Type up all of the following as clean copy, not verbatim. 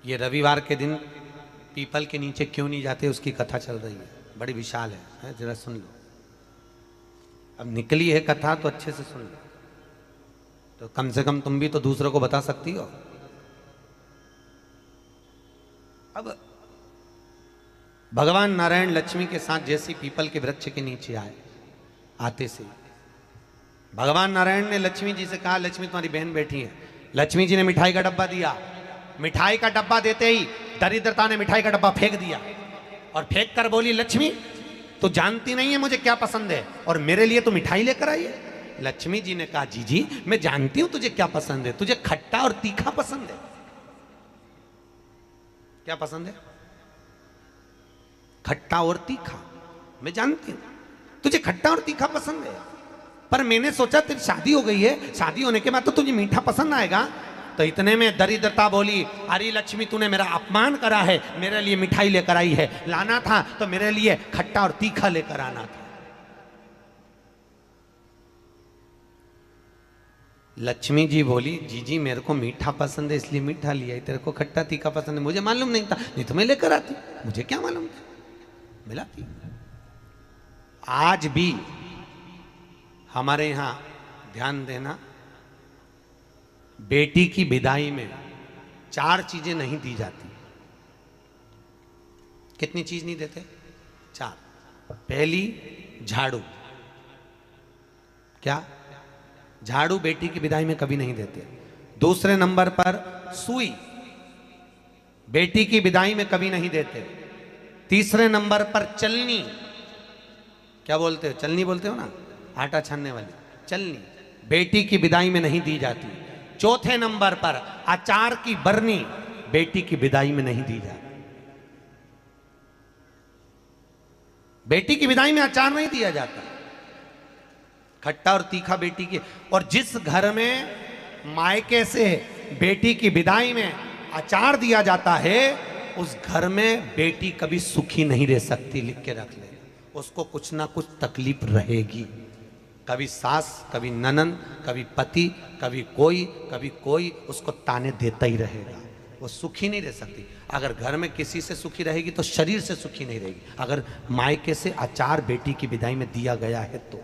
ये रविवार के दिन पीपल के नीचे क्यों नहीं जाते, उसकी कथा चल रही है, बड़ी विशाल है, जरा सुन लो। अब निकली है कथा तो अच्छे से सुन लो, तो कम से कम तुम भी तो दूसरों को बता सकती हो। अब भगवान नारायण लक्ष्मी के साथ जैसी पीपल के वृक्ष के नीचे आए, आते से भगवान नारायण ने लक्ष्मी जी से कहा, लक्ष्मी तुम्हारी बहन बैठी है। लक्ष्मी जी ने मिठाई का डब्बा दिया। मिठाई का डब्बा देते ही दरिद्रता ने मिठाई का डब्बा फेंक दिया और फेंक कर बोली, लक्ष्मी तू जानती नहीं है मुझे क्या पसंद है और मेरे लिए तो मिठाई लेकर आई है। लक्ष्मी जी ने कहा, जी मैं जानती हूं तुझे क्या पसंद है, तुझे खट्टा और तीखा पसंद है। क्या पसंद है? खट्टा और तीखा। मैं जानती हूं तुझे खट्टा और तीखा पसंद है, पर मैंने सोचा तेरी शादी हो गई है, शादी होने के बाद तो तुझे मीठा पसंद आएगा। तो इतने में दरिद्रता बोली, अरे लक्ष्मी तूने मेरा अपमान करा है, मेरे लिए मिठाई लेकर आई है, लाना था तो मेरे लिए खट्टा और तीखा लेकर आना था। लक्ष्मी जी बोली, जी मेरे को मीठा पसंद है इसलिए मीठा लिया, तेरे को खट्टा तीखा पसंद है मुझे मालूम नहीं था, नहीं तो मैं लेकर आती, मुझे क्या मालूम था, मिलाती। आज भी हमारे यहां ध्यान देना, बेटी की विदाई में 4 चीजें नहीं दी जाती। कितनी चीज नहीं देते? 4। पहली झाड़ू। क्या? झाड़ू बेटी की विदाई में कभी नहीं देते। दूसरे नंबर पर सुई, बेटी की विदाई में कभी नहीं देते। तीसरे नंबर पर चलनी। क्या बोलते हो? चलनी बोलते हो ना, आटा छानने वाली चलनी, बेटी की विदाई में नहीं दी जाती। चौथे नंबर पर अचार की बरनी, बेटी की विदाई में नहीं दी जाती। बेटी की विदाई में अचार नहीं दिया जाता, खट्टा और तीखा बेटी की। और जिस घर में मायके से बेटी की विदाई में अचार दिया जाता है, उस घर में बेटी कभी सुखी नहीं रह सकती। लिख के रख ले, उसको कुछ ना कुछ तकलीफ रहेगी। कभी सास, कभी ननन, कभी पति, कभी कोई उसको ताने देता ही रहेगा, वो सुखी नहीं रह सकती। अगर घर में किसी से सुखी रहेगी तो शरीर से सुखी नहीं रहेगी। अगर मायके से अचार बेटी की विदाई में दिया गया है तो।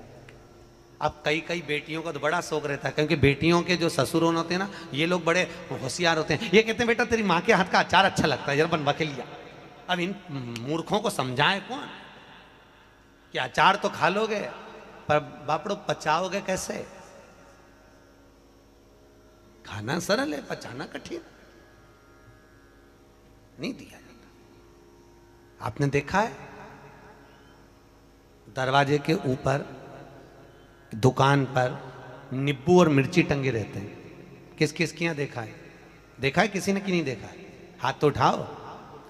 अब कई बेटियों का तो बड़ा शौक रहता है, क्योंकि बेटियों के जो ससुर होते हैं ना, ये लोग बड़े होशियार होते हैं। ये कहते हैं, बेटा तेरी माँ के हाथ का अचार अच्छा लगता है, जरा बनवा के लिया। अब इन मूर्खों को समझाए कौन कि अचार तो खा लोगे पर बापड़ो पचाओगे कैसे? खाना सरल है, पचाना कठिन। नहीं दिया जाता। आपने देखा है दरवाजे के ऊपर दुकान पर नींबू और मिर्ची टंगे रहते हैं। किस किस के यहां देखा है? देखा है किसी ने कि नहीं देखा है? हाथ तो उठाओ,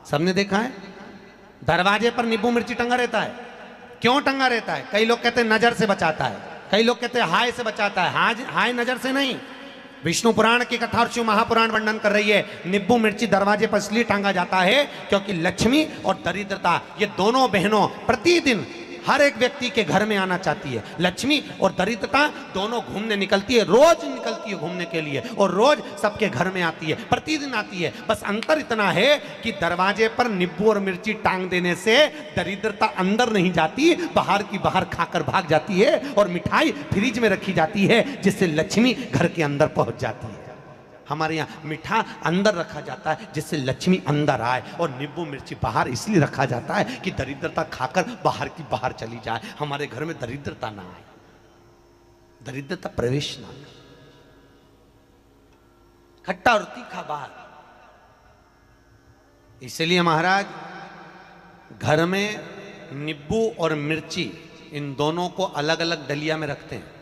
सबने देखा है। दरवाजे पर नींबू मिर्ची टंगा रहता है। क्यों टंगा रहता है? कई लोग कहते हैं नजर से बचाता है, कई लोग कहते हैं हाय से बचाता है। हाय नजर से नहीं। विष्णु पुराण की कथा और शिव महापुराण वर्णन कर रही है, नींबू मिर्ची दरवाजे पर इसलिए टांगा जाता है क्योंकि लक्ष्मी और दरिद्रता, ये दोनों बहनों प्रतिदिन हर एक व्यक्ति के घर में आना चाहती है। लक्ष्मी और दरिद्रता दोनों घूमने निकलती है, रोज निकलती है घूमने के लिए, और रोज सबके घर में आती है, प्रतिदिन आती है। बस अंतर इतना है कि दरवाजे पर नींबू और मिर्ची टांग देने से दरिद्रता अंदर नहीं जाती, बाहर की बाहर खाकर भाग जाती है, और मिठाई फ्रिज में रखी जाती है जिससे लक्ष्मी घर के अंदर पहुंच जाती है। हमारे यहाँ मीठा अंदर रखा जाता है जिससे लक्ष्मी अंदर आए, और नींबू मिर्ची बाहर इसलिए रखा जाता है कि दरिद्रता खाकर बाहर की बाहर चली जाए, हमारे घर में दरिद्रता ना आए, दरिद्रता प्रवेश ना करे। खट्टा और तीखा बाहर। इसलिए महाराज घर में नींबू और मिर्ची इन दोनों को अलग अलग डलिया में रखते हैं।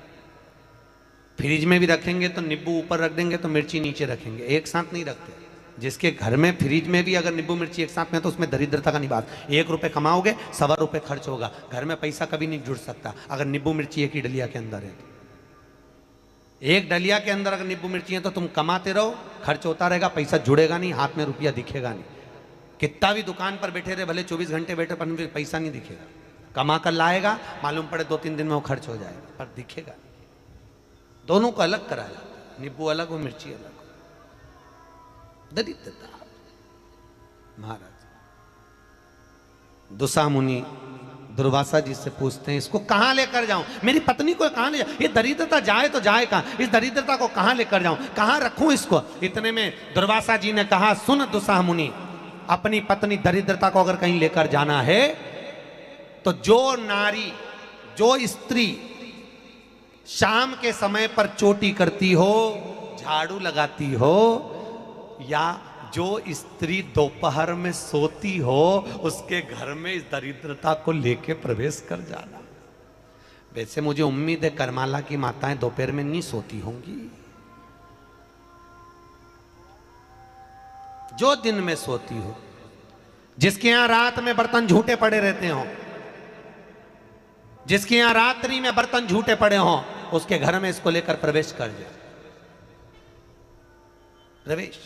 फ्रिज में भी रखेंगे तो नींबू ऊपर रख देंगे तो मिर्ची नीचे रखेंगे, एक साथ नहीं रखते। जिसके घर में फ्रिज में भी अगर नींबू मिर्ची एक साथ में तो उसमें दरिद्रता का निवास। 1 रुपए कमाओगे, 1.25 रुपए खर्च होगा। घर में पैसा कभी नहीं जुड़ सकता अगर नींबू मिर्ची एक ही डलिया के अंदर है तो। एक डलिया के अंदर अगर नींबू मिर्ची है तो तुम कमाते रहो, खर्च होता रहेगा, पैसा जुड़ेगा नहीं, हाथ में रुपया दिखेगा नहीं। कितना भी दुकान पर बैठे रहे, भले 24 घंटे बैठे, पर पैसा नहीं दिखेगा। कमा कर लाएगा, मालूम पड़े 2-3 दिन में वो खर्च हो जाएगा, पर दिखेगा। दोनों को अलग कराया जाता है, नींबू अलग हो, मिर्ची अलग हो। दरिद्रता महाराज दुसा मुनि दुर्वासा जी से पूछते हैं, इसको कहां लेकर जाऊं, मेरी पत्नी को कहां ले जाऊं, ये दरिद्रता जाए तो जाए कहां, इस दरिद्रता को कहां लेकर जाऊं, कहां रखूं इसको। इतने में दुर्वासा जी ने कहा, सुन दुसा मुनि, अपनी पत्नी दरिद्रता को अगर कहीं लेकर जाना है तो जो नारी, जो स्त्री शाम के समय पर चोटी करती हो, झाड़ू लगाती हो, या जो स्त्री दोपहर में सोती हो, उसके घर में इस दरिद्रता को लेके प्रवेश कर जाना। वैसे मुझे उम्मीद है करमाला की माताएं दोपहर में नहीं सोती होंगी, जो दिन में सोती हो, जिसके यहां रात में बर्तन झूठे पड़े रहते हो, जिसके यहां रात्रि में बर्तन झूठे पड़े हो, उसके घर में इसको लेकर प्रवेश कर जाए। प्रवेश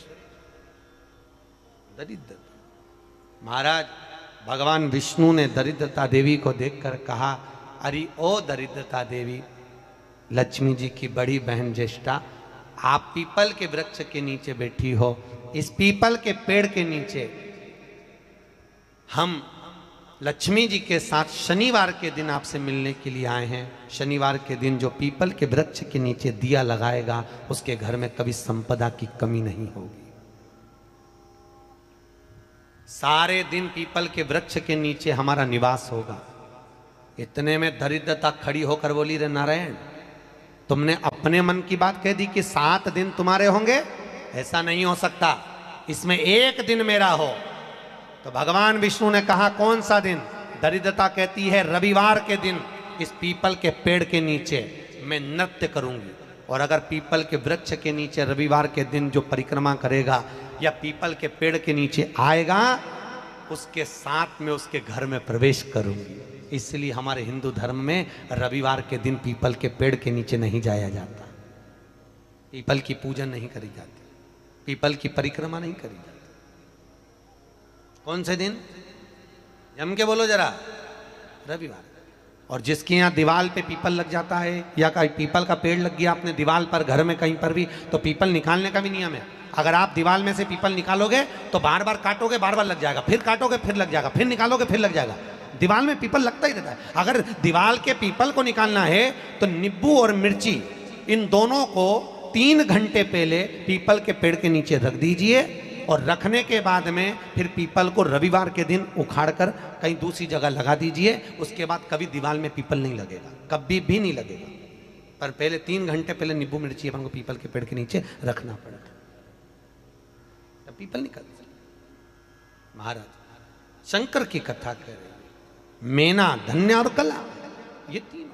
दरिद्र। महाराज भगवान विष्णु ने दरिद्रता देवी को देखकर कहा, अरे ओ दरिद्रता देवी, लक्ष्मी जी की बड़ी बहन ज्येष्ठा, आप पीपल के वृक्ष के नीचे बैठी हो, इस पीपल के पेड़ के नीचे हम लक्ष्मी जी के साथ शनिवार के दिन आपसे मिलने के लिए आए हैं। शनिवार के दिन जो पीपल के वृक्ष के नीचे दिया लगाएगा, उसके घर में कभी संपदा की कमी नहीं होगी। सारे दिन पीपल के वृक्ष के नीचे हमारा निवास होगा। इतने में दरिद्रता खड़ी होकर बोली, रे नारायण, तुमने अपने मन की बात कह दी कि 7 दिन तुम्हारे होंगे, ऐसा नहीं हो सकता, इसमें एक दिन मेरा हो। तो भगवान विष्णु ने कहा, कौन सा दिन? दरिद्रता कहती है, रविवार के दिन इस पीपल के पेड़ के नीचे मैं नृत्य करूंगी, और अगर पीपल के वृक्ष के नीचे रविवार के दिन जो परिक्रमा करेगा या पीपल के पेड़ के नीचे आएगा, उसके साथ में उसके घर में प्रवेश करूंगी। इसलिए हमारे हिंदू धर्म में रविवार के दिन पीपल के पेड़ के नीचे नहीं जाया जाता, पीपल की पूजन नहीं करी जाती, पीपल की परिक्रमा नहीं करी जाती। कौन से दिन? जम के बोलो जरा, रविवार। और जिसके यहाँ दीवार पे पीपल लग जाता है, या कहीं पीपल का पेड़ लग गया अपने दीवार पर, घर में कहीं पर भी, तो पीपल निकालने का भी नियम है। अगर आप दीवार में से पीपल निकालोगे तो बार बार काटोगे, बार बार लग जाएगा, फिर काटोगे फिर लग जाएगा, फिर निकालोगे फिर लग जाएगा। दीवार में पीपल लगता ही रहता है। अगर दीवार के पीपल को निकालना है तो नींबू और मिर्ची, इन दोनों को 3 घंटे पहले पीपल के पेड़ के नीचे रख दीजिए, और रखने के बाद में फिर पीपल को रविवार के दिन उखाड़ कर कहीं दूसरी जगह लगा दीजिए। उसके बाद कभी दीवार में पीपल नहीं लगेगा, कभी भी नहीं लगेगा। पर पहले 3 घंटे पहले नींबू मिर्ची अपन को पीपल के पेड़ के नीचे रखना पड़ेगा, तब पीपल निकल। महाराज शंकर की कथा कह रहे, मेना, धन्य और कला, ये 3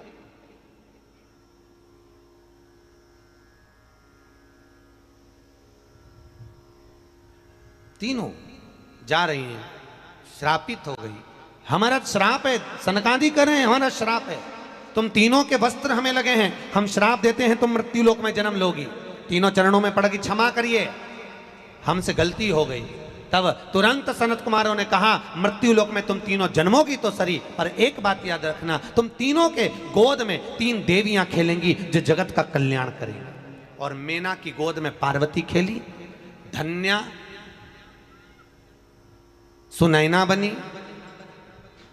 तीनों जा रही हैं, श्रापित हो गई। हमारा श्राप है, सनकादि कर रहे हैं, हमारा श्राप है, तुम तीनों के वस्त्र हमें लगे हैं, हम श्राप देते हैं, तुम मृत्यु लोक में जन्म लोगी। तीनों चरणों में पड़ गई, क्षमा करिए, हमसे गलती हो गई। तब तुरंत सनत कुमारों ने कहा, मृत्यु लोक में तुम तीनों जन्मोगी तो सरी, पर एक बात याद रखना, तुम तीनों के गोद में 3 देवियां खेलेंगी जो जगत का कल्याण करेंगी। और मेना की गोद में पार्वती खेली, धन्या सुनैना बनी,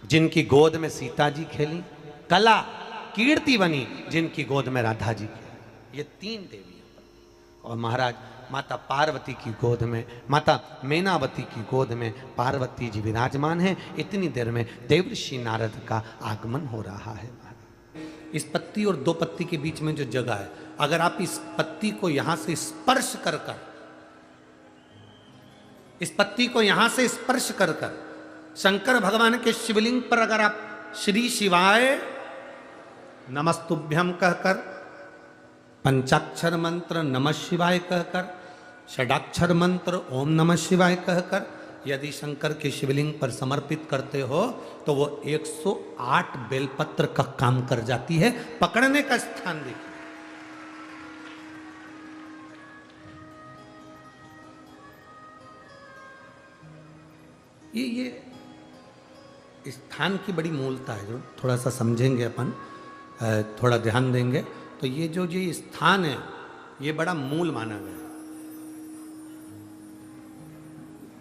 जिनकी गोद में सीता जी खेली, कला कीर्ति बनी, जिनकी गोद में राधा जी खेली। ये 3 देवियां। और महाराज माता पार्वती की गोद में, माता मेनावती की गोद में पार्वती जी विराजमान हैं। इतनी देर में देवर्षि नारद का आगमन हो रहा है। इस पत्ती और 2 पत्ती के बीच में जो जगह है, अगर आप इस पत्ती को यहां से स्पर्श कर कर, इस पत्ती को यहां से स्पर्श कर कर शंकर भगवान के शिवलिंग पर अगर आप श्री शिवाय नमस्तुभ्यम कहकर, पंचाक्षर मंत्र नमः शिवाय कहकर, षडाक्षर मंत्र ओम नमः शिवाय कहकर यदि शंकर के शिवलिंग पर समर्पित करते हो तो वो 108 बेलपत्र का काम कर जाती है। पकड़ने का स्थान देखिए, ये स्थान की बड़ी मूलता है, जो थोड़ा सा समझेंगे अपन, थोड़ा ध्यान देंगे तो ये जो ये स्थान है, ये बड़ा मूल माना गया है।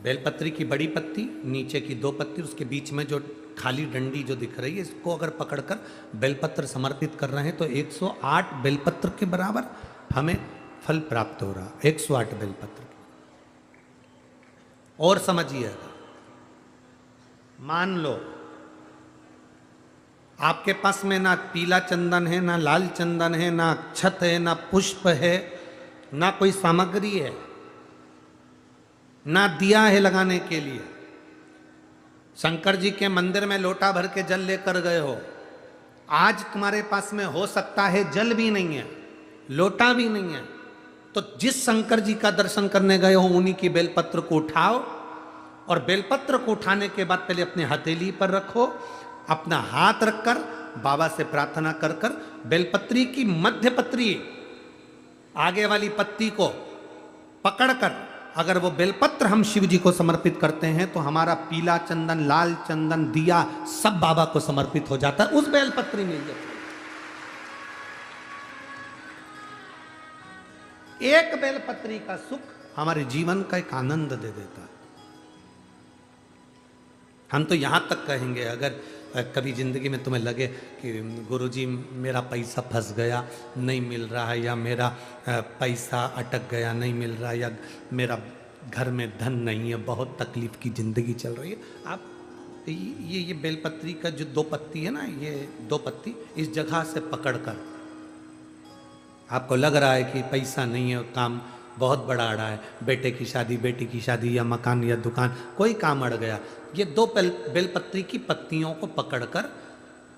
बेलपत्री की बड़ी पत्ती, नीचे की 2 पत्ती, उसके बीच में जो खाली डंडी जो दिख रही है, इसको अगर पकड़कर बेलपत्र समर्पित कर रहे हैं तो 108 बेलपत्र के बराबर हमें फल प्राप्त हो रहा। 108 बेलपत्र। और समझिएगा, मान लो आपके पास में ना पीला चंदन है, ना लाल चंदन है, ना अक्षत है, ना पुष्प है, ना कोई सामग्री है, ना दिया है लगाने के लिए। शंकर जी के मंदिर में लोटा भर के जल लेकर गए हो, आज तुम्हारे पास में हो सकता है जल भी नहीं है, लोटा भी नहीं है, तो जिस शंकर जी का दर्शन करने गए हो उन्हीं की बेलपत्र को उठाओ, और बेलपत्र को उठाने के बाद पहले अपने हथेली पर रखो, अपना हाथ रखकर बाबा से प्रार्थना कर कर बेलपत्री की मध्य पत्री, आगे वाली पत्ती को पकड़कर अगर वो बेलपत्र हम शिव जी को समर्पित करते हैं तो हमारा पीला चंदन, लाल चंदन, दिया सब बाबा को समर्पित हो जाता है, उस बेलपत्री मिल जाती है। एक बेलपत्री का सुख हमारे जीवन का एक आनंद दे देता है। हम तो यहां तक कहेंगे, अगर कभी जिंदगी में तुम्हें लगे कि गुरुजी मेरा पैसा फंस गया, नहीं मिल रहा है, या मेरा पैसा अटक गया, नहीं मिल रहा, या मेरा घर में धन नहीं है, बहुत तकलीफ की ज़िंदगी चल रही है, आप ये बेलपत्री का जो 2 पत्ती है ना, ये 2 पत्ती इस जगह से पकड़कर, आपको लग रहा है कि पैसा नहीं है, काम बहुत बड़ा अड़ा है, बेटे की शादी, बेटी की शादी, या मकान या दुकान, कोई काम अड़ गया, ये 2 बेलपत्री की पत्तियों को पकड़कर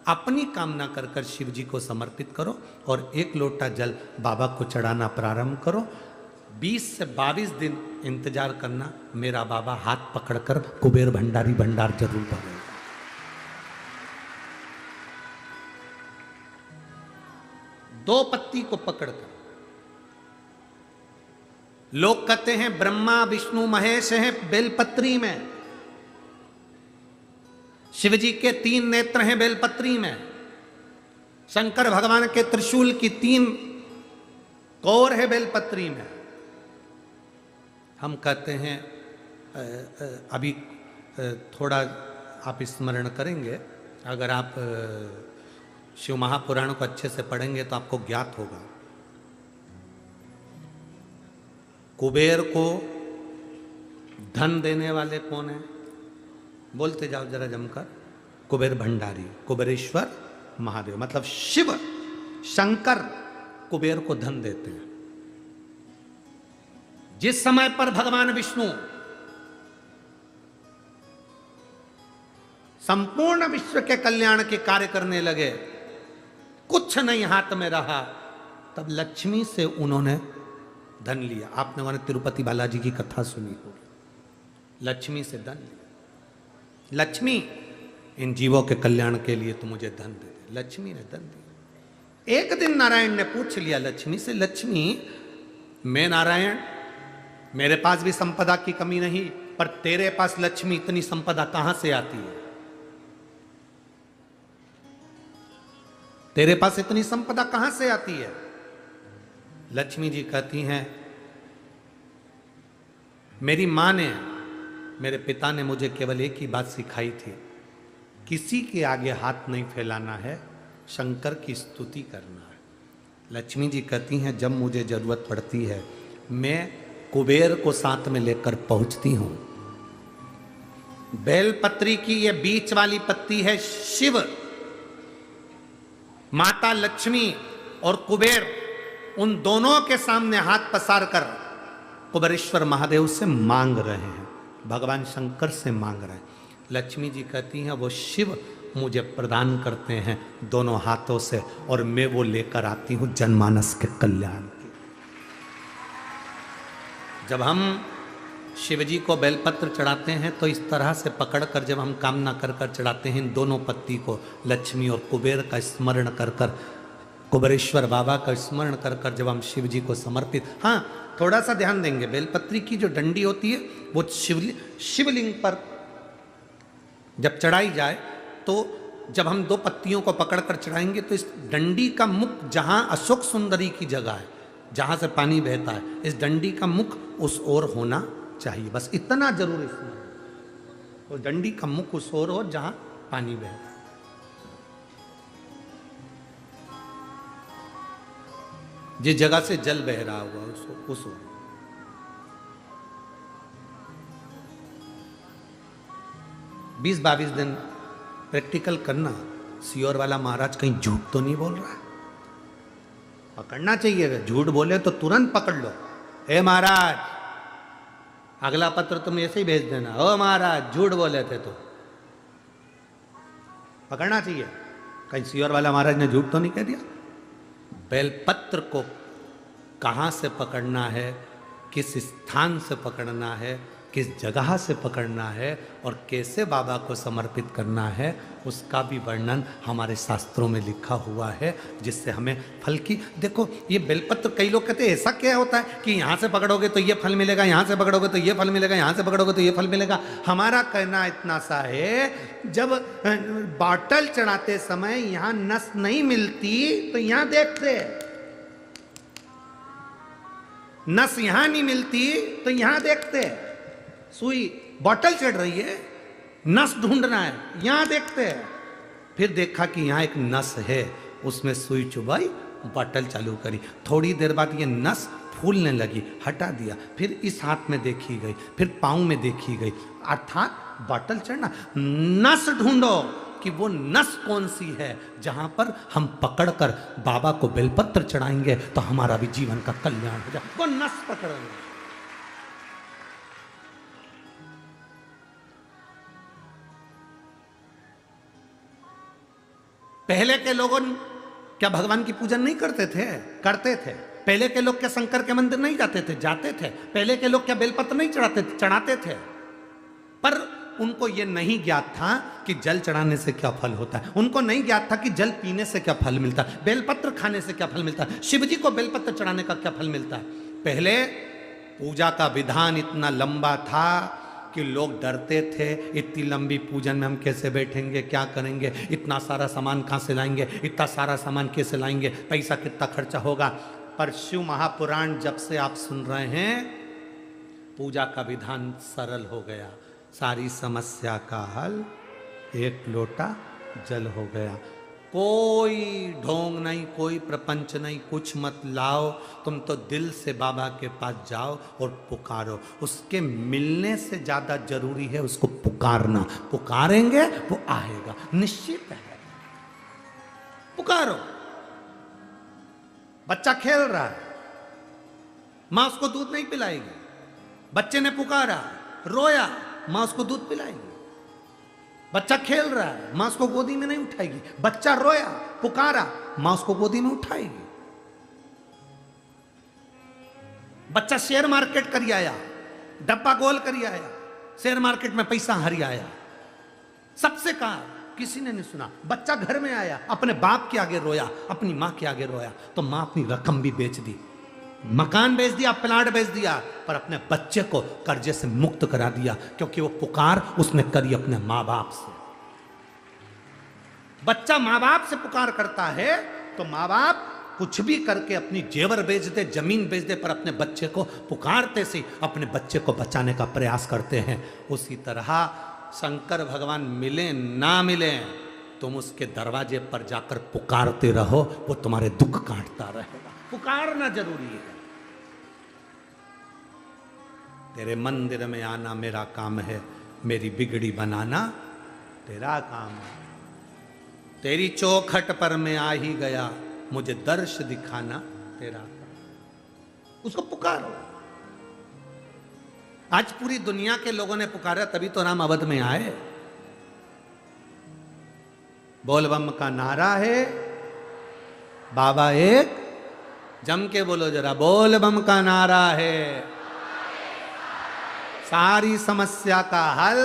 अपनी कामना कर कर शिव जी को समर्पित करो और 1 लोटा जल बाबा को चढ़ाना प्रारंभ करो। 20 से 22 दिन इंतजार करना, मेरा बाबा हाथ पकड़कर कुबेर भंडारी भंडार जरूर भरेगा। दो पत्ती को पकड़कर, लोग कहते हैं ब्रह्मा विष्णु महेश हैं बेलपत्री में, शिव जी के 3 नेत्र हैं बेलपत्री में, शंकर भगवान के त्रिशूल की 3 कौर है बेलपत्री में। हम कहते हैं अभी थोड़ा आप स्मरण करेंगे, अगर आप शिव महापुराण को अच्छे से पढ़ेंगे तो आपको ज्ञात होगा, कुबेर को धन देने वाले कौन है? बोलते जाओ जरा जमकर, कुबेर भंडारी, कुबेरेश्वर महादेव, मतलब शिव शंकर कुबेर को धन देते हैं। जिस समय पर भगवान विष्णु संपूर्ण विश्व के कल्याण के कार्य करने लगे, कुछ नहीं हाथ में रहा, तब लक्ष्मी से उन्होंने धन लिया। आपने वहां तिरुपति बालाजी की कथा सुनी होगी, लक्ष्मी से धन लिया। लक्ष्मी, इन जीवों के कल्याण के लिए तू मुझे धन दे दे। लक्ष्मी ने धन दिया। एक दिन नारायण ने पूछ लिया लक्ष्मी से, लक्ष्मी मैं नारायण, मेरे पास भी संपदा की कमी नहीं, पर तेरे पास लक्ष्मी इतनी संपदा कहां से आती है? तेरे पास इतनी संपदा कहां से आती है? लक्ष्मी जी कहती हैं, मेरी मां ने, मेरे पिता ने मुझे केवल एक ही बात सिखाई थी, किसी के आगे हाथ नहीं फैलाना है, शंकर की स्तुति करना है। लक्ष्मी जी कहती हैं, जब मुझे जरूरत पड़ती है मैं कुबेर को साथ में लेकर पहुंचती हूं। बेलपत्री की ये बीच वाली पत्ती है शिव, माता लक्ष्मी और कुबेर, उन दोनों के सामने हाथ पसार कर कुबेरेश्वर महादेव से मांग रहे हैं, भगवान शंकर से मांग रहे हैं। लक्ष्मी जी कहती हैं, वो शिव मुझे प्रदान करते हैं दोनों हाथों से, और मैं वो लेकर आती हूं जनमानस के कल्याण की। जब हम शिव जी को बेलपत्र चढ़ाते हैं तो इस तरह से पकड़कर जब हम कामना कर कर चढ़ाते हैं, इन दोनों पत्ती को लक्ष्मी और कुबेर का स्मरण कर कर, कुबेरेश्वर बाबा का स्मरण कर कर जब हम शिव जी को समर्पित, हाँ थोड़ा सा ध्यान देंगे, बेलपत्री की जो डंडी होती है वो शिवलिंग पर जब चढ़ाई जाए, तो जब हम 2 पत्तियों को पकड़कर चढ़ाएंगे तो इस डंडी का मुख, जहां अशोक सुंदरी की जगह है, जहां से पानी बहता है, इस डंडी का मुख उस ओर होना चाहिए, बस इतना जरूर स्मरण। तो डंडी का मुख उस ओर हो जहां पानी बह रहा। जिस जगह से जल बह रहा हुआ उस ओर। 20-22 दिन प्रैक्टिकल करना। सियोर वाला महाराज कहीं झूठ तो नहीं बोल रहा है? पकड़ना चाहिए, अगर झूठ बोले तो तुरंत पकड़ लो। हे महाराज, अगला पत्र तुम ऐसे ही भेज देना, ओ महाराज झूठ बोले थे तो। पकड़ना चाहिए, कहीं सियोर वाला महाराज ने झूठ तो नहीं कह दिया। बेलपत्र को कहां से पकड़ना है, किस स्थान से पकड़ना है, किस जगह से पकड़ना है और कैसे बाबा को समर्पित करना है, उसका भी वर्णन हमारे शास्त्रों में लिखा हुआ है, जिससे हमें फल की। देखो ये बेलपत्र, कई लोग कहते हैं ऐसा क्या होता है कि यहाँ से पकड़ोगे तो ये फल मिलेगा, यहाँ से पकड़ोगे तो ये फल मिलेगा, यहाँ से पकड़ोगे तो ये फल मिलेगा। हमारा कहना इतना सा है, जब बॉटल चढ़ाते समय यहाँ नस नहीं मिलती तो यहाँ देखते, नस यहाँ नहीं मिलती तो यहाँ देखते। सुई बॉटल चढ़ रही है, नस ढूंढना है, यहां देखते हैं। फिर देखा कि यहां एक नस है, उसमें सुई चुभाई, बॉटल चालू करी। थोड़ी देर बाद ये नस फूलने लगी, हटा दिया। फिर इस हाथ में देखी गई, फिर पांव में देखी गई, अर्थात बॉटल चढ़ना। नस ढूंढो कि वो नस कौन सी है जहां पर हम पकड़कर बाबा को बेलपत्र चढ़ाएंगे तो हमारा भी जीवन का कल्याण हो जाए। वो नस पकड़ेंगे। पहले के लोगों क्या भगवान की पूजन नहीं करते थे? करते थे। पहले के लोग क्या शंकर के मंदिर नहीं जाते थे? जाते थे। पहले के लोग क्या बेलपत्र नहीं चढ़ाते थे? पर उनको यह नहीं ज्ञात था कि जल चढ़ाने से क्या फल होता है। उनको नहीं ज्ञात था कि जल पीने से क्या फल मिलता है, बेलपत्र खाने से क्या फल मिलता है, शिव जी को बेलपत्र चढ़ाने का क्या फल मिलता है। पहले पूजा का विधान इतना लंबा था कि लोग डरते थे, इतनी लंबी पूजन में हम कैसे बैठेंगे, क्या करेंगे, इतना सारा सामान कहाँ से लाएंगे, इतना सारा सामान कैसे लाएंगे, पैसा कितना खर्चा होगा। पर शिव महापुराण जब से आप सुन रहे हैं, पूजा का विधान सरल हो गया। सारी समस्या का हल एक लोटा जल हो गया। कोई ढोंग नहीं, कोई प्रपंच नहीं, कुछ मत लाओ। तुम तो दिल से बाबा के पास जाओ और पुकारो। उसके मिलने से ज्यादा जरूरी है उसको पुकारना। पुकारेंगे वो आएगा, निश्चित है। पुकारो। बच्चा खेल रहा है, मां उसको दूध नहीं पिलाएगी। बच्चे ने पुकारा, रोया, मां उसको दूध पिलाएगी। बच्चा खेल रहा है, मां उसको गोदी में नहीं उठाएगी। बच्चा रोया, पुकारा, मां उसको गोदी में उठाएगी। बच्चा शेयर मार्केट करी आया, डब्बा गोल करी आया, शेयर मार्केट में पैसा हरी आया, सबसे कहा, किसी ने नहीं सुना। बच्चा घर में आया, अपने बाप के आगे रोया, अपनी मां के आगे रोया, तो मां अपनी रकम भी बेच दी, मकान बेच दिया, प्लाट बेच दिया, पर अपने बच्चे को कर्जे से मुक्त करा दिया, क्योंकि वो पुकार उसने करी अपने माँ बाप से। बच्चा माँ बाप से पुकार करता है तो माँ बाप कुछ भी करके अपनी जेवर बेच दे, जमीन बेच दे, पर अपने बच्चे को पुकारते से अपने बच्चे को बचाने का प्रयास करते हैं। उसी तरह शंकर भगवान मिले ना मिले, तुम उसके दरवाजे पर जाकर पुकारते रहो, वो तुम्हारे दुख काटता रहेगा। पुकारना जरूरी है। तेरे मंदिर में आना मेरा काम है, मेरी बिगड़ी बनाना तेरा काम है। तेरी चौखट पर मैं आ ही गया, मुझे दर्श दिखाना तेरा काम। उसको पुकारो। आज पूरी दुनिया के लोगों ने पुकारा, तभी तो राम अवध में आए। बोल बम का नारा है, बाबा एक, जम के बोलो जरा, बोल बम का नारा है, सारी समस्या का हल।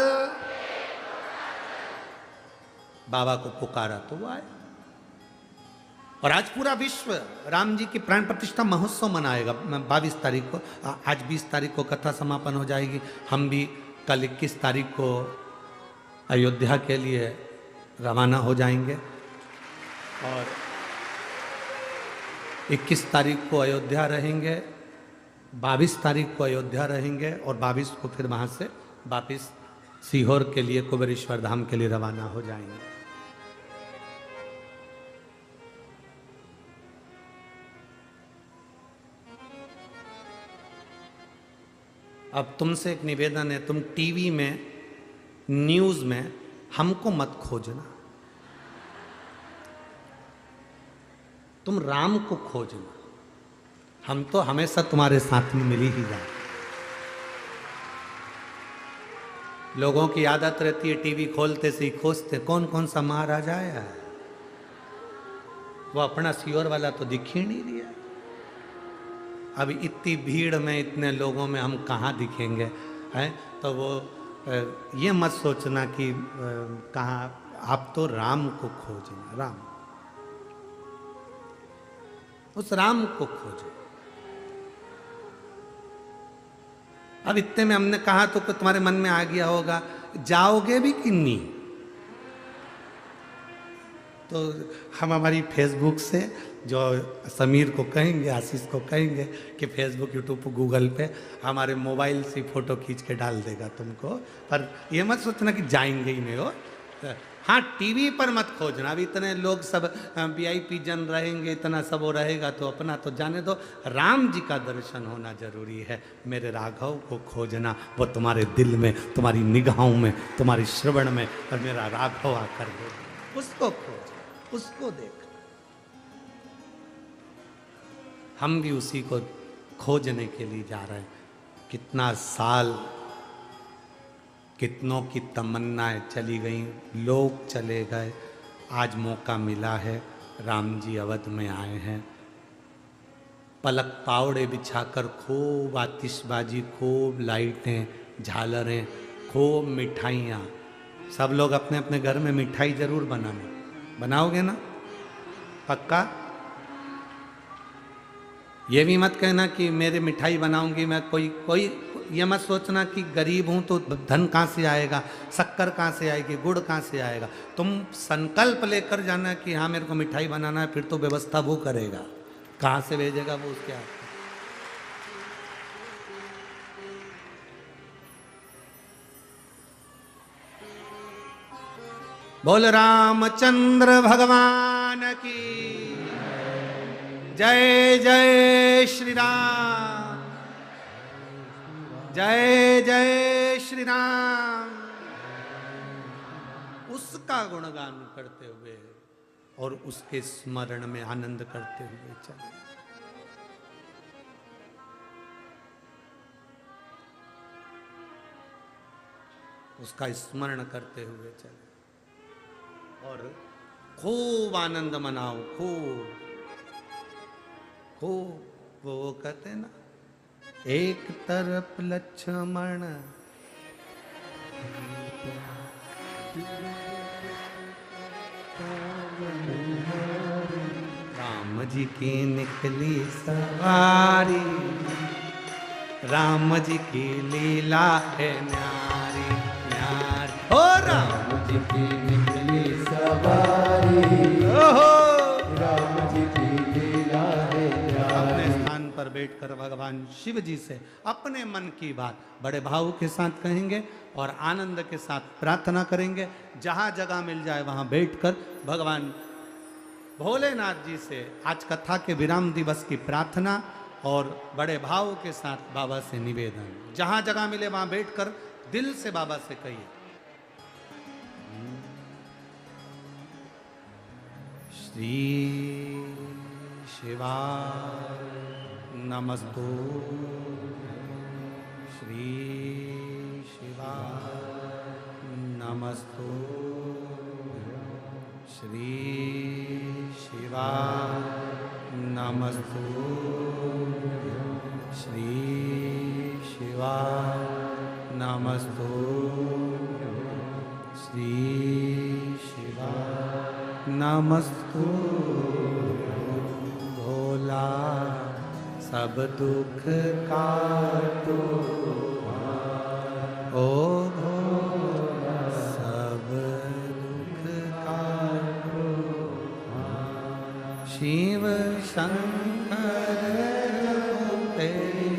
बाबा को पुकारा तो वो आए। और आज पूरा विश्व राम जी की प्राण प्रतिष्ठा महोत्सव मनाएगा 22 तारीख को। आज 20 तारीख को कथा समापन हो जाएगी। हम भी कल 21 तारीख को अयोध्या के लिए रवाना हो जाएंगे और 21 तारीख को अयोध्या रहेंगे 22 तारीख को अयोध्या रहेंगे और 22 को फिर वहाँ से वापस सीहोर के लिए कुबेरेश्वर धाम के लिए रवाना हो जाएंगे। अब तुमसे एक निवेदन है, तुम टीवी में न्यूज़ में हमको मत खोजना, तुम राम को खोजना। हम तो हमेशा तुम्हारे साथ में मिल ही जाए। लोगों की आदत रहती है टीवी खोलते से ही खोजते कौन कौन सा महाराजा आया है, वो अपना सीहोर वाला तो दिख ही नहीं दिया। अब इतनी भीड़ में इतने लोगों में हम कहाँ दिखेंगे हैं? तो वो ये मत सोचना कि कहाँ, आप तो राम को खोजना, राम, उस राम को खोजो। अब इतने में हमने कहा तो तुम्हारे मन में आ गया होगा, जाओगे भी कि नहीं? तो हम हमारी फेसबुक से जो समीर को कहेंगे, आशीष को कहेंगे कि फेसबुक, यूट्यूब, गूगल पे हमारे मोबाइल से फोटो खींच के डाल देगा तुमको। पर ये मत सोचना कि जाएंगे ही नहीं हो। हाँ, टीवी पर मत खोजना। अब इतने लोग सब वीआईपी जन रहेंगे, इतना सब वो रहेगा तो अपना तो जाने दो। राम जी का दर्शन होना जरूरी है। मेरे राघव को खोजना, वो तुम्हारे दिल में, तुम्हारी निगाहों में, तुम्हारी श्रवण में, और मेरा राघव आकर दे, उसको खोज, उसको देख। हम भी उसी को खोजने के लिए जा रहे हैं। कितना साल, कितनों की तमन्नाएं चली गई, लोग चले गए, आज मौका मिला है। राम जी अवध में आए हैं। पलक पावड़े बिछाकर खूब आतिशबाजी, खूब लाइटें, झालरें, खूब मिठाइयाँ। सब लोग अपने अपने घर में मिठाई जरूर बनाना, बनाओगे ना? पक्का? ये भी मत कहना कि मेरे मिठाई बनाऊंगी मैं, कोई ये मत सोचना कि गरीब हूं तो धन कहाँ से आएगा, शक्कर कहाँ से आएगी, गुड़ कहाँ से आएगा। तुम संकल्प लेकर जाना कि हाँ मेरे को मिठाई बनाना है, फिर तो व्यवस्था वो करेगा। कहाँ से भेजेगा वो उसके हाथ। बोल रामचंद्र भगवान की जय। जय श्री राम, जय जय श्री राम। उसका गुणगान करते हुए और उसके स्मरण में आनंद करते हुए चले। उसका स्मरण करते हुए चले और खूब आनंद मनाओ, खूब खूब। वो कहते ना, एक तरफ लक्ष्मण, राम जी की निकली सवारी, राम जी की लीला है न्यारी न्यारी। ओ राम जी की निकली सवारी, ओहो राम जी की लीला है न्यारी। अपने स्थान पर बैठकर भगवान शिव जी से अपने मन की बात बड़े भाव के साथ कहेंगे और आनंद के साथ प्रार्थना करेंगे। जहाँ जगह मिल जाए वहाँ बैठकर भगवान भोलेनाथ जी से आज कथा के विराम दिवस की प्रार्थना और बड़े भाव के साथ बाबा से निवेदन। जहाँ जगह मिले वहाँ बैठकर दिल से बाबा से कहिए, श्री शिवाय नमस्तु, श्री शिवाय नमस्तु, श्री शिवाय नमस्तु, श्री शिवाय नमस्तु, श्री शिवाय नमस्तु। भोला सब दुख काटो, ओ भोला सब दुख काटो, शिव शंकर तेरी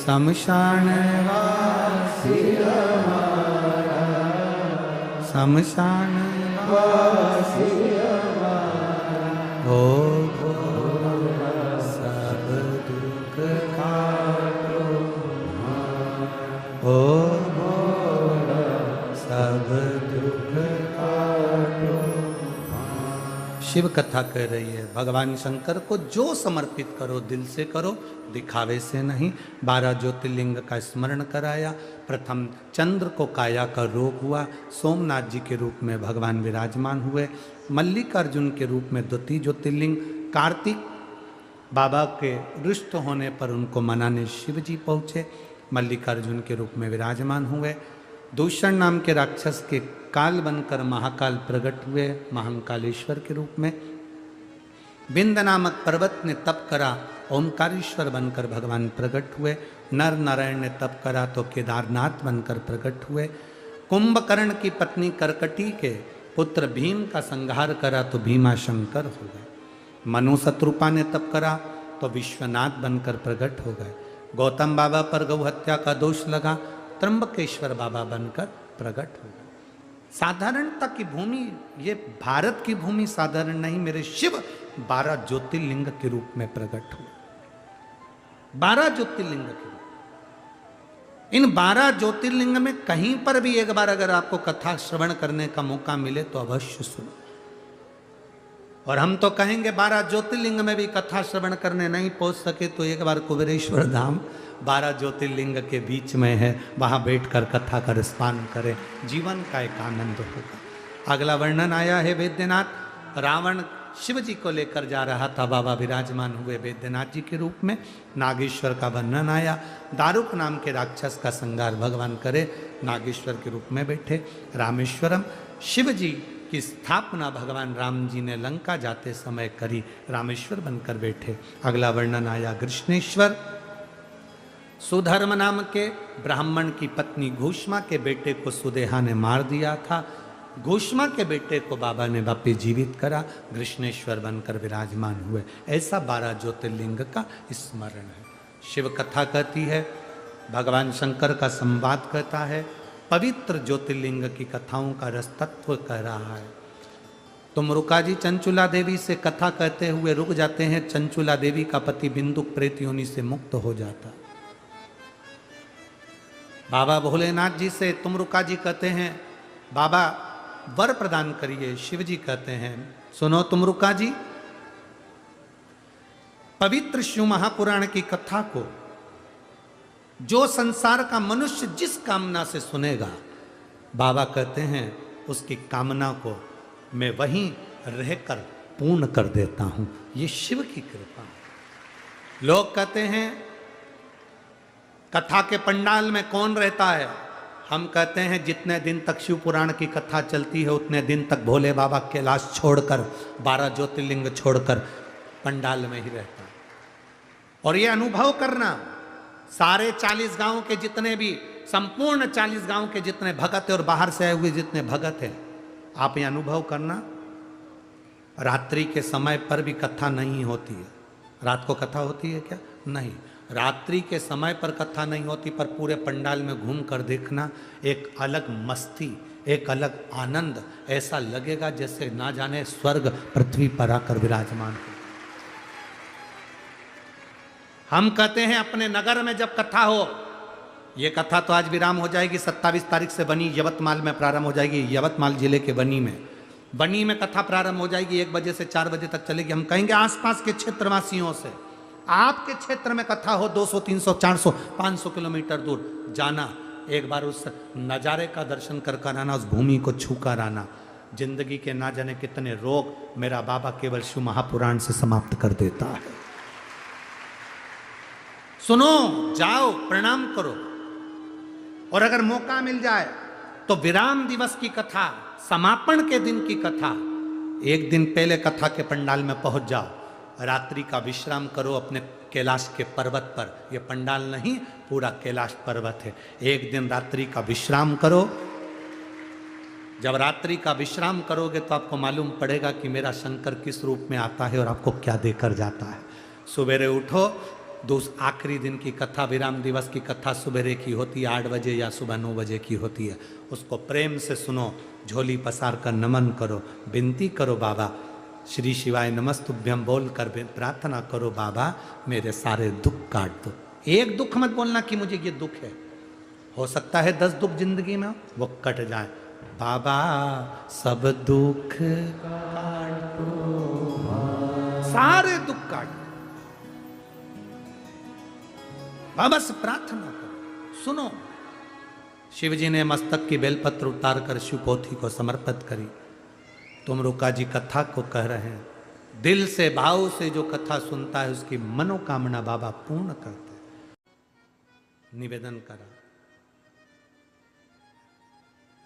शमशान वासी हमारा, शमशान वासी हमारा, ओ भोला सब दुख काटो, ओ भोला सब दुख काटो। शिव कथा कह रही है, भगवान शंकर को जो समर्पित करो दिल से करो, दिखावे से नहीं। 12 ज्योतिर्लिंग का स्मरण कराया। प्रथम चंद्र को काया का रोग हुआ, सोमनाथ जी के रूप में भगवान विराजमान हुए। मल्लिकार्जुन के रूप में द्वितीय ज्योतिर्लिंग, कार्तिक बाबा के रुष्ट होने पर उनको मनाने शिव जी पहुँचे, मल्लिकार्जुन के रूप में विराजमान हुए। दूषण नाम के राक्षस के काल बनकर महाकाल प्रकट हुए, महाकालेश्वर के रूप में। बिंद नामक पर्वत ने तप करा, ओंकारेश्वर बनकर भगवान प्रकट हुए। नर नारायण ने तप करा तो केदारनाथ बनकर प्रकट हुए। कुंभकर्ण की पत्नी करकटी के पुत्र भीम का संहार करा तो भीमा शंकर हो गए। मनु शत्रुपा ने तप करा तो विश्वनाथ बनकर प्रकट हो गए। गौतम बाबा पर गौ हत्या का दोष लगा, त्र्यंबकेश्वर बाबा बनकर प्रकट हो गए। साधारणता की भूमि, ये भारत की भूमि साधारण नहीं, मेरे शिव 12 ज्योतिर्लिंग के रूप में प्रकट हुए। 12 ज्योतिर्लिंग के रूप। इन 12 ज्योतिर्लिंग में कहीं पर भी एक बार अगर आपको कथा श्रवण करने का मौका मिले तो अवश्य सुनो। और हम तो कहेंगे 12 ज्योतिर्लिंग में भी कथा श्रवण करने नहीं पहुंच सके तो एक बार कुबेरेश्वर धाम 12 ज्योतिर्लिंग के बीच में है, वहां बैठकर कथा का रसपान करें, जीवन का एक आनंद होगा। अगला वर्णन आया है वैद्यनाथ। रावण शिव जी को लेकर जा रहा था, बाबा विराजमान हुए वैद्यनाथ जी के रूप में। नागेश्वर का वर्णन आया। दारुक नाम के राक्षस का संहार भगवान करे, नागेश्वर के रूप में बैठे। रामेश्वरम, शिव जी की स्थापना भगवान राम जी ने लंका जाते समय करी, रामेश्वर बनकर बैठे। अगला वर्णन आया कृष्णेश्वर। सुधर्म नाम के ब्राह्मण की पत्नी घोषमा के बेटे को सुदेहा ने मार दिया था। घोषमा के बेटे को बाबा ने वापस जीवित करा, कृष्णेश्वर बनकर विराजमान हुए। ऐसा 12 ज्योतिर्लिंग का स्मरण है। शिव कथा कहती है, भगवान शंकर का संवाद कहता है, पवित्र ज्योतिर्लिंग की कथाओं का रस तत्व कह रहा है। तुम रुका जी चंचुला देवी से कथा कहते हुए रुक जाते हैं, चंचुला देवी का पति बिंदुक प्रेत योनि से मुक्त हो जाता। बाबा भोलेनाथ जी से तुम रुका जी कहते हैं, बाबा वर प्रदान करिए। शिव जी कहते हैं, सुनो तुम रुका जी, पवित्र शिव महापुराण की कथा को जो संसार का मनुष्य जिस कामना से सुनेगा, बाबा कहते हैं उसकी कामना को मैं वहीं रहकर पूर्ण कर देता हूं। ये शिव की कृपा है। लोग कहते हैं कथा के पंडाल में कौन रहता है? हम कहते हैं जितने दिन तक शिव पुराण की कथा चलती है उतने दिन तक भोले बाबा कैलाश छोड़कर, 12 ज्योतिर्लिंग छोड़कर पंडाल में ही रहता है। और ये अनुभव करना, सारे 40 गांव के जितने भी, संपूर्ण 40 गांव के जितने भगत है और बाहर से आए हुए जितने भगत हैं, आप ये अनुभव करना, रात्रि के समय पर भी कथा नहीं होती है। रात को कथा होती है क्या? नहीं, रात्रि के समय पर कथा नहीं होती, पर पूरे पंडाल में घूम कर देखना, एक अलग मस्ती, एक अलग आनंद, ऐसा लगेगा जैसे ना जाने स्वर्ग पृथ्वी पर आकर विराजमान हो। हम कहते हैं अपने नगर में जब कथा हो, ये कथा तो आज विराम हो जाएगी, 27 तारीख से बनी यवतमाल में प्रारंभ हो जाएगी, यवतमाल जिले के बनी में कथा प्रारंभ हो जाएगी, 1 बजे से 4 बजे तक चलेगी। हम कहेंगे आसपास के क्षेत्रवासियों से, आपके क्षेत्र में कथा हो 200, 300, 400, 500 किलोमीटर दूर जाना, एक बार उस नज़ारे का दर्शन कर आना, उस भूमि को छू कर आना। जिंदगी के ना जाने कितने रोग मेरा बाबा केवल शिव महापुराण से समाप्त कर देता है। सुनो, जाओ, प्रणाम करो। और अगर मौका मिल जाए तो विराम दिवस की कथा, समापन के दिन की कथा, 1 दिन पहले कथा के पंडाल में पहुंच जाओ, रात्रि का विश्राम करो अपने कैलाश के पर्वत पर। यह पंडाल नहीं, पूरा कैलाश पर्वत है। 1 दिन रात्रि का विश्राम करो। जब रात्रि का विश्राम करोगे तो आपको मालूम पड़ेगा कि मेरा शंकर किस रूप में आता है और आपको क्या देकर जाता है। सवेरे उठो, आखिरी दिन की कथा, विराम दिवस की कथा सुबह की होती है 8 बजे या सुबह 9 बजे की होती है। उसको प्रेम से सुनो, झोली पसार कर नमन करो, विनती करो बाबा श्री शिवाय नमस्तुभ्यम बोल कर प्रार्थना करो, बाबा मेरे सारे दुख काट दो। एक दुख मत बोलना कि मुझे ये दुख है, हो सकता है 10 दुख जिंदगी में वो कट जाए। बाबा सब दुख काट दो, सारे दुख काट दो, बाबा से प्रार्थना करो। सुनो, शिव जी ने मस्तक की बेलपत्र उतार कर शिवपोथी को समर्पित करी। तुम रुका जी कथा को कह रहे हैं, दिल से भाव से जो कथा सुनता है उसकी मनोकामना बाबा पूर्ण करते हैं। निवेदन करा,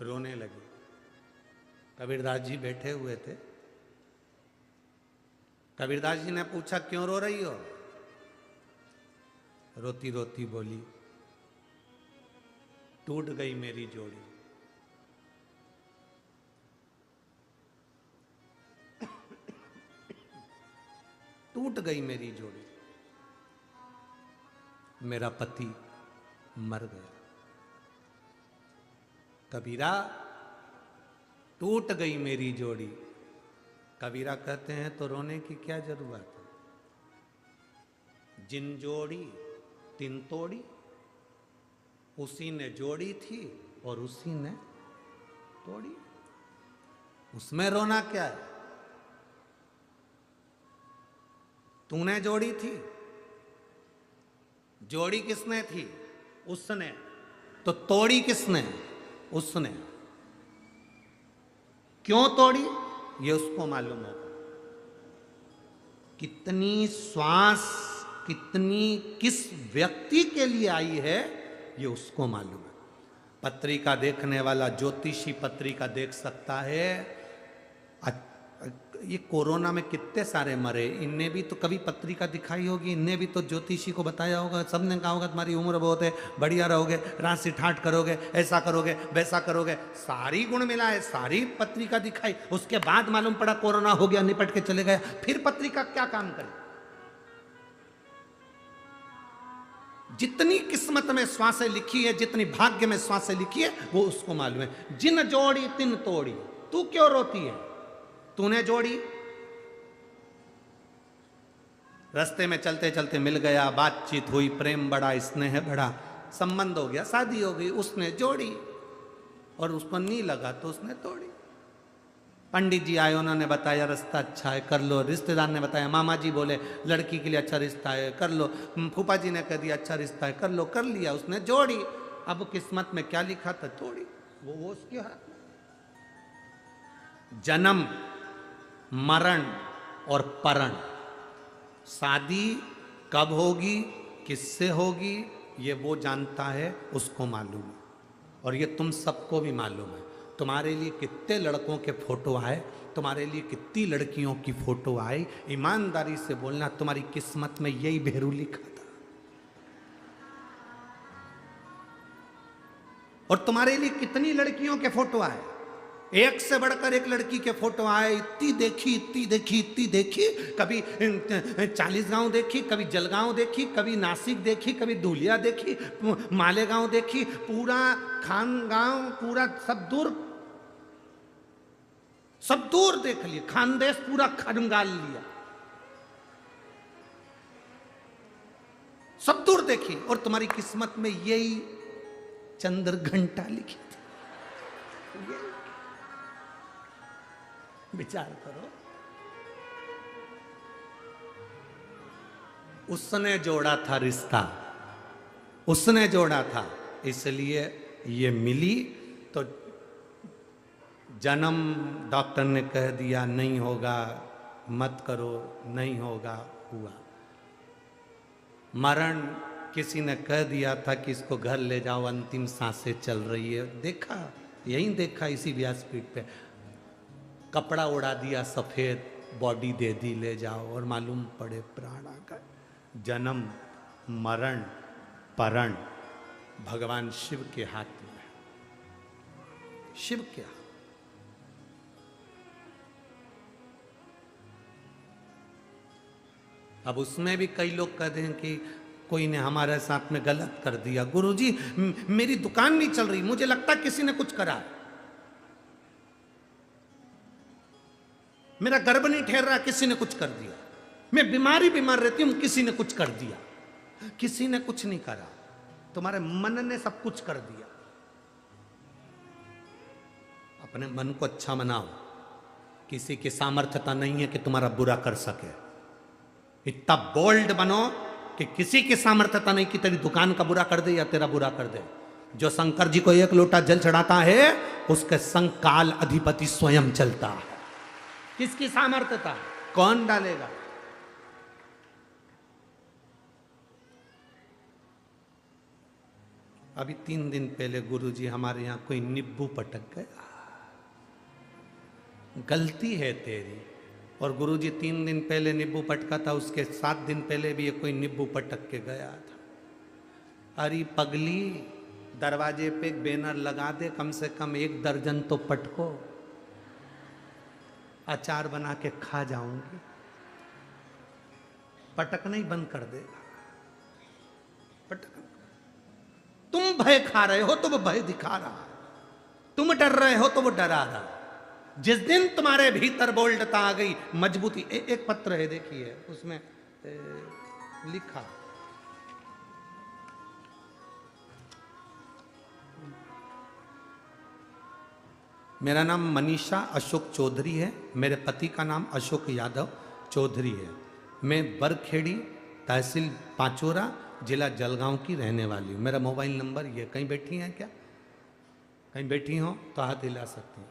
रोने लगे। कबीरदास जी बैठे हुए थे। कबीरदास जी ने पूछा क्यों रो रही हो? रोती रोती बोली, टूट गई मेरी जोड़ी। टूट गई मेरी जोड़ी, मेरा पति मर गया। कबीरा टूट गई मेरी जोड़ी। कबीरा कहते हैं तो रोने की क्या जरूरत है? जिन जोड़ी तिन तोड़ी, उसी ने जोड़ी थी और उसी ने तोड़ी, उसमें रोना क्या है? तूने जोड़ी थी, जोड़ी किसने थी? उसने। तो तोड़ी किसने? उसने। क्यों तोड़ी ये उसको मालूम होगा। कितनी श्वास कितनी किस व्यक्ति के लिए आई है ये उसको मालूम है। पत्रिका देखने वाला ज्योतिषी पत्रिका देख सकता है। ये कोरोना में कितने सारे मरे, इनने भी तो कभी पत्रिका दिखाई होगी, इनने भी तो ज्योतिषी को बताया होगा, सबने कहा होगा तुम्हारी उम्र बहुत है, बढ़िया रहोगे, राशि ठाट करोगे, ऐसा करोगे, वैसा करोगे, सारी गुण मिला है, सारी पत्रिका दिखाई। उसके बाद मालूम पड़ा कोरोना हो गया, निपट के चले गए, फिर पत्रिका क्या काम करे? जितनी किस्मत में श्वासें लिखी है, जितनी भाग्य में श्वासें लिखी है, वो उसको मालूम है। जिन जोड़ी तिन तोड़ी, तू क्यों रोती है? तूने जोड़ी। रास्ते में चलते चलते मिल गया, बातचीत हुई, प्रेम बढ़ा, स्नेह बढ़ा, संबंध हो गया, शादी हो गई, उसने जोड़ी और उसको नहीं लगा तो उसने तोड़ी। पंडित जी आए, उन्होंने बताया रास्ता अच्छा है, कर लो। रिश्तेदार ने बताया, मामा जी बोले लड़की के लिए अच्छा रिश्ता है, कर लो। फूफा जी ने कह दिया अच्छा रिश्ता है, कर लो। कर लिया, उसने जोड़ी। अब किस्मत में क्या लिखा था? तोड़ी। वो उसके हाथ में। जन्म, मरण और परण, शादी कब होगी, किससे होगी, ये वो जानता है, उसको मालूम है। और ये तुम सबको भी मालूम है। तुम्हारे लिए कितने लड़कों के फोटो आए, तुम्हारे लिए कितनी लड़कियों की फोटो आई, ईमानदारी से बोलना, तुम्हारी किस्मत में यही भेरू लिखा था। और तुम्हारे लिए कितनी लड़कियों के फोटो आए, एक से बढ़कर एक लड़की के फोटो आए, इतनी देखी, इतनी देखी, इतनी देखी। कभी 40 गांव देखी, कभी जलगांव देखी, कभी नासिक देखी, कभी धुलिया देखी, मालेगांव देखी, पूरा खानगांव, पूरा सब दूर देख लिया, खानदेश पूरा खनगाल लिया, सब दूर देखी। और तुम्हारी किस्मत में यही चंद्र घंटा लिखी थी। विचार करो, उसने जोड़ा था रिश्ता, उसने जोड़ा था, इसलिए ये मिली। तो जन्म डॉक्टर ने कह दिया नहीं होगा, मत करो, नहीं होगा, हुआ। मरण किसी ने कह दिया था कि इसको घर ले जाओ, अंतिम सांसें चल रही है, देखा, यहीं देखा इसी व्यासपीठ पे। कपड़ा उड़ा दिया सफेद, बॉडी दे दी ले जाओ, और मालूम पड़े प्राण आ गए। जन्म, मरण, परण भगवान शिव के हाथ में है, शिव के हाथ। अब उसमें भी कई लोग कहते हैं कि कोई ने हमारे साथ में गलत कर दिया, गुरुजी मेरी दुकान नहीं चल रही, मुझे लगता किसी ने कुछ करा, मेरा गर्भ नहीं ठहर रहा, किसी ने कुछ कर दिया, मैं बीमार रहती हूं, किसी ने कुछ कर दिया। किसी ने कुछ नहीं करा, तुम्हारे मन ने सब कुछ कर दिया। अपने मन को अच्छा बनाओ, किसी की सामर्थ्यता नहीं है कि तुम्हारा बुरा कर सके। इतना बोल्ड बनो कि किसी की सामर्थ्यता नहीं कि तेरी दुकान का बुरा कर दे या तेरा बुरा कर दे। जो शंकर जी को 1 लोटा जल चढ़ाता है उसके संग काल अधिपति स्वयं चलता है। किसकी सामर्थ्यता, कौन डालेगा? अभी 3 दिन पहले गुरुजी हमारे यहां कोई नींबू पटक गया, गलती है तेरी। और गुरुजी 3 दिन पहले नींबू पटका था, उसके 7 दिन पहले भी ये कोई नींबू पटक के गया था। अरे पगली, दरवाजे पे एक बैनर लगा दे, कम से कम 1 दर्जन तो पटको, अचार बना के खा जाऊंगी। पटकना ही बंद कर देगा। पटक, तुम भय खा रहे हो तो वो भय दिखा रहा है, तुम डर रहे हो तो वो डरा रहा है। जिस दिन तुम्हारे भीतर बोल्डता आ गई, मजबूती, एक पत्र है देखिए, उसमें लिखा, मेरा नाम मनीषा अशोक चौधरी है, मेरे पति का नाम अशोक यादव चौधरी है, मैं बरखेड़ी तहसील पाचोरा जिला जलगांव की रहने वाली हूँ। मेरा मोबाइल नंबर ये, कहीं बैठी हैं क्या? कहीं बैठी हो तो हाथ हिला सकती हैं।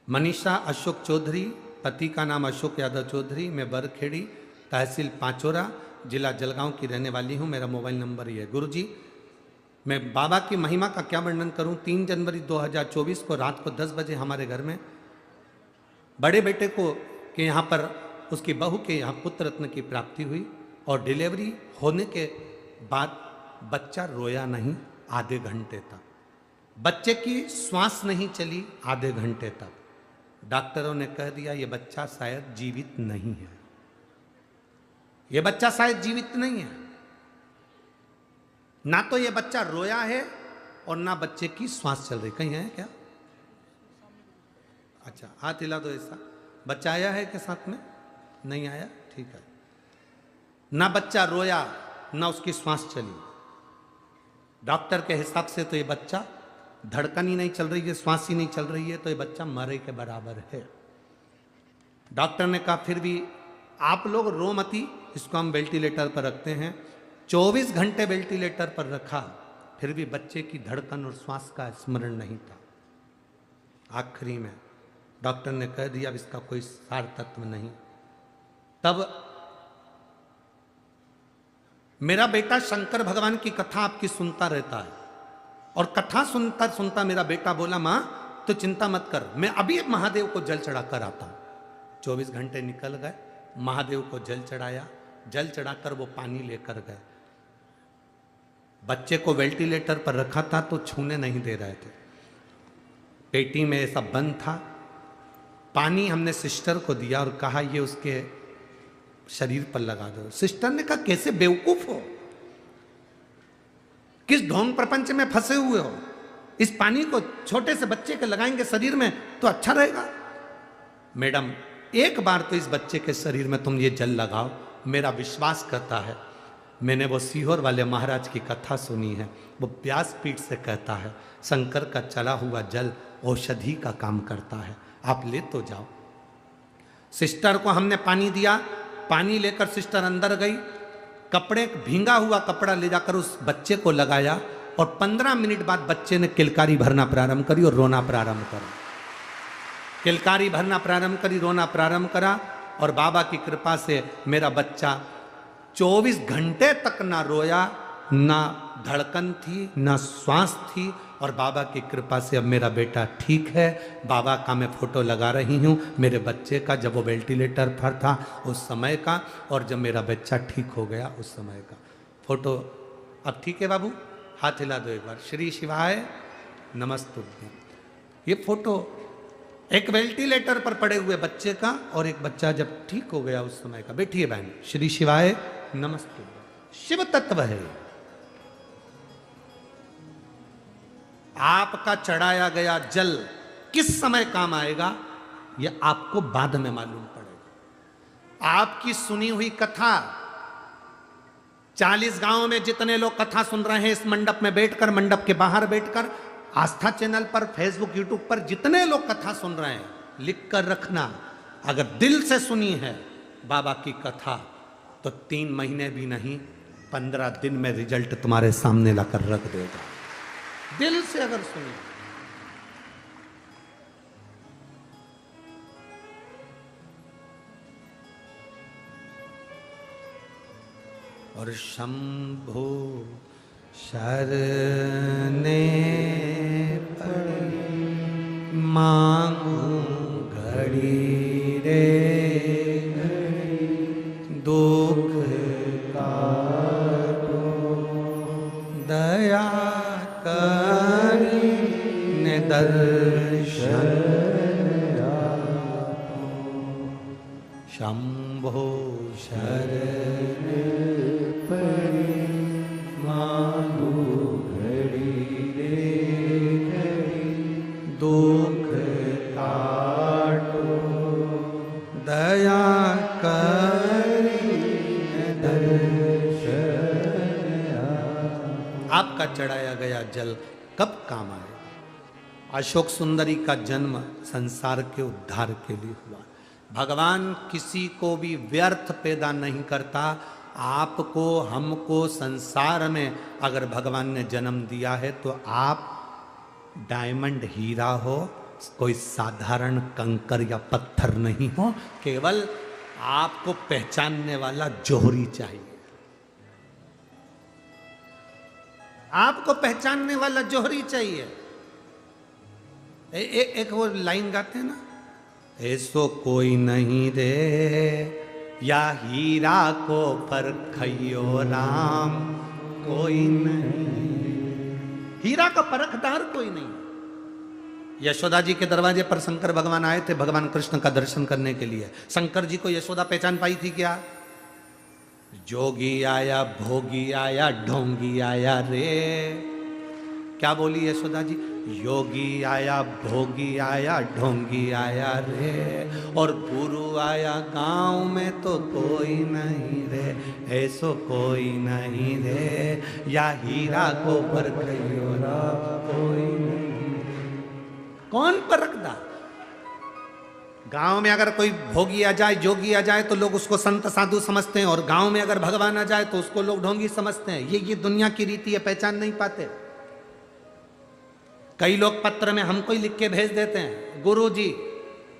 मनीषा अशोक चौधरी, पति का नाम अशोक यादव चौधरी, मैं बरखेड़ी तहसील पाचोरा जिला जलगांव की रहने वाली हूँ। मेरा मोबाइल नंबर ये है। गुरुजी, मैं बाबा की महिमा का क्या वर्णन करूं। 3 जनवरी 2024 को रात को 10 बजे हमारे घर में बड़े बेटे को के यहाँ पर उसकी बहू के यहाँ पुत्र रत्न की प्राप्ति हुई और डिलीवरी होने के बाद बच्चा रोया नहीं आधे घंटे तक, बच्चे की श्वास नहीं चली आधे घंटे तक। डॉक्टरों ने कह दिया ये बच्चा शायद जीवित नहीं है, ये बच्चा शायद जीवित नहीं है। ना तो ये बच्चा रोया है और ना बच्चे की श्वास चल रही। कहीं है क्या? अच्छा, हाथ हिला दो ऐसा। बच्चा आया है के साथ में? नहीं आया, ठीक है। ना बच्चा रोया ना उसकी श्वास चली। डॉक्टर के हिसाब से तो ये बच्चा, धड़कन ही नहीं चल रही है, श्वास ही नहीं चल रही है, तो ये बच्चा मरे के बराबर है। डॉक्टर ने कहा फिर भी आप लोग रो मती, इसको हम वेंटिलेटर पर रखते हैं। 24 घंटे वेंटिलेटर पर रखा, फिर भी बच्चे की धड़कन और श्वास का स्मरण नहीं था। आखिरी में डॉक्टर ने कह दिया अब इसका कोई सार तत्व नहीं। तब मेरा बेटा शंकर भगवान की कथा आपकी सुनता रहता है और कथा सुनता सुनता मेरा बेटा बोला मां तो चिंता मत कर, मैं अभी महादेव को जल चढ़ा कर आता हूं। 24 घंटे निकल गए, महादेव को जल चढ़ाया, जल चढ़ाकर वो पानी लेकर गए। बच्चे को वेंटिलेटर पर रखा था तो छूने नहीं दे रहे थे, पेटी में ऐसा बंद था। पानी हमने सिस्टर को दिया और कहा ये उसके शरीर पर लगा दो। सिस्टर ने कहा कैसे बेवकूफ हो, किस ढोंग प्रपंच में फंसे हुए हो, इस पानी को छोटे से बच्चे के लगाएंगे शरीर में तो अच्छा रहेगा। मैडम एक बार तो इस बच्चे के शरीर में तुम ये जल लगाओ, मेरा विश्वास करता है। मैंने वो सीहोर वाले महाराज की कथा सुनी है, वो व्यासपीठ से कहता है शंकर का चला हुआ जल औषधि का काम करता है, आप ले तो जाओ। सिस्टर को हमने पानी दिया, पानी लेकर सिस्टर अंदर गई, कपड़े भींगा हुआ कपड़ा ले जाकर उस बच्चे को लगाया और 15 मिनट बाद बच्चे ने किलकारी भरना प्रारंभ करी और रोना प्रारंभ करा। किलकारी भरना प्रारंभ करी, रोना प्रारंभ करा और बाबा की कृपा से मेरा बच्चा 24 घंटे तक ना रोया, ना धड़कन थी, ना श्वास थी और बाबा की कृपा से अब मेरा बेटा ठीक है। बाबा का मैं फोटो लगा रही हूँ मेरे बच्चे का, जब वो वेंटिलेटर पर था उस समय का और जब मेरा बच्चा ठीक हो गया उस समय का फोटो। अब ठीक है बाबू, हाथ हिला दो एक बार। श्री शिवाय नमस्तुभ्यं। ये फोटो एक वेंटिलेटर पर पड़े हुए बच्चे का और एक बच्चा जब ठीक हो गया उस समय का। बैठिए बहन। श्री शिवाय नमस्ते। शिव तत्व है। आपका चढ़ाया गया जल किस समय काम आएगा यह आपको बाद में मालूम पड़ेगा। आपकी सुनी हुई कथा 40 गांवों में जितने लोग कथा सुन रहे हैं इस मंडप में बैठकर, मंडप के बाहर बैठकर, आस्था चैनल पर, फेसबुक, यूट्यूब पर जितने लोग कथा सुन रहे हैं, लिख कर रखना, अगर दिल से सुनी है बाबा की कथा तो 3 महीने भी नहीं 15 दिन में रिजल्ट तुम्हारे सामने लाकर रख देगा। दिल से अगर सुनी। और शंभो शरणे पड़ी मांगू घड़ी रे दुख काटो दया करी ने दर्शन शंभो शरणे पड़ी मांगू घड़ी रे दुख काटो दया करी दर्शन। आपका चढ़ाया गया जल कब काम आएगा? अशोक सुंदरी का जन्म संसार के उद्धार के लिए हुआ। भगवान किसी को भी व्यर्थ पैदा नहीं करता। आपको, हमको संसार में अगर भगवान ने जन्म दिया है तो आप डायमंड हीरा हो, कोई साधारण कंकर या पत्थर नहीं हो। केवल आपको पहचानने वाला जोहरी चाहिए। आपको पहचानने वाला जोहरी चाहिए। एक वो लाइन गाते हैं ना, ऐसो कोई नहीं रे या हीरा को परखियो राम, कोई नहीं। हीरा का परखदार कोई नहीं। यशोदा जी के दरवाजे पर शंकर भगवान आए थे भगवान कृष्ण का दर्शन करने के लिए। शंकर जी को यशोदा पहचान पाई थी क्या? जोगी आया, भोगी आया, ढोंगी आया रे। क्या बोली यशोदा जी? योगी आया, भोगी आया, ढोंगी आया रे, और गुरु आया गांव में तो कोई नहीं रे, ऐसो कोई नहीं रे, या हीरा को परखियो राम, कोई नहीं। कौन परखदा? गांव में अगर कोई भोगी आ जाए, जोगी आ जाए तो लोग उसको संत साधु समझते हैं, और गांव में अगर भगवान आ जाए तो उसको लोग ढोंगी समझते हैं। ये दुनिया की रीति है, पहचान नहीं पाते। कई लोग पत्र में हमको ही लिख के भेज देते हैं, गुरु जी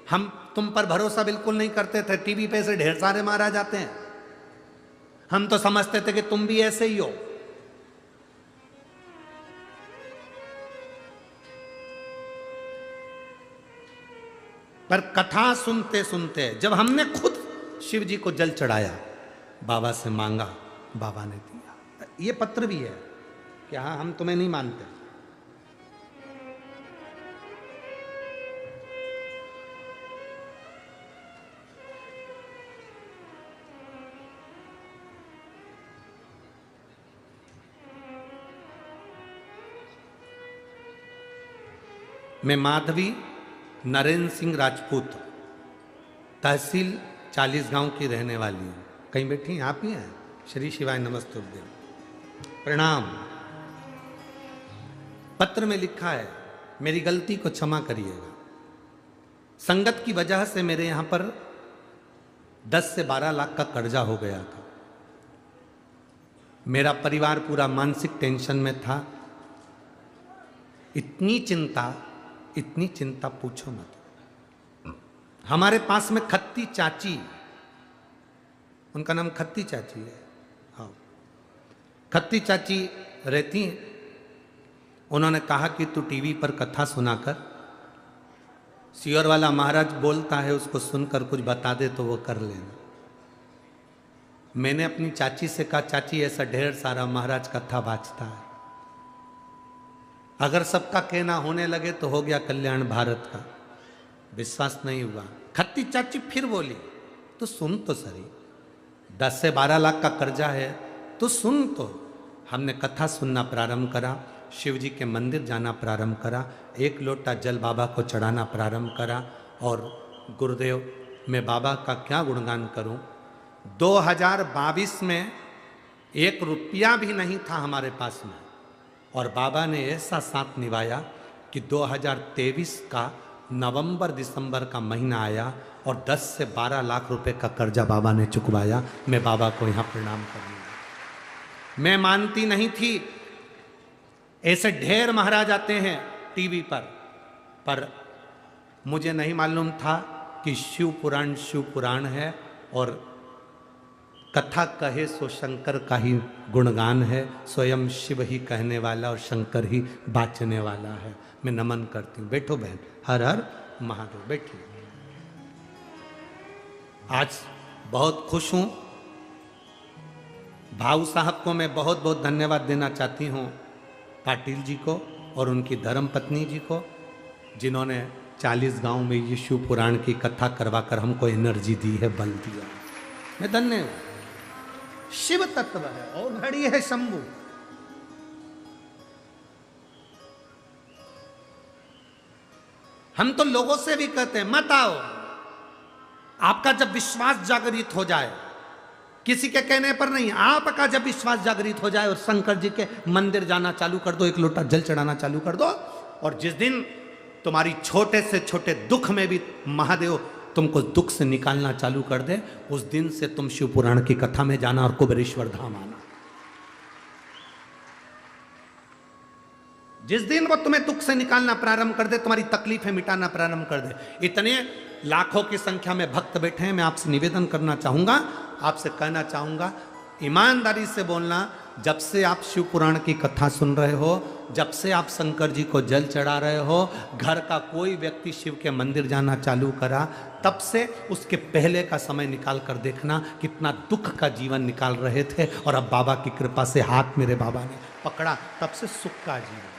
हम तुम पर भरोसा बिल्कुल नहीं करते थे, टीवी पे से ढेर सारे मारा जाते हैं, हम तो समझते थे कि तुम भी ऐसे ही हो। पर कथा सुनते सुनते जब हमने खुद शिव जी को जल चढ़ाया, बाबा से मांगा, बाबा ने दिया। ये पत्र भी है कि हाँ हम तुम्हें नहीं मानते। मैं माधवी नरेंद्र सिंह राजपूत, तहसील 40 गांव की रहने वाली हूँ। कहीं बैठी हैं आप ही हैं? श्री शिवाय नमस्ते प्रणाम। पत्र में लिखा है, मेरी गलती को क्षमा करिएगा। संगत की वजह से मेरे यहाँ पर 10 से 12 लाख का कर्जा हो गया था। मेरा परिवार पूरा मानसिक टेंशन में था। इतनी चिंता पूछो मत। हमारे पास में खत्ती चाची, उनका नाम खत्ती चाची है, हाँ, खत्ती चाची रहती हैं। उन्होंने कहा कि तू टीवी पर कथा सुनाकर, सियोर वाला महाराज बोलता है उसको सुनकर कुछ बता दे तो वो कर लेना। मैंने अपनी चाची से कहा, चाची ऐसा ढेर सारा महाराज कथा बाजता है, अगर सबका कहना होने लगे तो हो गया कल्याण भारत का। विश्वास नहीं हुआ। खत्ती चाची फिर बोली, तो सुन तो सही, 10 से 12 लाख का कर्जा है तो सुन तो। हमने कथा सुनना प्रारंभ करा, शिव जी के मंदिर जाना प्रारंभ करा, 1 लोटा जल बाबा को चढ़ाना प्रारंभ करा। और गुरुदेव, मैं बाबा का क्या गुणगान करूं। 2022 में 1 रुपया भी नहीं था हमारे पास में, और बाबा ने ऐसा साथ निभाया कि 2023 का नवंबर दिसंबर का महीना आया और 10 से 12 लाख रुपए का कर्जा बाबा ने चुकवाया। मैं बाबा को यहाँ प्रणाम करूँगा। मैं मानती नहीं थी, ऐसे ढेर महाराज आते हैं टीवी पर मुझे नहीं मालूम था कि शिव पुराण है और कथा कहे सो शंकर का ही गुणगान है। स्वयं शिव ही कहने वाला और शंकर ही बाचने वाला है। मैं नमन करती हूँ। बैठो बहन, हर हर महादेव। बैठिए। आज बहुत खुश हूँ। भाऊ साहब को मैं बहुत बहुत धन्यवाद देना चाहती हूँ, पाटिल जी को और उनकी धर्म पत्नी जी को, जिन्होंने 40 गांव में ये शिव पुराण की कथा करवाकर हमको एनर्जी दी है, बल दिया। मैं धन्य हूं। शिव तत्व है और घड़ी है शंभु। हम तो लोगों से भी कहते हैं मत आओ। आपका जब विश्वास जागृत हो जाए, किसी के कहने पर नहीं, आपका जब विश्वास जागृत हो जाए और शंकर जी के मंदिर जाना चालू कर दो, 1 लोटा जल चढ़ाना चालू कर दो, और जिस दिन तुम्हारी छोटे से छोटे दुख में भी महादेव तुमको दुख से निकालना चालू कर दे, उस दिन से तुम शिव पुराण की कथा में जाना और कुबेरेश्वर धाम आना। जिस दिन वो तुम्हें दुख से निकालना प्रारंभ कर दे, तुम्हारी तकलीफें मिटाना प्रारंभ कर दे। इतने लाखों की संख्या में भक्त बैठे हैं। मैं आपसे निवेदन करना चाहूंगा, आपसे कहना चाहूंगा, ईमानदारी से बोलना। जब से आप शिव पुराण की कथा सुन रहे हो, जब से आप शंकर जी को जल चढ़ा रहे हो, घर का कोई व्यक्ति शिव के मंदिर जाना चालू करा, तब से उसके पहले का समय निकाल कर देखना कितना दुख का जीवन निकाल रहे थे, और अब बाबा की कृपा से हाथ मेरे बाबा ने पकड़ा, तब से सुख का जीवन।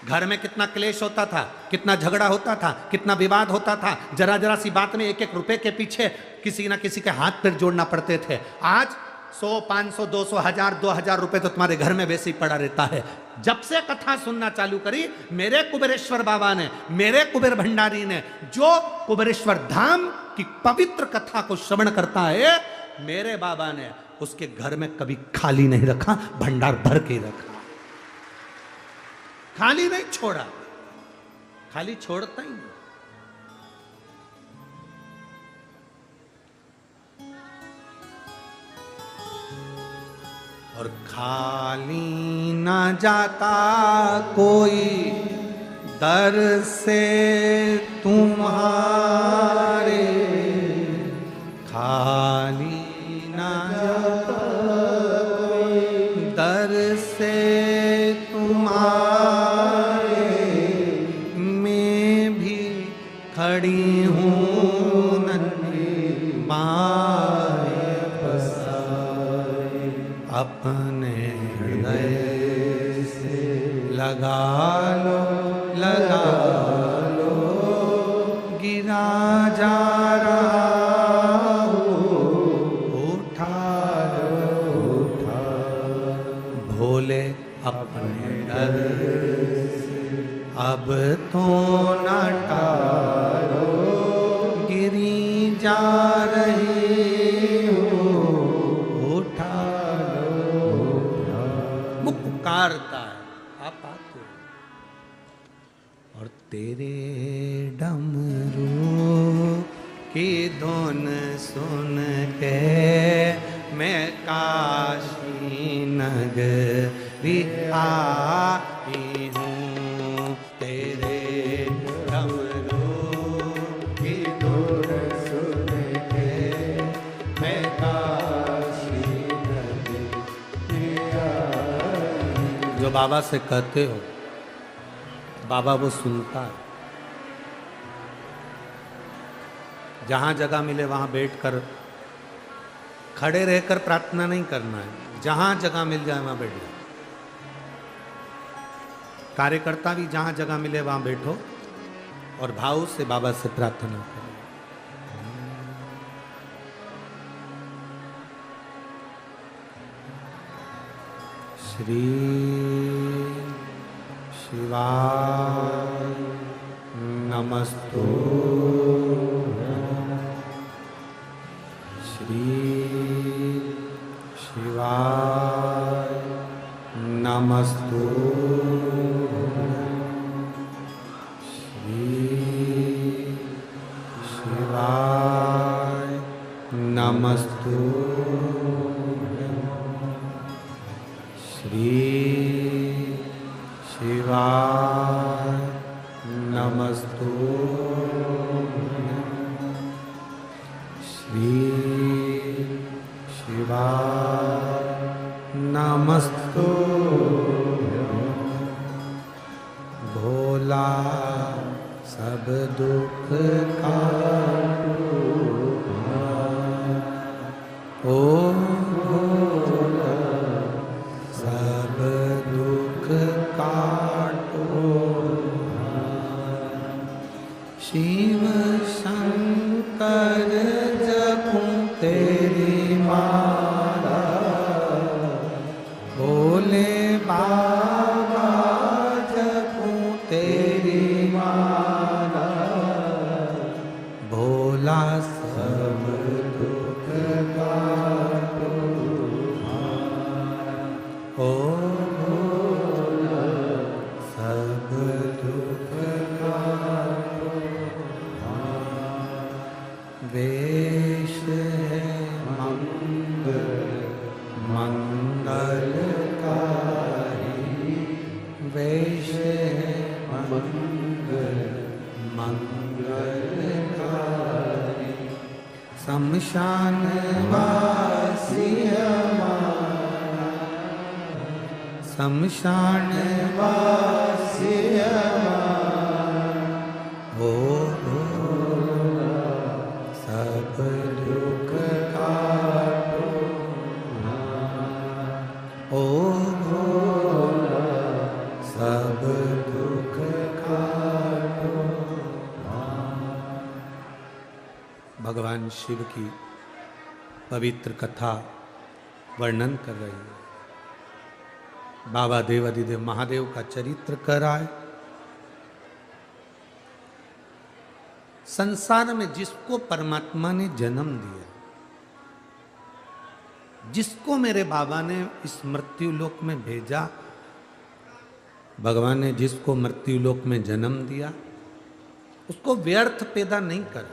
घर में कितना क्लेश होता था, कितना झगड़ा होता था, कितना विवाद होता था, जरा जरा सी बात में 1-1 रुपए के पीछे किसी ना किसी के हाथ पैर जोड़ना पड़ते थे। आज 100, 500, 200, 1000, 2000 रुपए तो तुम्हारे घर में वैसे ही पड़ा रहता है। जब से कथा सुनना चालू करी, मेरे कुबेरेश्वर बाबा ने, मेरे कुबेर भंडारी ने, जो कुबेरेश्वर धाम की पवित्र कथा को श्रवण करता है, मेरे बाबा ने उसके घर में कभी खाली नहीं रखा, भंडार भर के रखा, खाली नहीं छोड़ा, खाली छोड़ता ही नहीं। और खाली ना जाता कोई दर से तुम्हारे, खाली ना जाता कोई दर से तुम्हारे, मैं भी खड़ी हूँ नन्ही बाएं पसारे, अपने हृदय से लगा लो, लगा लो, गिरा जा रहा हूँ, उठा लो, उठा, भोले अपने डर से अब तो न टालो, गिरी जा रही हूँ, उठा लो, उठा। वो पुकारता है, आप आते हो। और तेरे डमरू की धुन सुन के मैं काशी नगरी आई हूँ, तेरे डमरू की धुन सुन के मैं काशी नगरी आई हूँ। जो बाबा से कहते हो, बाबा वो सुनता है। जहाँ जगह मिले वहाँ बैठकर, खड़े रहकर प्रार्थना नहीं करना है, जहाँ जगह मिल जाए वहाँ बैठ जाओ। कार्यकर्ता भी जहाँ जगह मिले वहाँ बैठो और भाव से बाबा से प्रार्थना करें। श्री शिवाय नमस्तु। श्री शिवाय नमस्तु। श्री शिवाय नमस्तु। श्री शिवाय नमस्तु। श्री शिवाय नमस्तु। भोला सब दुख काटो। ओम भोला सब दुख काटो। शिव शंकर जपूं तेरी माला। भोले बाबा जपूं तेरी माला। भोला सब दुख काटो। ओ भोला सब दुख काटो। वेश है मंगलकारी। वेश है मंगलकारी। शमशान वासी हमारा। शमशान वासी हमारा। हो सब दुख काटो। ओ भोला सब दुख काटो। भगवान शिव की पवित्र कथा वर्णन कर रही है। बाबा देवाधिदेव महादेव का चरित्र कर रहा है। संसार में जिसको परमात्मा ने जन्म दिया, जिसको मेरे बाबा ने इस मृत्यु लोक में भेजा, भगवान ने जिसको मृत्यु लोक में जन्म दिया, उसको व्यर्थ पैदा नहीं कर।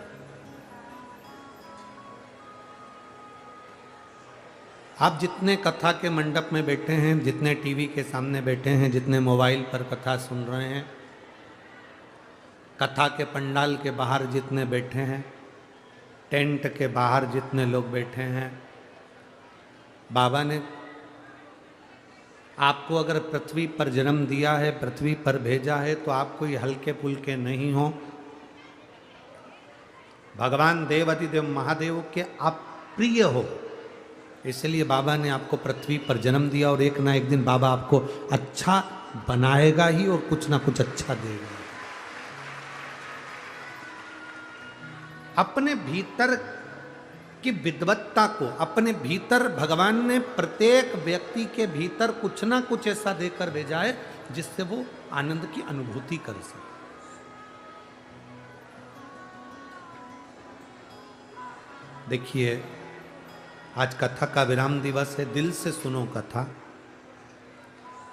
आप जितने कथा के मंडप में बैठे हैं, जितने टीवी के सामने बैठे हैं, जितने मोबाइल पर कथा सुन रहे हैं, कथा के पंडाल के बाहर जितने बैठे हैं, टेंट के बाहर जितने लोग बैठे हैं, बाबा ने आपको अगर पृथ्वी पर जन्म दिया है, पृथ्वी पर भेजा है, तो आप कोई हल्के फुल्के नहीं हो। भगवान देवाधिदेव महादेव के आप प्रिय हो, इसलिए बाबा ने आपको पृथ्वी पर जन्म दिया। और एक ना एक दिन बाबा आपको अच्छा बनाएगा ही और कुछ ना कुछ अच्छा देगा। अपने भीतर की विद्वत्ता को, अपने भीतर भगवान ने प्रत्येक व्यक्ति के भीतर कुछ ना कुछ ऐसा देकर भेजा है जिससे वो आनंद की अनुभूति कर सके। देखिए, आज कथा का विराम दिवस है। दिल से सुनो कथा।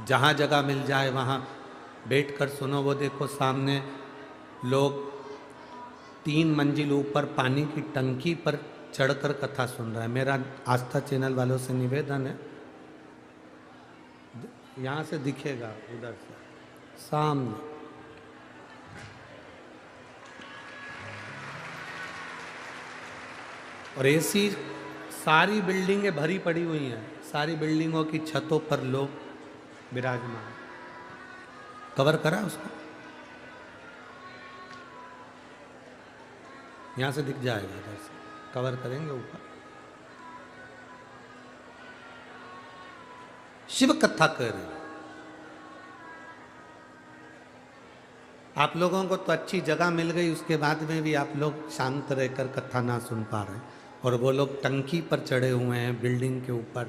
जहाँ जगह मिल जाए वहाँ बैठकर सुनो। वो देखो सामने लोग 3 मंजिल ऊपर पानी की टंकी पर चढ़कर कथा सुन रहा है। मेरा आस्था चैनल वालों से निवेदन है, यहाँ से दिखेगा, उधर से सामने और ऐसी सारी बिल्डिंगें भरी पड़ी हुई हैं। सारी बिल्डिंगों की छतों पर लोग विराजमान। कवर करा उसको, यहां से दिख जाएगा, इधर से कवर करेंगे ऊपर। शिव कथा कर रहे हैं। आप लोगों को तो अच्छी जगह मिल गई, उसके बाद में भी आप लोग शांत रहकर कथा ना सुन पा रहे हैं, और वो लोग टंकी पर चढ़े हुए हैं बिल्डिंग के ऊपर।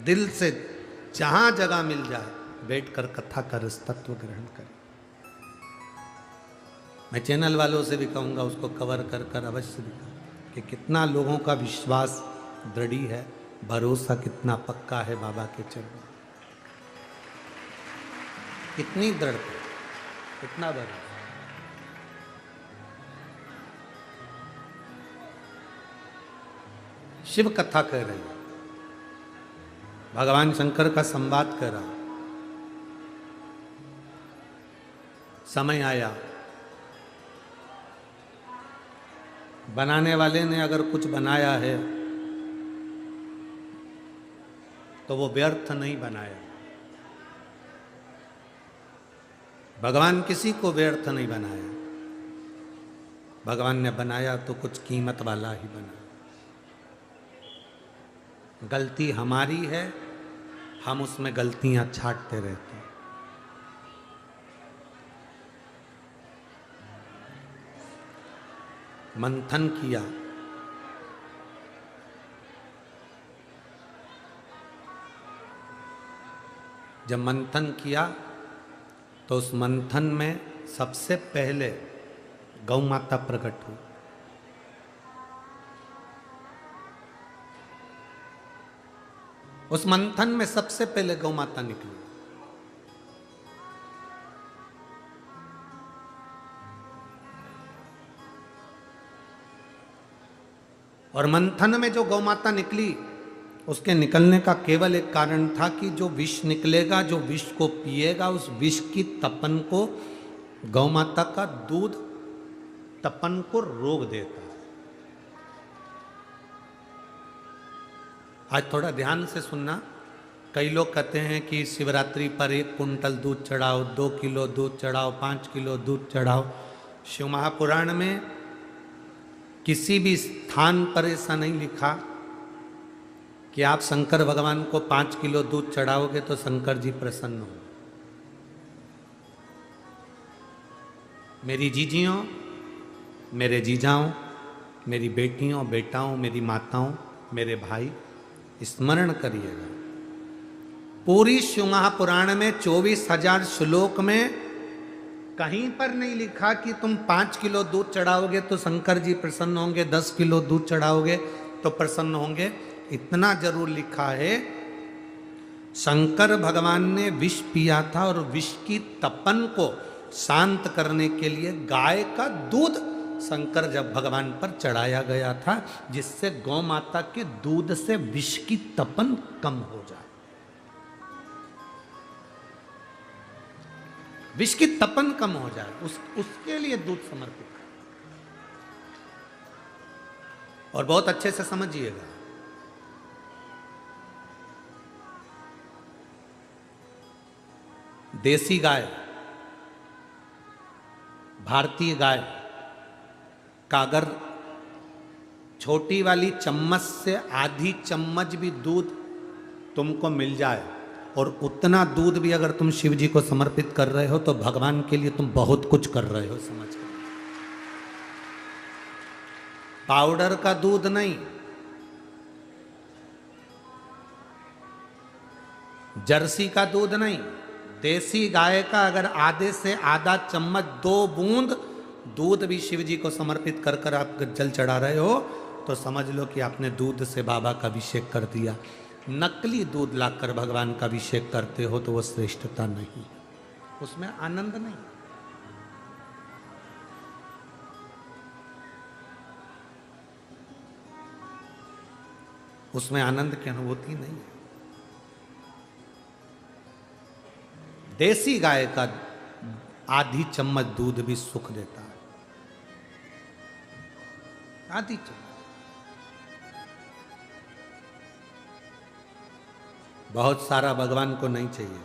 दिल से जहाँ जगह मिल जाए बैठकर कथा का रस तत्व ग्रहण करें। मैं चैनल वालों से भी कहूँगा उसको कवर कर कर अवश्य दिखाएं कि कितना लोगों का विश्वास दृढ़ है, भरोसा कितना पक्का है बाबा के चरणों, कितनी दृढ़ता, कितना भरोसा। शिव कथा कह रहे हैं, भगवान शंकर का संवाद कर रहा। समय आया, बनाने वाले ने अगर कुछ बनाया है तो वो व्यर्थ नहीं बनाया। भगवान किसी को व्यर्थ नहीं बनाया, भगवान ने बनाया तो कुछ कीमत वाला ही बनाया। गलती हमारी है, हम उसमें गलतियां छांटते रहते हैं। मंथन किया, जब मंथन किया तो उस मंथन में सबसे पहले गौ माता प्रकट हुई। उस मंथन में सबसे पहले गौ माता निकली। और मंथन में जो गौ माता निकली, उसके निकलने का केवल एक कारण था कि जो विष निकलेगा, जो विष को पिएगा, उस विष की तपन को, गौ माता का दूध तपन को रोक देता है। आज थोड़ा ध्यान से सुनना। कई लोग कहते हैं कि शिवरात्रि पर 1 कुंटल दूध चढ़ाओ, 2 किलो दूध चढ़ाओ, 5 किलो दूध चढ़ाओ। शिव महापुराण में किसी भी स्थान पर ऐसा नहीं लिखा कि आप शंकर भगवान को 5 किलो दूध चढ़ाओगे तो शंकर जी प्रसन्न हो। मेरी जीजियों, मेरे जीजाओं, मेरी बेटियों, बेटाओं, मेरी माताओं, मेरे भाई, स्मरण करिएगा, पूरी शिव महापुराण में 24,000 श्लोक में कहीं पर नहीं लिखा कि तुम 5 किलो दूध चढ़ाओगे तो शंकर जी प्रसन्न होंगे, 10 किलो दूध चढ़ाओगे तो प्रसन्न होंगे। इतना जरूर लिखा है, शंकर भगवान ने विष पिया था और विष की तपन को शांत करने के लिए गाय का दूध शंकर जब भगवान पर चढ़ाया गया था, जिससे गौ माता के दूध से विष की तपन कम हो जाए। विष की तपन कम हो जाए, उसके लिए दूध समर्पित कर। और बहुत अच्छे से समझिएगा, देसी गाय, भारतीय गाय का अगर छोटी वाली चम्मच से आधी चम्मच भी दूध तुमको मिल जाए, और उतना दूध भी अगर तुम शिव जी को समर्पित कर रहे हो, तो भगवान के लिए तुम बहुत कुछ कर रहे हो, समझ कर। पाउडर का दूध नहीं, जर्सी का दूध नहीं, देसी गाय का अगर आधे से आधा चम्मच 2 बूंद दूध भी शिव जी को समर्पित कर कर आप जल चढ़ा रहे हो, तो समझ लो कि आपने दूध से बाबा का अभिषेक कर दिया। नकली दूध लाकर भगवान का अभिषेक करते हो तो वो श्रेष्ठता नहीं, उसमें आनंद नहीं। उसमें आनंद की अनुभूति नहीं है। देसी गाय का आधी चम्मच दूध भी सुख देता है, आधी चम्मच। बहुत सारा भगवान को नहीं चाहिए।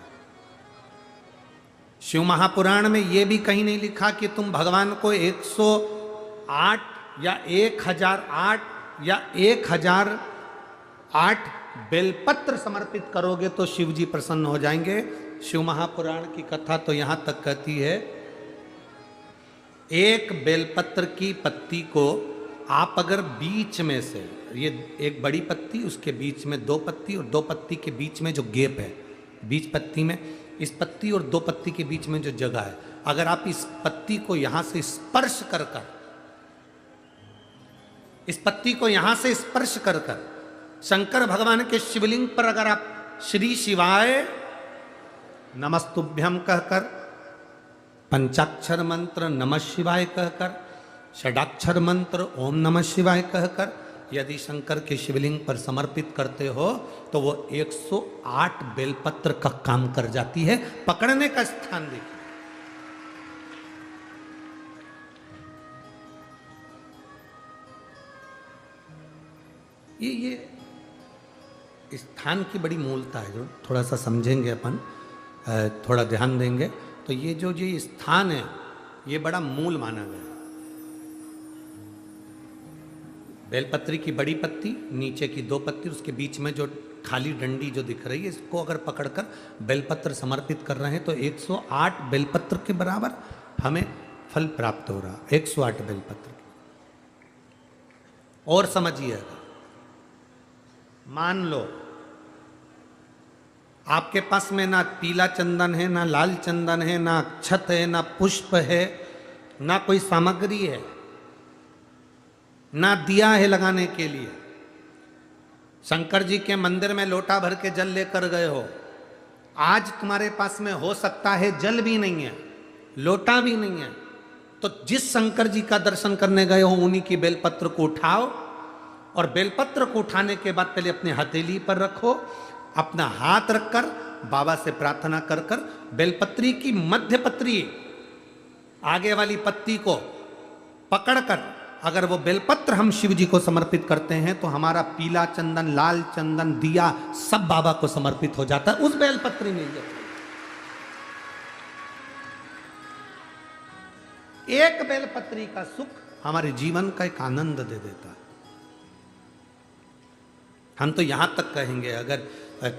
शिव महापुराण में यह भी कहीं नहीं लिखा कि तुम भगवान को 108 या 1008 या 1008 बेलपत्र समर्पित करोगे तो शिव जी प्रसन्न हो जाएंगे। शिव महापुराण की कथा तो यहां तक कहती है एक बेलपत्र की पत्ती को आप अगर बीच में से, ये एक बड़ी पत्ती, उसके बीच में दो पत्ती और दो पत्ती के बीच में जो गैप है, बीच पत्ती में, इस पत्ती और दो पत्ती के बीच में जो जगह है, अगर आप इस पत्ती को यहां से स्पर्श कर कर, इस पत्ती को यहां से स्पर्श कर कर शंकर भगवान के शिवलिंग पर अगर आप श्री शिवाय नमस्तुभ्यम कहकर, पंचाक्षर मंत्र नमः शिवाय कहकर, षडाक्षर मंत्र ओम नमः शिवाय कहकर यदि शंकर के शिवलिंग पर समर्पित करते हो तो वो 108 बेलपत्र का काम कर जाती है। पकड़ने का स्थान देखिए, ये स्थान की बड़ी मूलता है, जो थोड़ा सा समझेंगे अपन, थोड़ा ध्यान देंगे तो ये स्थान है, ये बड़ा मूल माना गया। बेलपत्री की बड़ी पत्ती, नीचे की दो पत्ती, उसके बीच में जो खाली डंडी जो दिख रही है, इसको अगर पकड़कर बेलपत्र समर्पित कर रहे हैं तो 108 बेलपत्र के बराबर हमें फल प्राप्त हो रहा, 108 बेलपत्र। और समझिएगा, मान लो आपके पास में ना पीला चंदन है, ना लाल चंदन है, ना अक्षत है, ना पुष्प है, ना कोई सामग्री है, ना दिया है लगाने के लिए। शंकर जी के मंदिर में लोटा भर के जल लेकर गए हो, आज तुम्हारे पास में हो सकता है जल भी नहीं है, लोटा भी नहीं है, तो जिस शंकर जी का दर्शन करने गए हो उन्हीं की बेलपत्र को उठाओ और बेलपत्र को उठाने के बाद पहले अपने हथेली पर रखो, अपना हाथ रखकर बाबा से प्रार्थना कर कर बेलपत्री की मध्य पत्री, आगे वाली पत्ती को पकड़कर अगर वो बेलपत्र हम शिव जी को समर्पित करते हैं तो हमारा पीला चंदन, लाल चंदन, दिया सब बाबा को समर्पित हो जाता है, उस बेलपत्री मिल जाती है। एक बेलपत्री का सुख हमारे जीवन का एक आनंद दे देता है। हम तो यहां तक कहेंगे, अगर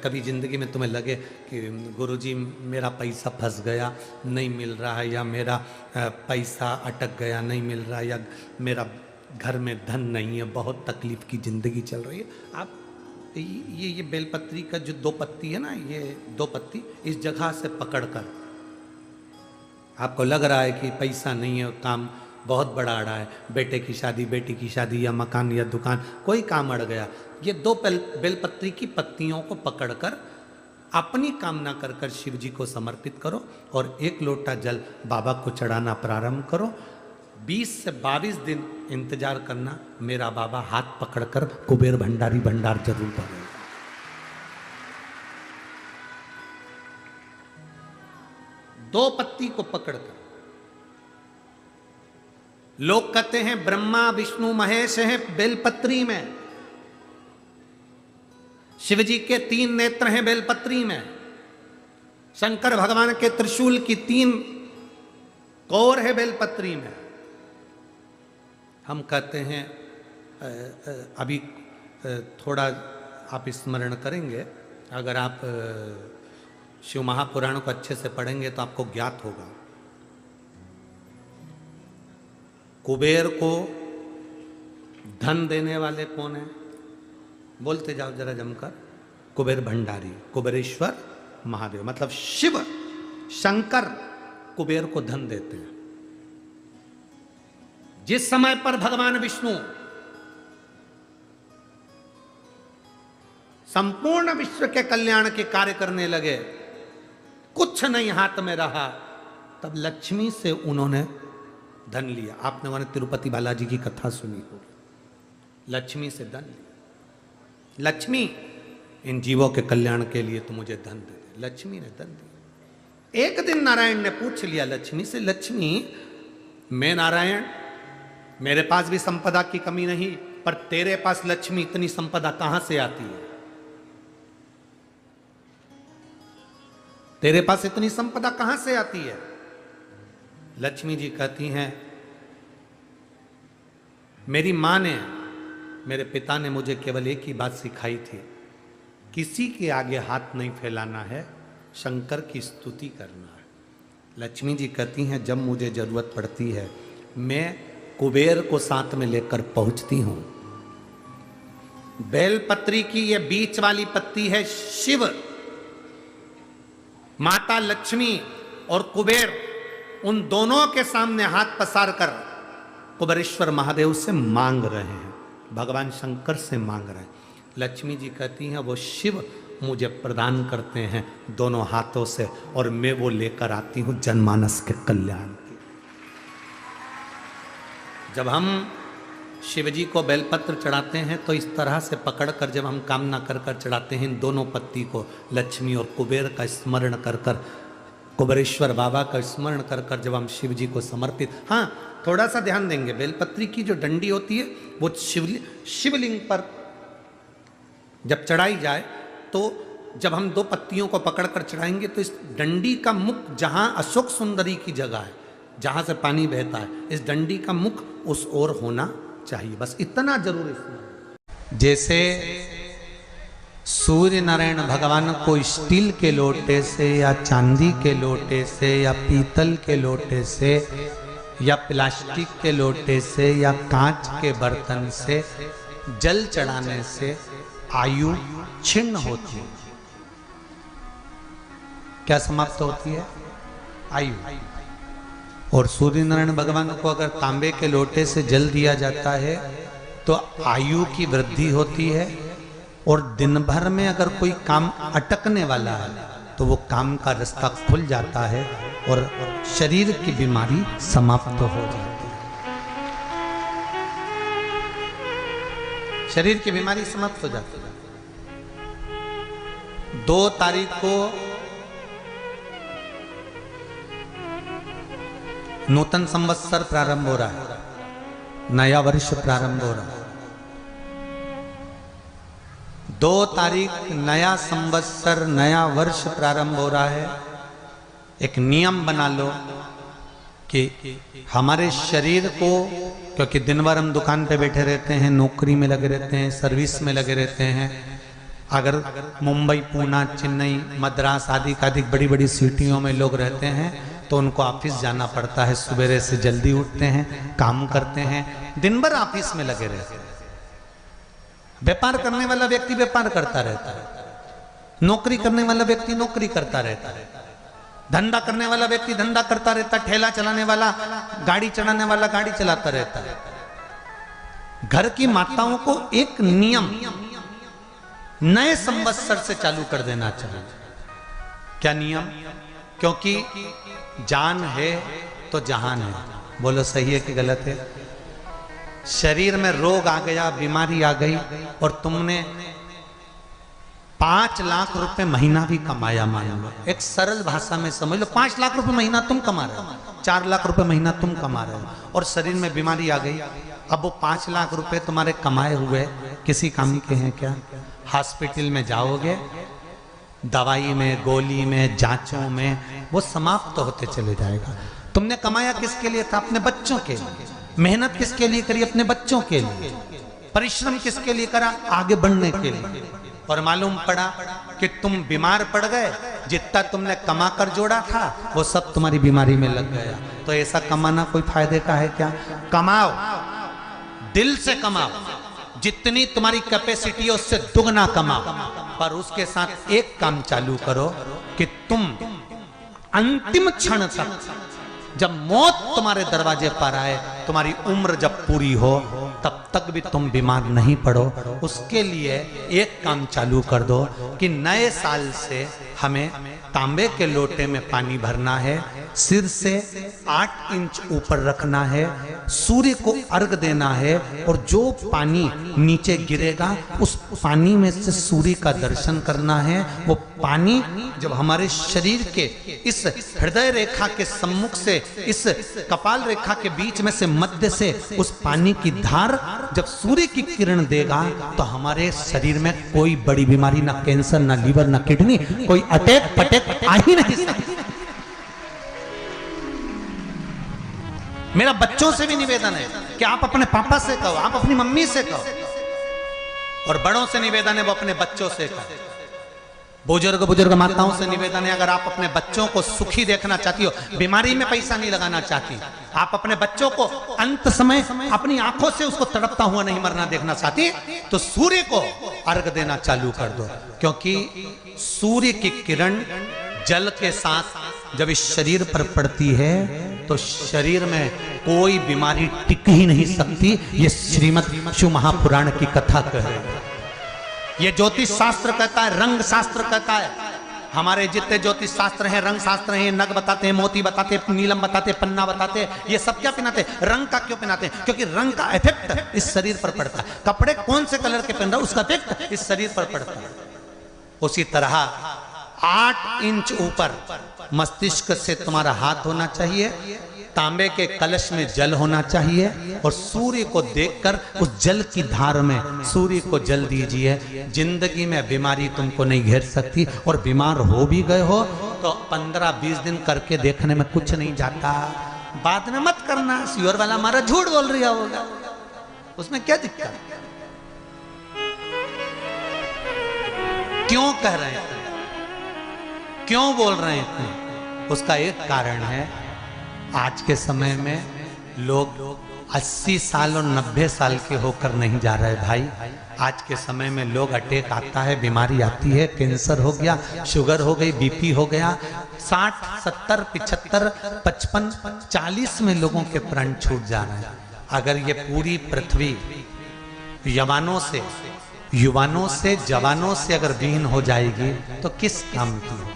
कभी जिंदगी में तुम्हें लगे कि गुरुजी मेरा पैसा फंस गया नहीं मिल रहा है, या मेरा पैसा अटक गया नहीं मिल रहा है, या मेरा घर में धन नहीं है, बहुत तकलीफ की ज़िंदगी चल रही है, आप ये बेलपत्री का जो दो पत्ती है ना, ये दो पत्ती इस जगह से पकड़कर, आपको लग रहा है कि पैसा नहीं है, काम बहुत बड़ा अड़ा है, बेटे की शादी, बेटी की शादी, या मकान या दुकान, कोई काम अड़ गया, ये दो बेलपत्री की पत्तियों को पकड़कर अपनी कामना कर कर शिव जी को समर्पित करो और एक लोटा जल बाबा को चढ़ाना प्रारंभ करो। 20 से 22 दिन इंतजार करना, मेरा बाबा हाथ पकड़कर कुबेर भंडारी भंडार जरूर भरेगा। दो पत्ती को पकड़कर, लोग कहते हैं ब्रह्मा विष्णु महेश है बेलपत्री में, शिव जी के 3 नेत्र हैं बेलपत्री में, शंकर भगवान के त्रिशूल की 3 कोर है बेलपत्री में। हम कहते हैं अभी थोड़ा आप स्मरण करेंगे, अगर आप शिव महापुराण को अच्छे से पढ़ेंगे तो आपको ज्ञात होगा, कुबेर को धन देने वाले कौन है? बोलते जाओ जरा जमकर, कुबेर भंडारी, कुबेरेश्वर महादेव, मतलब शिव शंकर कुबेर को धन देते हैं। जिस समय पर भगवान विष्णु संपूर्ण विश्व के कल्याण के कार्य करने लगे, कुछ नहीं हाथ में रहा, तब लक्ष्मी से उन्होंने धन लिया। आपने वहां तिरुपति बालाजी की कथा सुनी होगी, लक्ष्मी से धन लिया। लक्ष्मी, इन जीवों के कल्याण के लिए तो मुझे धन दे दे। लक्ष्मी ने धन दिया। एक दिन नारायण ने पूछ लिया लक्ष्मी से, लक्ष्मी मैं नारायण, मेरे पास भी संपदा की कमी नहीं, पर तेरे पास लक्ष्मी इतनी संपदा कहां से आती है? तेरे पास इतनी संपदा कहां से आती है? लक्ष्मी जी कहती हैं, मेरी मां ने, मेरे पिता ने मुझे केवल एक ही बात सिखाई थी, किसी के आगे हाथ नहीं फैलाना है, शंकर की स्तुति करना है। लक्ष्मी जी कहती हैं, जब मुझे जरूरत पड़ती है मैं कुबेर को साथ में लेकर पहुंचती हूं। बेलपत्री की ये बीच वाली पत्ती है शिव, माता लक्ष्मी और कुबेर उन दोनों के सामने हाथ पसार कर कुबेरेश्वर महादेव से मांग रहे हैं, भगवान शंकर से मांग रहे हैं। लक्ष्मी जी कहती हैं वो शिव मुझे प्रदान करते हैं दोनों हाथों से और मैं वो लेकर आती हूं जनमानस के कल्याण की। जब हम शिव जी को बेलपत्र चढ़ाते हैं तो इस तरह से पकड़कर जब हम कामना कर कर चढ़ाते हैं, इन दोनों पत्ती को लक्ष्मी और कुबेर का स्मरण कर कर, कुबेरेश्वर बाबा का स्मरण कर कर जब हम शिव जी को समर्पित, हाँ थोड़ा सा ध्यान देंगे, बेलपत्री की जो डंडी होती है वो शिवलिंग पर जब चढ़ाई जाए तो जब हम दो पत्तियों को पकड़कर चढ़ाएंगे तो इस डंडी का मुख जहां अशोक सुंदरी की जगह है, जहां से पानी बहता है, इस डंडी का मुख उस ओर होना चाहिए, बस इतना जरूर इसमें। जैसे सूर्य नारायण भगवान को स्टील के लोटे से या चांदी के लोटे से या पीतल के लोटे से या प्लास्टिक के लोटे से या कांच के बर्तन से जल चढ़ाने से आयु छिन्न होती है। क्या समाप्त होती है? आयु। और सूर्य नारायण भगवान को अगर तांबे के लोटे से जल दिया जाता है तो आयु की वृद्धि होती है, और दिन भर में अगर कोई काम अटकने वाला है तो वो काम का रास्ता खुल जाता है और शरीर की बीमारी समाप्त हो जाती है। शरीर की बीमारी समाप्त हो जाती है। 2 तारीख को नूतन संवत्सर प्रारंभ हो रहा है, नया वर्ष प्रारंभ हो रहा है। 2 तारीख नया संवत्सर नया वर्ष प्रारंभ हो रहा है। एक नियम बना लो कि हमारे शरीर को, क्योंकि दिन भर हम दुकान पे बैठे रहते हैं, नौकरी में लगे रहते हैं, सर्विस में लगे रहते हैं, अगर मुंबई, पूना, चेन्नई, मद्रास आदि अधिक बड़ी बड़ी सिटियों में लोग रहते हैं तो उनको ऑफिस जाना पड़ता है, सवेरे से जल्दी उठते हैं, काम करते हैं, दिन भर ऑफिस में लगे रहते हैं। व्यापार करने वाला व्यक्ति व्यापार करता रहता है, नौकरी करने वाला व्यक्ति नौकरी करता रहता है, धंधा करने वाला व्यक्ति धंधा करता रहता है, ठेला चलाने वाला, गाड़ी चलाने वाला गाड़ी चलाता रहता है। घर की माताओं को एक नियम नए संवत्सर से चालू कर देना चाहिए। क्या नियम? क्योंकि जान है तो जहान है। बोलो सही है कि गलत है? शरीर में रोग आ गया, बीमारी आ गई और तुमने 5 लाख रुपए महीना भी कमाया, मान लो, एक सरल भाषा में समझ लो, 5 लाख रुपए महीना तुम कमा रहे हो, 4 लाख रुपए महीना तुम कमा रहे हो, और शरीर में बीमारी आ गई। अब वो 5 लाख रुपए तुम्हारे कमाए हुए किसी काम के हैं क्या? हॉस्पिटल में जाओगे, दवाई में, गोली में, जांचों में वो समाप्त होते चले जाएगा। तुमने कमाया किसके लिए था? अपने बच्चों के लिए। मेहनत किसके लिए करी? अपने बच्चों के लिए। परिश्रम किसके लिए करा? आगे बढ़ने के लिए। और मालूम पड़ा कि तुम बीमार पड़ गए, जितना तुमने कमा कर जोड़ा था वो सब तुम्हारी बीमारी में लग गया। तो ऐसा कमाना कोई फायदे का है क्या? कमाओ, दिल से कमाओ, जितनी तुम्हारी कैपेसिटी है उससे दुगना कमाओ, पर उसके साथ एक काम चालू करो कि तुम अंतिम क्षण तक, जब मौत तुम्हारे दरवाजे पर आए, तुम्हारी उम्र जब पूरी हो, तब तक भी तुम बीमार नहीं पड़ो। उसके लिए एक काम चालू कर दो कि नए साल से हमें तांबे के लोटे में पानी भरना है, सिर से 8 इंच ऊपर रखना है, सूर्य को अर्घ देना है, और जो पानी नीचे गिरेगा उस पानी में से सूर्य का दर्शन करना है। वो पानी जब हमारे शरीर के इस हृदय रेखा के सम्मुख से, इस कपाल रेखा के बीच में से, मध्य से उस पानी की धार जब सूर्य की किरण देगा तो हमारे शरीर में कोई बड़ी बीमारी, ना कैंसर, ना लीवर, ना किडनी, कोई अटैक पटैक आ ही नहीं सकती। मेरा बच्चों से भी निवेदन है कि आप अपने पापा से कहो, आप अपनी मम्मी से कहो, और बड़ों से निवेदन है वो अपने बच्चों से कहो। बुजुर्ग बुजुर्ग माताओं से निवेदन है, अगर आप अपने बच्चों को सुखी देखना चाहती हो, बीमारी में पैसा नहीं लगाना चाहती, आप अपने बच्चों को अंत समय अपनी आंखों से उसको तड़पता हुआ नहीं मरना देखना चाहती, तो सूर्य को अर्घ देना चालू कर दो। क्योंकि सूर्य की किरण जल के साथ जब इस शरीर पर पड़ती है तो शरीर में कोई बीमारी टिक ही नहीं सकती। ये श्रीमद् शिव महापुराण की कथा कह रही है। ये ज्योतिष शास्त्र कहता है, रंग शास्त्र कहता है। हमारे जितने ज्योतिष शास्त्र हैं, रंग शास्त्र हैं, नग बताते हैं, मोती बताते हैं, नीलम बताते हैं, पन्ना बताते हैं, ये सब क्या पहनाते हैं? रंग का क्यों पहनाते हैं? क्योंकि रंग का इफेक्ट इस शरीर पर पड़ता है। कपड़े कौन से कलर के पहन रहा है, उसका इफेक्ट इस शरीर पर पड़ता है। उसी तरह 8 इंच ऊपर मस्तिष्क से तुम्हारा हाथ होना चाहिए, तांबे के कलश में जल होना चाहिए, और सूर्य को देखकर उस जल की धार में सूर्य को जल दीजिए। जिंदगी में बीमारी तुमको नहीं घेर सकती, और बीमार हो भी गए हो तो 15-20 दिन करके देखने में कुछ नहीं जाता। बाद में मत करना, श्योर वाला हमारा झूठ बोल रहा होगा, उसमें क्या दिक्कत? क्यों कह रहे हैं, क्यों बोल रहे हैं? उसका एक कारण है, आज के समय में लोग 80 साल और 90 साल के होकर नहीं जा रहे भाई। आज के समय में लोग अटैक आता है, बीमारी आती है, कैंसर हो गया, शुगर हो गई, बीपी हो गया, 60, 70, 75, 55, 40 में लोगों के प्राण छूट जा रहे हैं। अगर ये पूरी पृथ्वी युवानों से जवानों से अगर विहीन हो जाएगी तो किस काम की हो?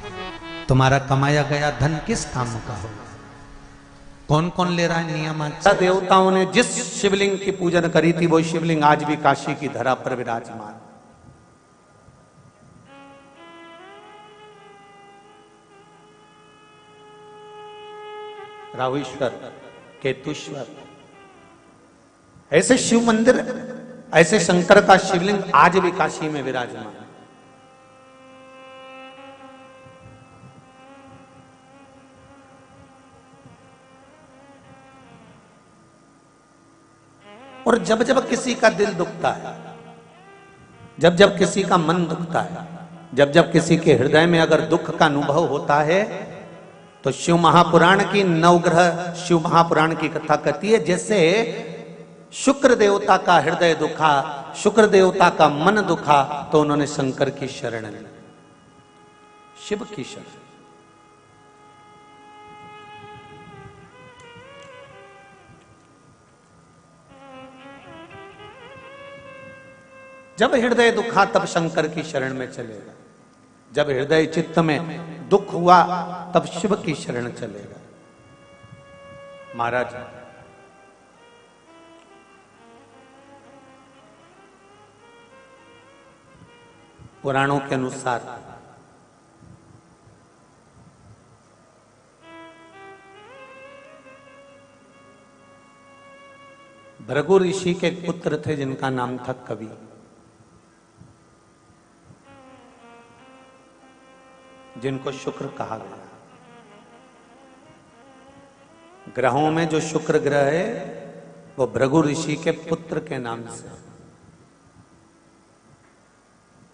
तुम्हारा कमाया गया धन किस काम का हो? कौन कौन ले रहा है नियम? देवताओं ने जिस शिवलिंग की पूजन करी थी वो शिवलिंग आज भी काशी की धरा पर विराजमान। राहुईश्वर, केतुश्वर, ऐसे शिव मंदिर, ऐसे शंकर का शिवलिंग आज भी काशी में विराजमान। और जब जब किसी का दिल दुखता है, जब जब किसी का मन दुखता है, जब जब किसी के हृदय में अगर दुख का अनुभव होता है, तो शिव महापुराण की नवग्रह शिव महापुराण की कथा कहती है, जैसे शुक्र देवता का हृदय दुखा, शुक्र देवता का मन दुखा, तो उन्होंने शंकर की शरण ली, शिव की शरण। जब हृदय दुखा तब शंकर की शरण में चलेगा, जब हृदय चित्त में दुख हुआ तब शिव की शरण चलेगा। महाराज, पुराणों के अनुसार भृगु ऋषि के पुत्र थे जिनका नाम था कवि। जिनको शुक्र कहा गया। ग्रहों में जो शुक्र ग्रह है वो भृगु ऋषि के पुत्र के नाम से।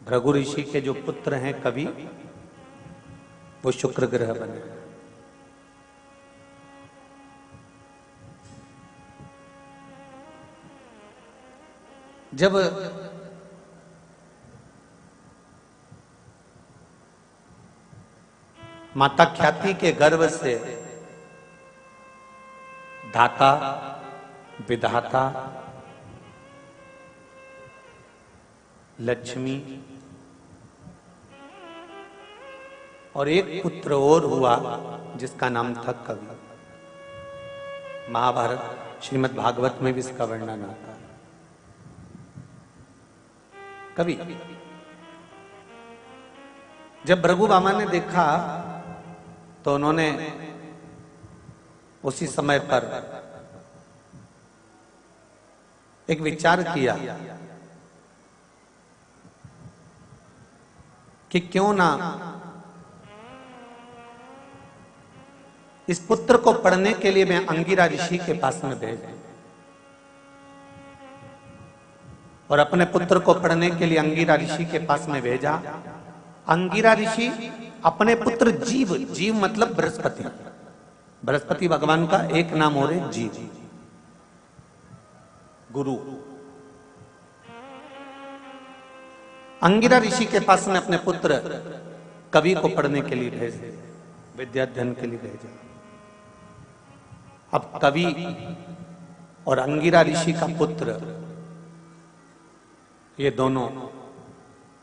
भृगु ऋषि के जो पुत्र हैं कवि, वो शुक्र ग्रह बने। जब माता ख्याति के गर्भ से दाता, विधाता, लक्ष्मी और एक पुत्र और हुआ जिसका नाम था कवि। महाभारत, श्रीमद् भागवत में भी इसका वर्णन आता है। कवि। जब भृगु बामा ने देखा तो उन्होंने उसी समय पर एक विचार किया कि क्यों ना इस पुत्र को पढ़ने के लिए मैं अंगिरा ऋषि के पास में भेजा, और अपने पुत्र को पढ़ने के लिए अंगिरा ऋषि के पास में भेजा। अंगिरा ऋषि अपने पुत्र जीव, जीव मतलब बृहस्पति, बृहस्पति भगवान का एक नाम और है जीव, गुरु। अंगिरा ऋषि के पास में अपने पुत्र कवि को पढ़ने के लिए भेजे, विद्याध्ययन के लिए भेजा। अब कवि और अंगिरा ऋषि का पुत्र, ये दोनों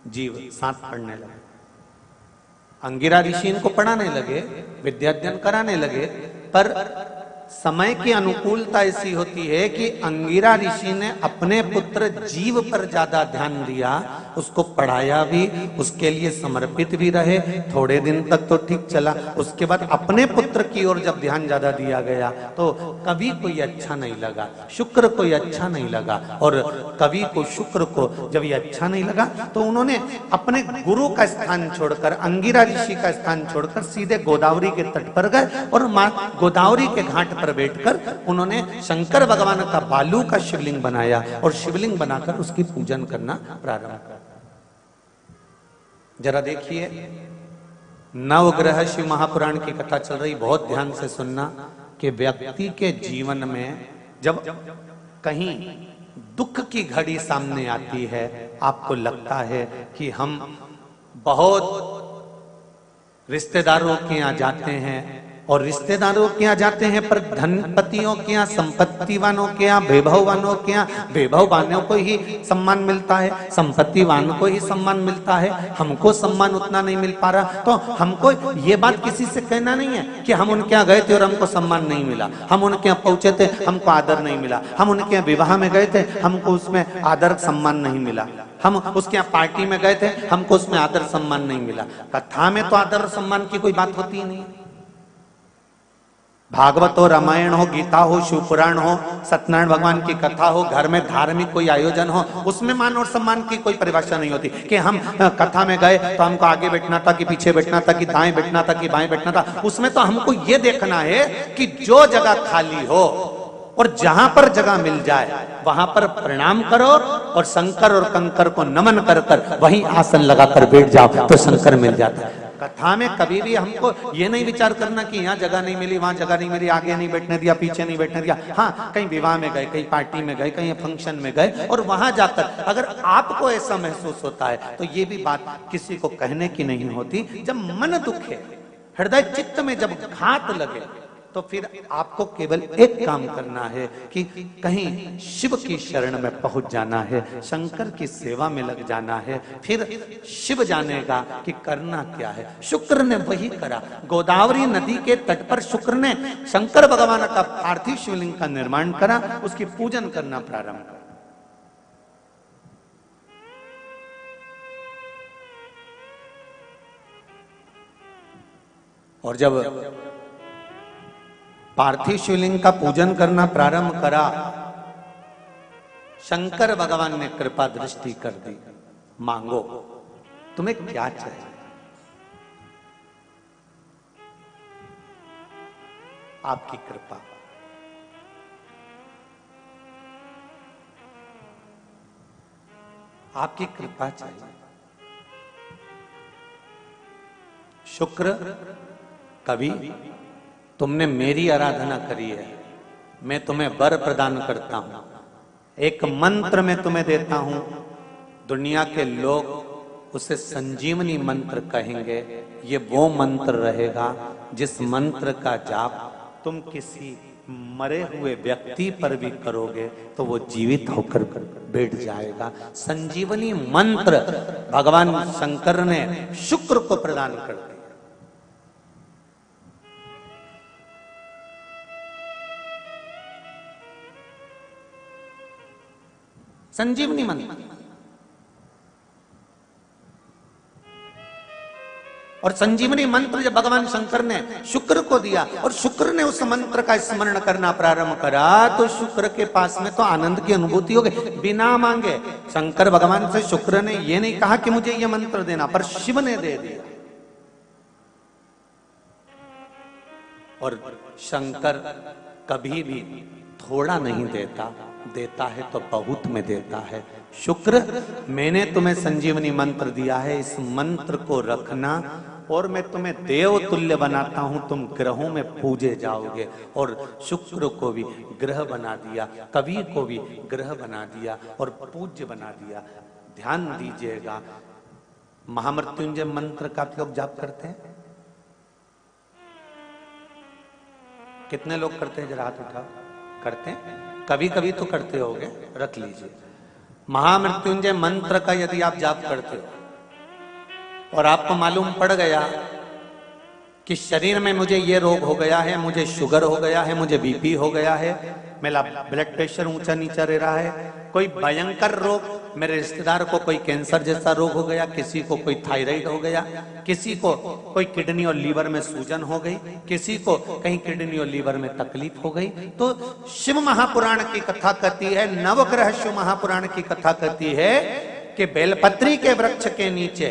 जीव साथ पढ़ने लगे। अंगिरा ऋषि इनको पढ़ाने लगे, विद्याध्ययन कराने लगे, पर समय की अनुकूलता ऐसी होती है कि अंगिरा ऋषि ने अपने पुत्र जीव पर ज्यादा ध्यान दिया, उसको पढ़ाया भी, उसके लिए समर्पित भी रहे। थोड़े दिन तक तो ठीक चला, उसके बाद अपने पुत्र की ओर जब ध्यान ज्यादा दिया गया तो कवि को ये अच्छा नहीं लगा, शुक्र को ये अच्छा नहीं लगा। और कवि को, शुक्र को जब ये अच्छा नहीं लगा तो उन्होंने अपने गुरु का स्थान छोड़कर, अंगिरा ऋषि का स्थान छोड़कर सीधे गोदावरी के तट पर गए और मां गोदावरी के घाट पर बैठकर उन्होंने शंकर भगवान का बालू का शिवलिंग बनाया और शिवलिंग बनाकर उसकी पूजन करना प्रारंभ किया। जरा देखिए, नवग्रह शिव महापुराण की कथा चल रही, बहुत ध्यान से सुनना कि व्यक्ति के जीवन में जब कहीं दुख की घड़ी सामने आती है, आपको लगता है कि हम बहुत रिश्तेदारों के यहाँ जाते हैं और रिश्तेदारों के यहाँ जाते हैं पर धनपतियों के यहाँ, संपत्तिवानों के यहाँ, वैभववानों के यहाँ वैभववानों को ही सम्मान मिलता है, संपत्तिवान को ही सम्मान मिलता है, हमको सम्मान उतना नहीं मिल पा रहा। तो हमको ये बात किसी से कहना नहीं है कि हम उनके यहाँ गए थे और हमको सम्मान नहीं मिला, हम उनके यहाँ पहुंचे थे हमको आदर नहीं मिला, हम उनके यहाँ विवाह में गए थे हमको उसमें आदर सम्मान नहीं मिला, हम उसके यहाँ पार्टी में गए थे हमको उसमें आदर सम्मान नहीं मिला। कथा में तो आदर सम्मान की कोई बात होती ही नहीं। भागवत हो, रामायण हो, गीता हो, शिवपुराण हो, सत्यनारायण भगवान की कथा हो, घर में धार्मिक कोई आयोजन हो, उसमें मान और सम्मान की कोई परिभाषा नहीं होती कि हम कथा में गए तो हमको आगे बैठना था कि पीछे बैठना था कि दाएं बैठना था कि बाएं बैठना था। उसमें तो हमको ये देखना है कि जो जगह खाली हो और जहां पर जगह मिल जाए वहां पर प्रणाम करो और शंकर और कंकर को नमन कर कर वहीं आसन लगाकर बैठ जाओ तो शंकर मिल जाता है। कथा में कभी भी हमको ये नहीं विचार करना कि यहाँ जगह नहीं मिली, वहां जगह नहीं मिली, आगे नहीं बैठने दिया, पीछे नहीं बैठने दिया। हाँ, कहीं विवाह में गए, कहीं पार्टी में गए, कहीं फंक्शन में गए और वहां जाकर अगर आपको ऐसा महसूस होता है तो ये भी बात किसी को कहने की नहीं होती। जब मन दुखे, हृदय चित्त में जब घात लगे तो फिर आपको केवल एक काम करना है कि कहीं शिव की शरण में पहुंच जाना है, शंकर की सेवा में लग जाना है, फिर शिव जानेगा कि करना क्या है। शुक्र ने वही करा। गोदावरी नदी के तट पर शुक्र ने शंकर भगवान का पार्थिव शिवलिंग का निर्माण करा, उसकी पूजन करना प्रारंभ करा। और जब पार्थिव शिवलिंग का पूजन करना प्रारंभ करा, शंकर भगवान ने कृपा दृष्टि कर दी। मांगो, तुम्हें क्या चाहिए? आपकी कृपा। आपकी कृपा चाहिए। शुक्र, कवि, तुमने मेरी आराधना करी है, मैं तुम्हें वर प्रदान करता हूं, एक मंत्र मैं तुम्हें देता हूं, दुनिया के लोग उसे संजीवनी मंत्र कहेंगे। ये वो मंत्र रहेगा जिस मंत्र का जाप तुम किसी मरे हुए व्यक्ति पर भी करोगे तो वो जीवित होकर बैठ जाएगा। संजीवनी मंत्र भगवान शंकर ने शुक्र को प्रदान कर दिया। संजीवनी मंत्र। और संजीवनी मंत्र जब भगवान शंकर ने शुक्र को दिया और शुक्र ने उस मंत्र का स्मरण करना प्रारंभ करा तो शुक्र के पास में तो आनंद की अनुभूति हो गई बिना मांगे। शंकर भगवान से शुक्र ने यह नहीं कहा कि मुझे यह मंत्र देना, पर शिव ने दे दिया। और शंकर कभी भी थोड़ा नहीं देता, देता है तो बहुत में देता है। शुक्र, मैंने तुम्हें संजीवनी मंत्र दिया है, इस मंत्र को रखना और मैं तुम्हें देव तुल्य बनाता हूं, तुम ग्रहों में पूजे जाओगे। और शुक्र को भी ग्रह बना दिया, कवि को भी ग्रह बना दिया और पूज्य बना दिया। ध्यान दीजिएगा, महामृत्युंजय मंत्र का लोग जाप करते हैं? कितने लोग करते हैं? जरा हाथ उठाओ। करते हैं? कभी कभी तो करते होगे, रख लीजिए। महामृत्युंजय मंत्र का यदि आप जाप करते हो और आपको मालूम पड़ गया कि शरीर में मुझे ये रोग हो गया है, मुझे शुगर हो गया है, मुझे बीपी हो गया है, मेरा ब्लड प्रेशर ऊंचा नीचा रह रहा है, कोई भयंकर रोग, मेरे रिश्तेदार को कोई कैंसर जैसा रोग हो गया, किसी को कोई थायराइड हो गया, किसी को कोई किडनी और लीवर में सूजन हो गई, किसी को कहीं किडनी और लीवर में तकलीफ हो गई, तो शिव महापुराण की कथा कहती है, नवग्रह शिव महापुराण की कथा कहती है कि बेलपत्री के वृक्ष के नीचे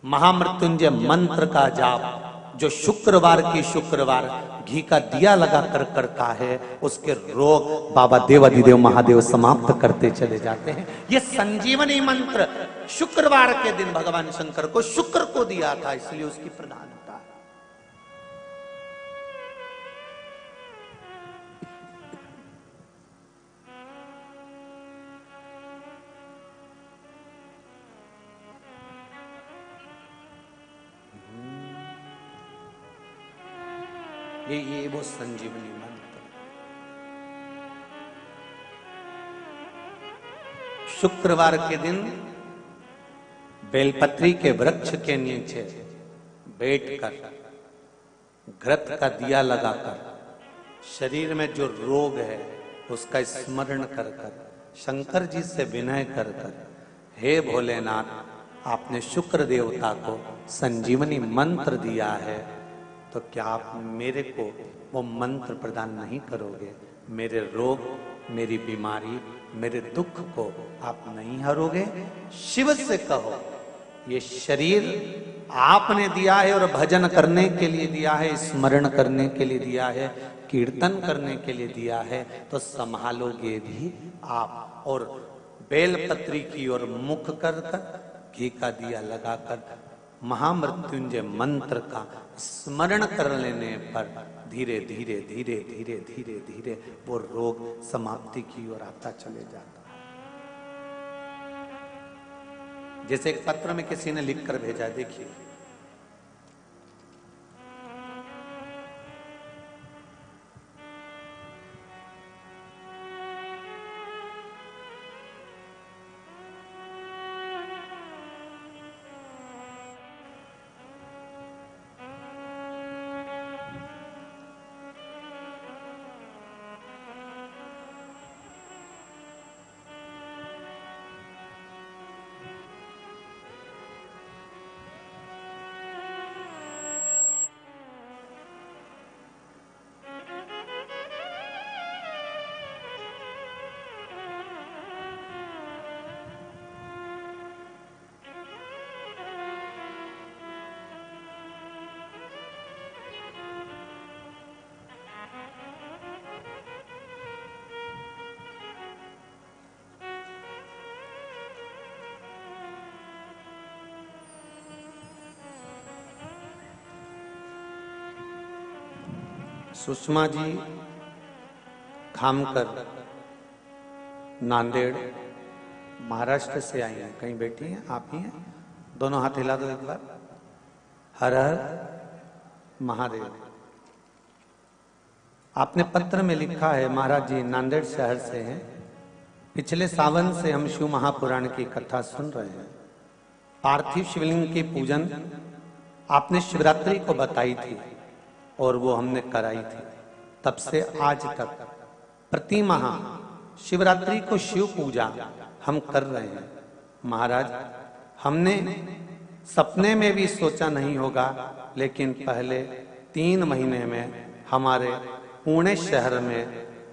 महामृत्युंजय मंत्र का जाप जो शुक्रवार की शुक्रवार घी का दिया लगा कर करता है, उसके रोग बाबा देवाधिदेव महादेव समाप्त करते चले जाते हैं। ये संजीवनी मंत्र शुक्रवार के दिन भगवान शंकर को शुक्र को दिया था, इसलिए उसकी प्रधानता है। ये वो संजीवनी मंत्र। शुक्रवार के दिन बेलपत्री के वृक्ष के नीचे बैठकर घृत का दिया लगाकर शरीर में जो रोग है उसका स्मरण कर कर शंकर जी से विनय कर कर, हे भोलेनाथ, आपने शुक्र देवता को संजीवनी मंत्र दिया है, तो क्या आप मेरे को वो मंत्र प्रदान नहीं करोगे? मेरे रोग, मेरी बीमारी, मेरे दुख को आप नहीं हरोगे? शिव से कहो, ये शरीर आपने दिया है और भजन करने के लिए दिया है, स्मरण करने के लिए दिया है, कीर्तन करने के लिए दिया है, तो संभालोगे भी आप। और बेलपत्री की ओर मुख कर कर घी का दिया लगाकर महामृत्युंजय मंत्र का स्मरण कर लेने पर धीरे धीरे धीरे धीरे धीरे धीरे वो रोग समाप्ति की ओर आता चले जाता है। जैसे एक पत्र में किसी ने लिखकर भेजा, देखिए, सुषमा जी खामकर नांदेड़ महाराष्ट्र से आई हैं। कहीं बैठी हैं? आप ही हैं? दोनों हाथ हिला दो एक बार। हर हर महादेव। आपने पत्र में लिखा है, महाराज जी नांदेड़ शहर से हैं, पिछले सावन से हम शिव महापुराण की कथा सुन रहे हैं। पार्थिव शिवलिंग की पूजन आपने शिवरात्रि को बताई थी और वो हमने कराई थी। तब से आज तक प्रति माह शिवरात्रि को शिव पूजा हम कर रहे हैं। महाराज, हमने सपने में भी सोचा नहीं होगा, लेकिन पहले 3 महीने में हमारे पुणे शहर में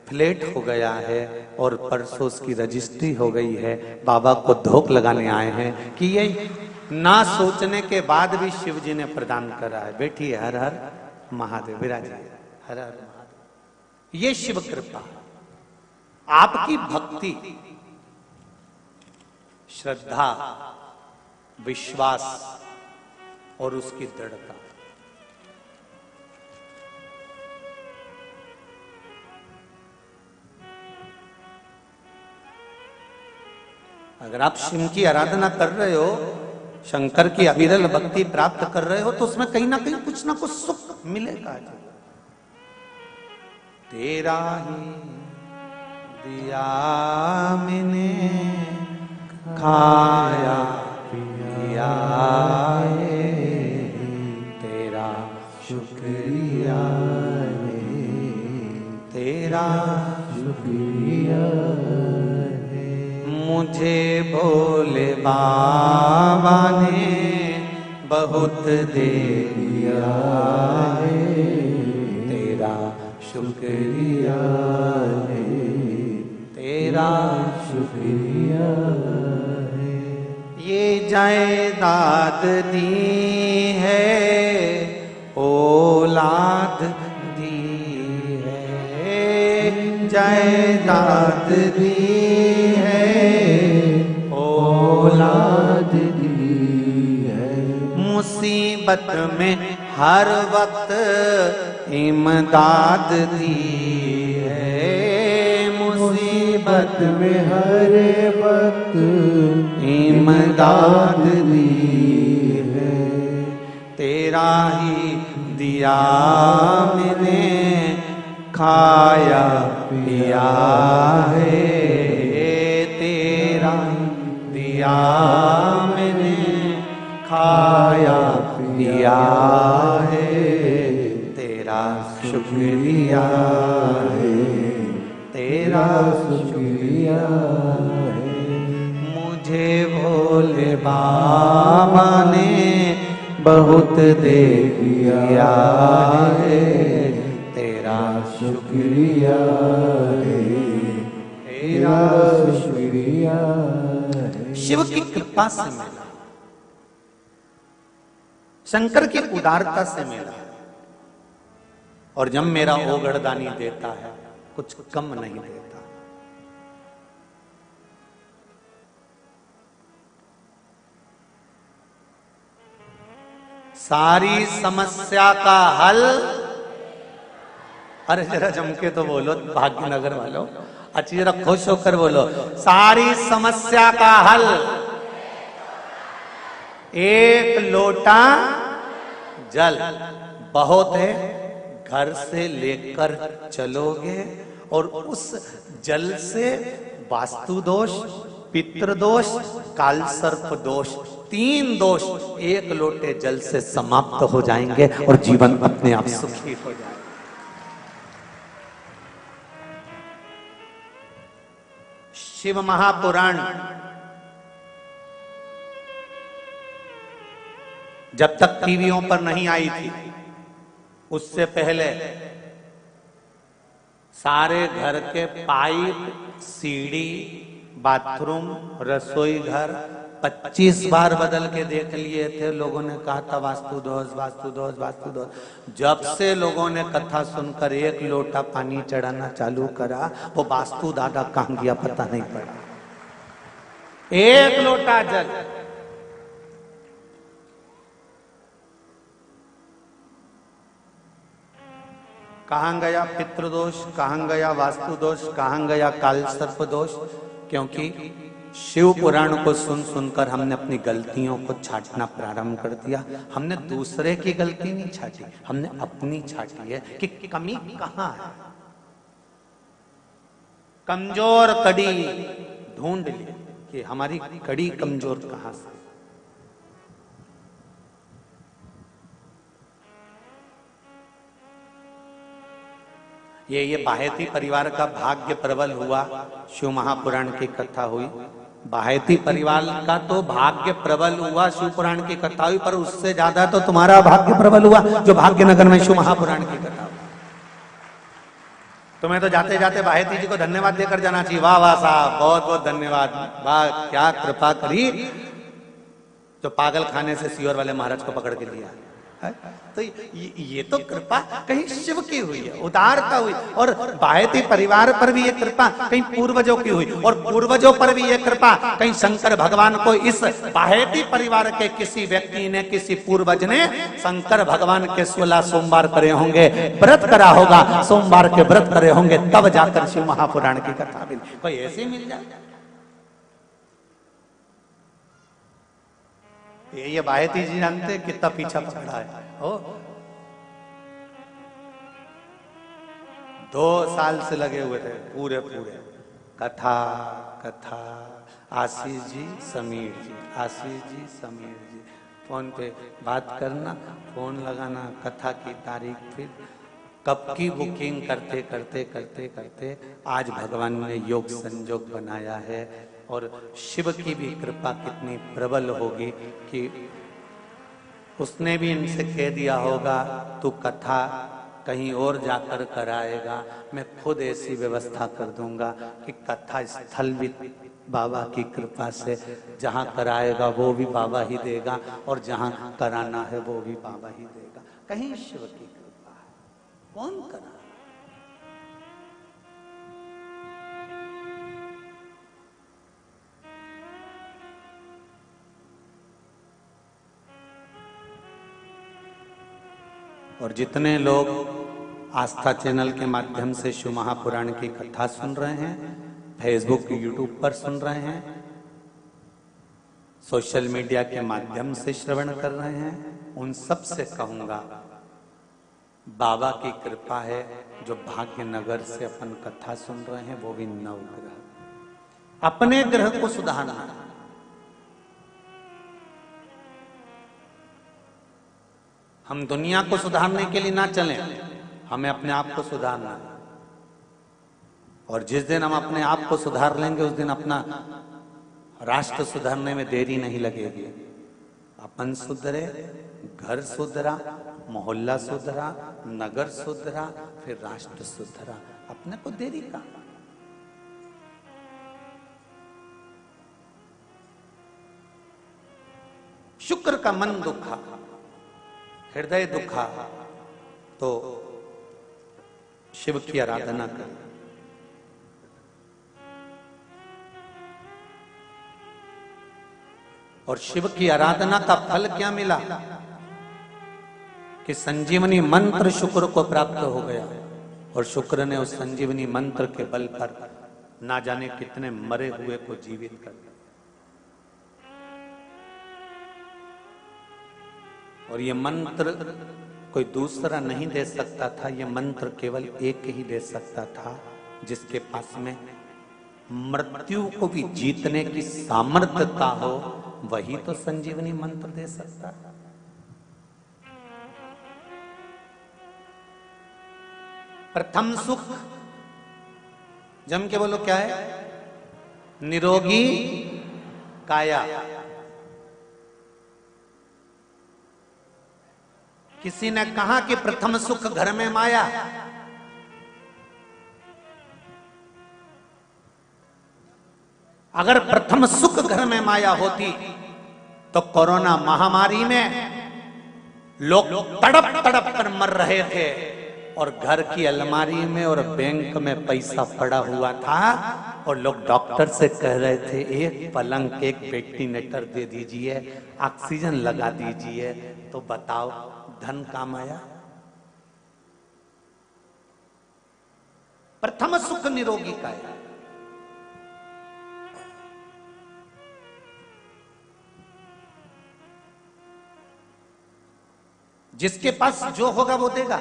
फ्लैट हो गया है और परसों उसकी रजिस्ट्री हो गई है। बाबा को धोख लगाने आए हैं कि ये ना सोचने के बाद भी शिव जी ने प्रदान करा है। बैठिए। हर हर महादेव। विराजिए। हर हर महादेव। ये शिव कृपा। आपकी भक्ति, श्रद्धा, विश्वास और उसकी दृढ़ता, अगर आप शिव की आराधना कर रहे हो, शंकर की अविरल भक्ति प्राप्त कर रहे हो, तो उसमें कहीं ना कहीं कुछ ना कुछ सुख मिलेगा। तेरा ही दिया मैंने खाया पिया है, तेरा शुक्रिया है, तेरा शुक्रिया है। मुझे भोले बाबा ने बहुत दे दिया है, तेरा शुक्रिया है, तेरा शुक्रिया है। ये जायदाद दी है, औलाद दी है, जायदाद दी है, औलाद दी है। मुसीबत में हर वक्त इमदाद दी है, मुसीबत में हर वक्त इमदाद दी है। तेरा ही दिया मैंने खाया पिया है, तेरा दिया मैंने खाया पिया है, तेरा शुक्रिया है, तेरा शुक्रिया है। मुझे भोले बाबा ने बहुत दे दिया है, तेरा शुक्रिया है, तेरा शुक्रिया है। शिव की कृपा से मिला, शंकर की उदारता से मिला, और जब मेरा ओगड़दानी देता है कुछ कम नहीं देता। सारी समस्या का हल, अरे जरा जमके तो बोलो भाग्यनगर वालों, अच्छी जरा खुश होकर बोलो, सारी समस्या का हल एक लोटा जल। बहुत है, घर से लेकर चलोगे और उस जल से वास्तु दोष, पितृ दोष, काल सर्प दोष, 3 दोष एक लोटे जल से समाप्त हो जाएंगे और जीवन अपने आप सुखी हो जाएगा। शिव महापुराण जब तक टीवियों पर नहीं आई थी, उससे पहले सारे घर के पाइप, सीढ़ी, बाथरूम, रसोई घर 25 बार बदल के देख लिए थे। लोगों ने कहा था वास्तु दोष, वास्तु दोष, वास्तु दोष। जब से लोगों ने कथा सुनकर एक लोटा पानी चढ़ाना चालू करा, वो वास्तु दादा कहां गया पता नहीं पड़ा। एक लोटा जल, कहां गया पितृदोष, कहां गया वास्तु दोष, कहां गया काल सर्प दोष? क्योंकि शिव पुराण को सुन सुनकर हमने अपनी गलतियों को छांटना प्रारंभ कर दिया। हमने दूसरे की गलती नहीं छाटी, हमने अपनी छाटी है कि कमी कहां है। कमजोर कड़ी ढूंढ ली कि हमारी कड़ी कमजोर कहां से। ये बाहेती परिवार का भाग्य प्रबल हुआ, शिव महापुराण की कथा हुई। बाहेती परिवार का तो भाग्य प्रबल हुआ, शिव पुराण की कथा हुई, पर उससे ज्यादा तो तुम्हारा भाग्य प्रबल हुआ जो भाग्यनगर में शिव महापुराण की कथा हुई। तुम्हें तो जाते जाते बाहेती जी को धन्यवाद देकर जाना चाहिए। वाह वाह साहब, बहुत बहुत धन्यवाद, वाह क्या कृपा करी जो पागल खाने से सियोर वाले महाराज को पकड़ के लिया। तो ये तो कृपा कहीं शिव की हुई है, उदारता हुई, और बायती परिवार पर भी ये कृपा कहीं पूर्वजों की हुई, और पूर्वजों पर भी ये कृपा कहीं शंकर भगवान को इस बायती परिवार के किसी व्यक्ति ने, किसी पूर्वज ने शंकर भगवान के 16 सोमवार करे होंगे, व्रत करा होगा, सोमवार के व्रत करे होंगे, तब जाकर शिव महापुराण की कथा मिली। कोई ऐसे मिल जाए? ये बायती जी जानते कितना पीछा पड़ा है। ओ 2 साल से लगे हुए थे पूरे कथा कथा। आशीष जी, समीर जी, आशीष जी, समीर जी, फोन पे बात करना, फोन लगाना, कथा की तारीख, फिर कब की बुकिंग करते करते करते करते आज भगवान ने योग संजोग बनाया है। और शिव की भी कृपा कितनी प्रबल होगी कि उसने भी इनसे कह दिया होगा तू कथा कहीं और जाकर कराएगा, मैं खुद ऐसी व्यवस्था कर दूंगा कि कथा स्थल भी बाबा की कृपा से जहां कराएगा वो भी बाबा ही देगा, और जहां कराना है वो भी बाबा ही देगा। कहीं शिव की कृपा है, कौन करा? और जितने लोग आस्था चैनल के माध्यम से शिव महापुराण की कथा सुन रहे हैं, फेसबुक, यूट्यूब पर सुन रहे हैं, सोशल मीडिया के माध्यम से श्रवण कर रहे हैं, उन सब से कहूंगा बाबा की कृपा है। जो भाग्यनगर से अपन कथा सुन रहे हैं वो भी नवग्रह, अपने ग्रह को सुधारना। हम दुनिया को सुधारने के लिए ना चलें, हमें अपने आप को सुधारना है। और जिस दिन हम अपने आप को सुधार लेंगे उस दिन अपना राष्ट्र सुधारने में देरी नहीं लगेगी। अपन सुधरे, घर सुधरा, मोहल्ला सुधरा, नगर सुधरा, फिर राष्ट्र सुधरा, अपने को देरी का। शुक्र का मन दुखा, हृदय दुखा, तो शिव की आराधना कर। और शिव की आराधना का फल क्या मिला कि संजीवनी मंत्र शुक्र को प्राप्त हो गया, और शुक्र ने उस संजीवनी मंत्र के बल पर ना जाने कितने मरे हुए को जीवित कर दिया। और ये मंत्र कोई दूसरा नहीं दे सकता था, ये मंत्र केवल एक ही दे सकता था, जिसके पास में मृत्यु को भी जीतने की सामर्थ्यता हो, वही तो संजीवनी मंत्र दे सकता है। प्रथम सुख, जम के बोलो क्या है? निरोगी काया। किसी ने कहा कि प्रथम सुख घर में माया। अगर प्रथम सुख घर में माया होती तो कोरोना महामारी में लोग तड़प तड़प कर मर रहे थे, और घर की अलमारी में और बैंक में पैसा पड़ा हुआ था, और लोग डॉक्टर से कह रहे थे एक पलंग, एक वेंटिलेटर दे दीजिए, ऑक्सीजन लगा दीजिए। तो बताओ धन काम आया? प्रथम सुख निरोगी काया। जिसके पास जो होगा वो देगा।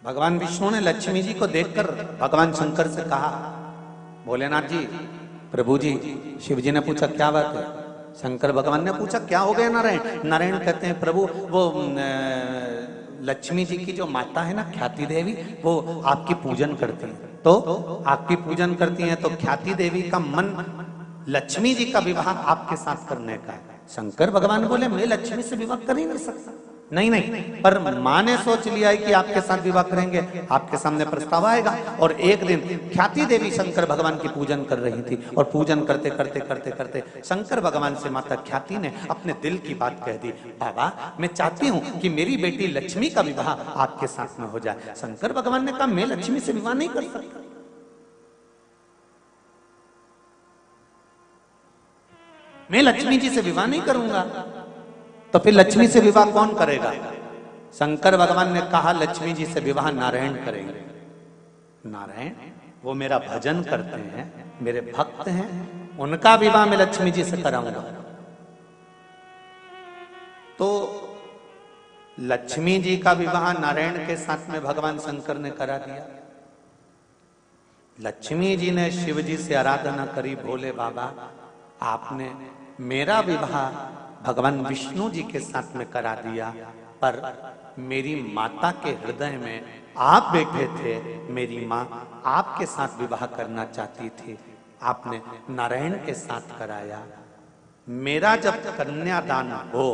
भगवान विष्णु ने लक्ष्मी जी को देखकर भगवान शंकर से कहा, भोलेनाथ जी, प्रभु जी, शिव जी ने पूछा क्या बात है? शंकर भगवान ने पूछा क्या हो गया नारायण? नारायण कहते हैं प्रभु वो लक्ष्मी जी की जो माता है ना ख्याति देवी, वो आपकी पूजन करती है। तो आपकी पूजन करती हैं तो ख्याति देवी का मन लक्ष्मी जी का विवाह आपके साथ करने का है। शंकर भगवान बोले मैं लक्ष्मी से विवाह कर ही नहीं सकता। नहीं नहीं, पर माँ ने सोच लिया है कि आपके साथ विवाह करेंगे, आपके सामने प्रस्ताव आएगा। और एक दिन ख्याति देवी शंकर भगवान की पूजन कर रही थी, और पूजन करते करते करते करते शंकर भगवान से माता ख्याति ने अपने दिल की बात कह दी, बाबा मैं चाहती हूँ कि मेरी बेटी लक्ष्मी का विवाह आपके साथ में हो जाए। शंकर भगवान ने कहा, मैं लक्ष्मी से विवाह नहीं कर सकता, मैं लक्ष्मी जी से विवाह नहीं करूंगा। तो फिर लक्ष्मी से विवाह कौन करेगा? शंकर भगवान ने कहा, लक्ष्मी जी से विवाह नारायण करेंगे। नारायण वो मेरा भजन करते हैं, मेरे भक्त हैं, उनका विवाह मैं लक्ष्मी जी से कराऊंगा। तो लक्ष्मी जी का विवाह नारायण के साथ में भगवान शंकर ने करा दिया। लक्ष्मी जी ने शिव जी से आराधना करी, भोले बाबा आपने मेरा विवाह भगवान विष्णु जी के साथ में करा दिया, पर मेरी माता के हृदय में आप बैठे थे, मेरी माँ आपके साथ विवाह करना चाहती थी, आपने नारायण के साथ कराया। मेरा जब कन्यादान हो,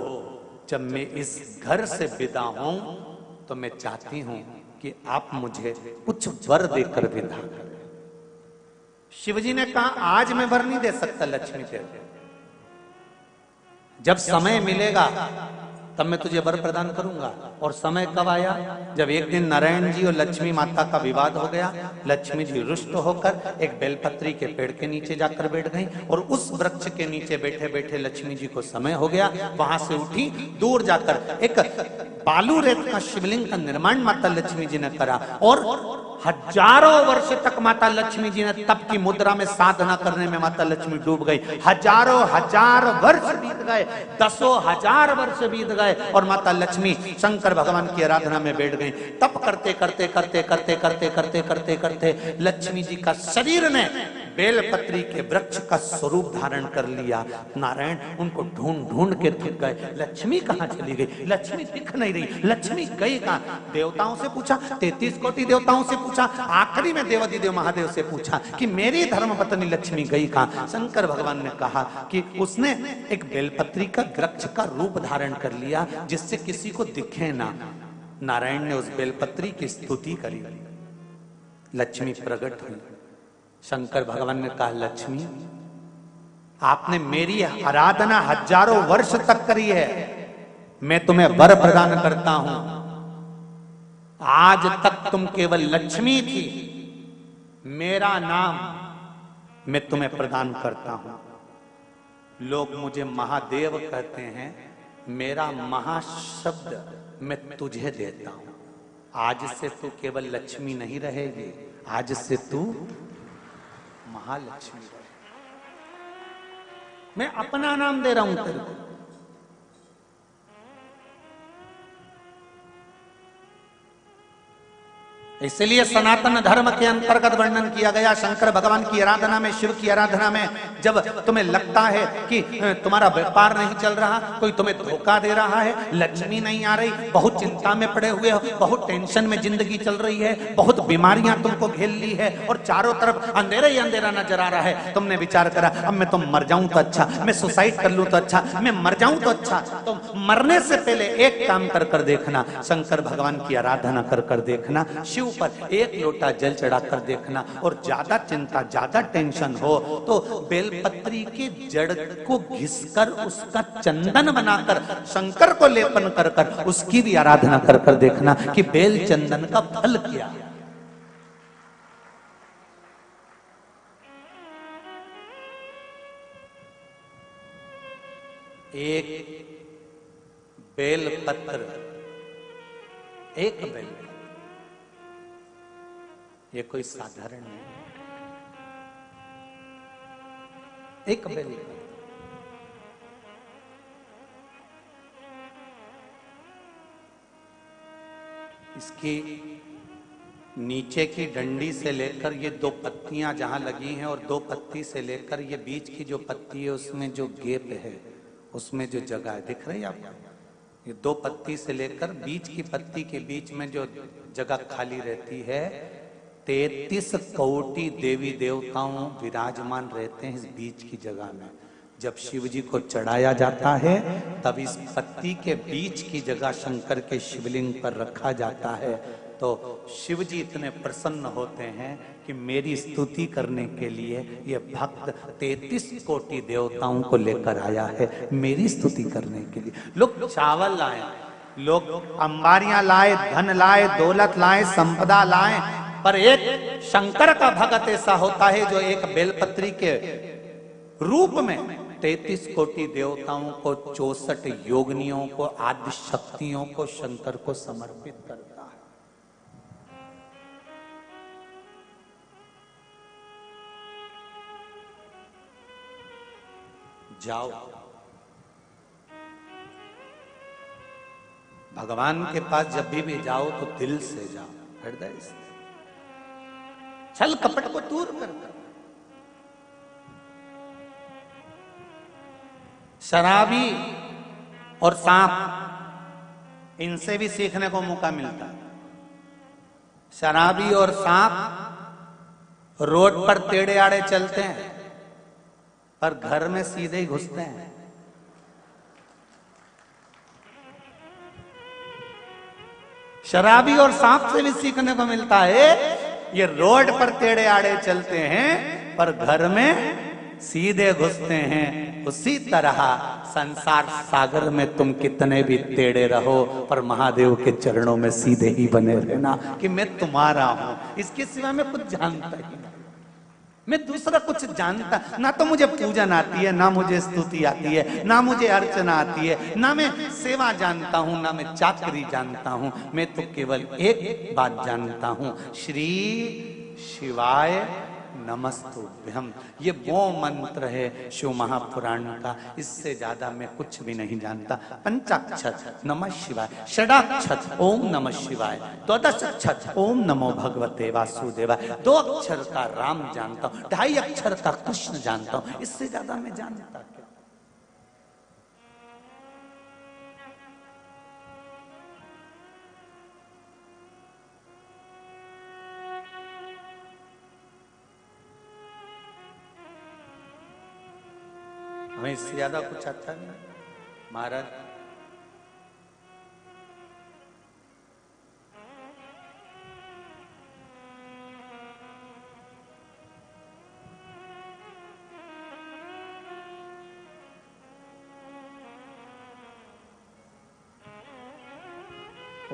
जब मैं इस घर से विदा हूं, तो मैं चाहती हूं कि आप मुझे कुछ वर देकर विदा करें। शिवजी ने कहा, आज मैं वर नहीं दे सकता लक्ष्मी देवी, जब समय मिलेगा तब मैं तुझे वर प्रदान करूंगा। और समय कब आया? जब एक दिन नारायण जी और लक्ष्मी माता का विवाद हो गया। लक्ष्मी जी रुष्ट होकर एक बेलपत्री के पेड़ के नीचे जाकर बैठ गई, और उस वृक्ष के नीचे बैठे बैठे लक्ष्मी जी को समय हो गया। वहां से उठी, दूर जाकर एक बालू रेत का शिवलिंग का निर्माण माता लक्ष्मी जी ने करा, और हजारों वर्ष तक माता लक्ष्मी जी ने तप की मुद्रा में साधना करने में माता लक्ष्मी डूब गई। हजारों हजार वर्ष बीत गए, दसों हजार वर्ष बीत गए, और माता लक्ष्मी शंकर भगवान की आराधना में बैठ गई। तप करते करते करते करते करते करते करते करते लक्ष्मी जी का शरीर ने बेलपत्री के वृक्ष का स्वरूप धारण कर लिया। नारायण उनको ढूंढ ढूंढ के थक गए, लक्ष्मी कहाँ चली गई? लक्ष्मी दिख नहीं रही, लक्ष्मी गई कहाँ? देवताओं से पूछा, 33 कोटि देवताओं से पूछा, आखिरी में देवाधिदेव महादेव से पूछा कि मेरी धर्मपत्नी लक्ष्मी गई कहाँ? शंकर भगवान ने कहा कि उसने एक बेलपत्री का वृक्ष का रूप धारण कर लिया, जिससे किसी को दिखे ना। नारायण ने उस बेलपत्री की स्तुति करी, लक्ष्मी प्रकट हुई। शंकर भगवान ने कहा, लक्ष्मी आपने मेरी आराधना हजारों वर्ष तक करी है, मैं तुम्हें वर प्रदान करता हूं। आज तक तुम केवल लक्ष्मी थी, मेरा नाम मैं तुम्हें प्रदान करता हूं। लोग मुझे महादेव कहते हैं, मेरा महाशब्द मैं तुझे देता हूं। आज से तू केवल लक्ष्मी नहीं रहेगी, आज से तू महालक्ष्मी रहे। मैं अपना नाम दे रहा हूं तेरे को। इसलिए सनातन धर्म के अंतर्गत वर्णन किया गया, शंकर भगवान की आराधना में, शिव की आराधना में, जब तुम्हें लगता है कि तुम्हारा व्यापार नहीं चल रहा, कोई तुम्हें धोखा दे रहा है, लक्ष्मी नहीं आ रही, बहुत चिंता में पड़े हुए हो, बहुत टेंशन में जिंदगी चल रही है, बहुत बीमारियां तुमको घेर ली है, और चारों तरफ अंधेरा ही अंधेरा नजर आ रहा है, तुमने विचार करा अब मैं तो मर जाऊं तो अच्छा, मैं सुसाइड कर लूं तो अच्छा, मैं मर जाऊं तो अच्छा। तो मरने से पहले एक काम कर कर देखना, शंकर भगवान की आराधना कर कर देखना, शिव पर एक लोटा जल चढ़ाकर देखना, और ज्यादा चिंता, ज्यादा टेंशन हो तो बेलपत्री के जड़ को घिसकर उसका चंदन बनाकर शंकर को लेपन कर कर उसकी भी आराधना कर कर देखना कि बेल चंदन का फल क्या है। एक बेल पत्र, एक बेल, ये कोई साधारण नहीं, एक बेल। इसकी नीचे की डंडी से लेकर ये दो पत्तियां जहां लगी हैं, और दो पत्ती से लेकर ये बीच की जो पत्ती है उसमें जो गैप है, उसमें जो जगह है, दिख रही है आपको? ये दो पत्ती से लेकर बीच की पत्ती के बीच में जो जगह खाली रहती है, 33 कोटि देवी देवताओं विराजमान रहते हैं इस बीच की जगह में। जब शिव जी को चढ़ाया जाता है तब इस पत्ती के बीच की जगह शंकर के शिवलिंग पर रखा जाता है। तो शिव जी इतने प्रसन्न होते हैं कि मेरी स्तुति करने के लिए ये भक्त 33 कोटि देवताओं को लेकर आया है, मेरी स्तुति करने के लिए। लोग चावल लाए, लोग अंबारियां लाए, धन लाए, दौलत लाए, संपदा लाए, पर एक शंकर का भक्त ऐसा होता है जो एक बेलपत्री के रूप में 33 कोटि देवताओं को, 64 योगिनियों को, आदि शक्तियों को शंकर को समर्पित करता है। जाओ भगवान के पास जब भी जाओ तो दिल से जाओ, हृदय से, छल कपट को दूर कर। शराबी और सांप, इनसे भी सीखने को मौका मिलता है। शराबी और सांप रोड पर टेढ़े आड़े चलते हैं पर घर में सीधे ही घुसते हैं। शराबी और सांप से भी सीखने को मिलता है, ये रोड पर टेढ़े आड़े चलते हैं पर घर में सीधे घुसते हैं। उसी तरह संसार सागर में तुम कितने भी टेढ़े रहो पर महादेव के चरणों में सीधे ही बने रहना कि मैं तुम्हारा हूं, इसके सिवा मैं कुछ जानता ही नहीं, मैं दूसरा कुछ जानता ना। तो मुझे पूजन आती है, ना मुझे स्तुति आती है, ना मुझे अर्चना आती है, ना मैं सेवा जानता हूं, ना मैं चाकरी जानता हूं। मैं तो केवल एक बात जानता हूं, श्री शिवाय नमस्तुभ्यम। ये वो मंत्र है शिव महापुराण का, इससे ज्यादा मैं कुछ भी नहीं जानता। पंचाक्षर नमः शिवाय, षडाक्षर ओम नमः शिवाय, द्वादशाक्षर ओम नमो भगवते वासुदेवाय, 2 अक्षर का राम जानता हूँ, 2.5 अक्षर का कृष्ण जानता हूँ, इससे ज्यादा मैं जानता क्या। हमें इससे ज्यादा कुछ आता नहीं महाराज।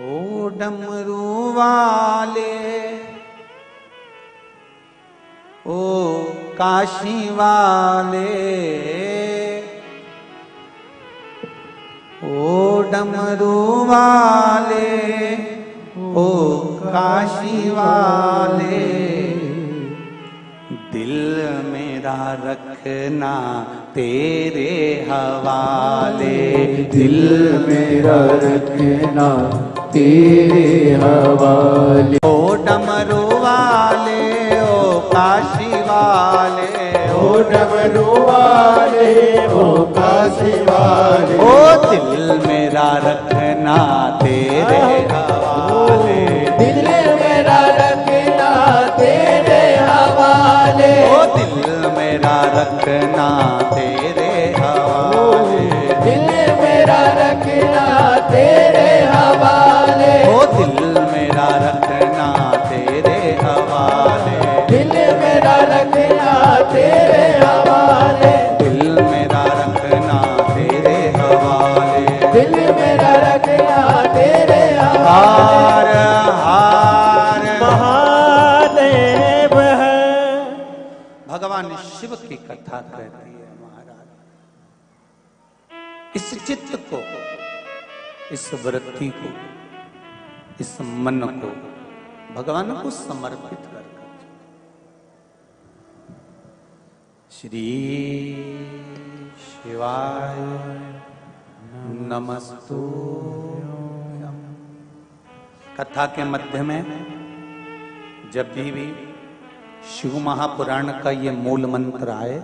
ओ डमरू वाले, ओ काशी वाले, ओ डमरू वाले, ओ काशी वाले, दिल मेरा रखना तेरे हवाले, दिल मेरा रखना तेरे हवाले। ओ डमरू वाले, ओ काशी वाले, ओ डमरू वाले, ओ काशी वाले, ओ दिल मेरा रखना तेरे हवाले, दिल मेरा रखना तेरे हवाले, ओ दिल मेरा रखना तेरे हवाले, दिल मेरा रखना तेरे हवाले, ओ दिल मेरा रखना तेरे हवाले, दिल मेरा रखना तेरे हवाले, दिल मेरा रखना तेरे हवाले, दिल मेरा रखना तेरे हवाले। हार हार महादेव है। भगवान शिव की कथा कहती है महाराज। इस चित्त को, इस वृत्ति को, इस मन को भगवान को समर्पित कर श्री शिवाय नमस्तुभ्यम। कथा के मध्य में जब भी शिव महापुराण का ये मूल मंत्र आए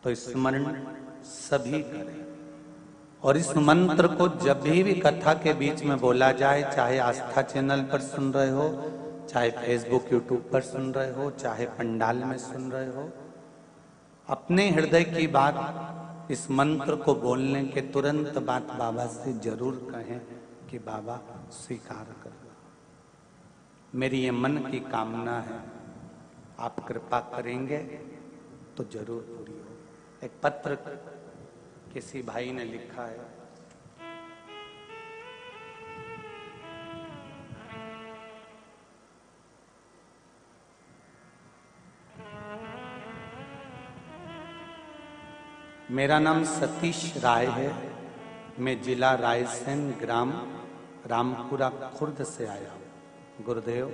तो स्मरण सभी करें, और इस मंत्र को जब भी कथा के बीच में बोला जाए, चाहे आस्था चैनल पर सुन रहे हो, चाहे फेसबुक यूट्यूब पर सुन रहे हो, चाहे पंडाल में सुन रहे हो, अपने हृदय की बात इस मंत्र को बोलने के तुरंत बाद बाबा से जरूर कहें कि बाबा स्वीकार कर लो, मेरी ये मन की कामना है, आप कृपा करेंगे तो जरूर पूरी हो। एक पत्र किसी भाई ने लिखा है, मेरा नाम सतीश राय है, मैं जिला रायसेन, ग्राम रामपुरा खुर्द से आया हूँ। गुरुदेव,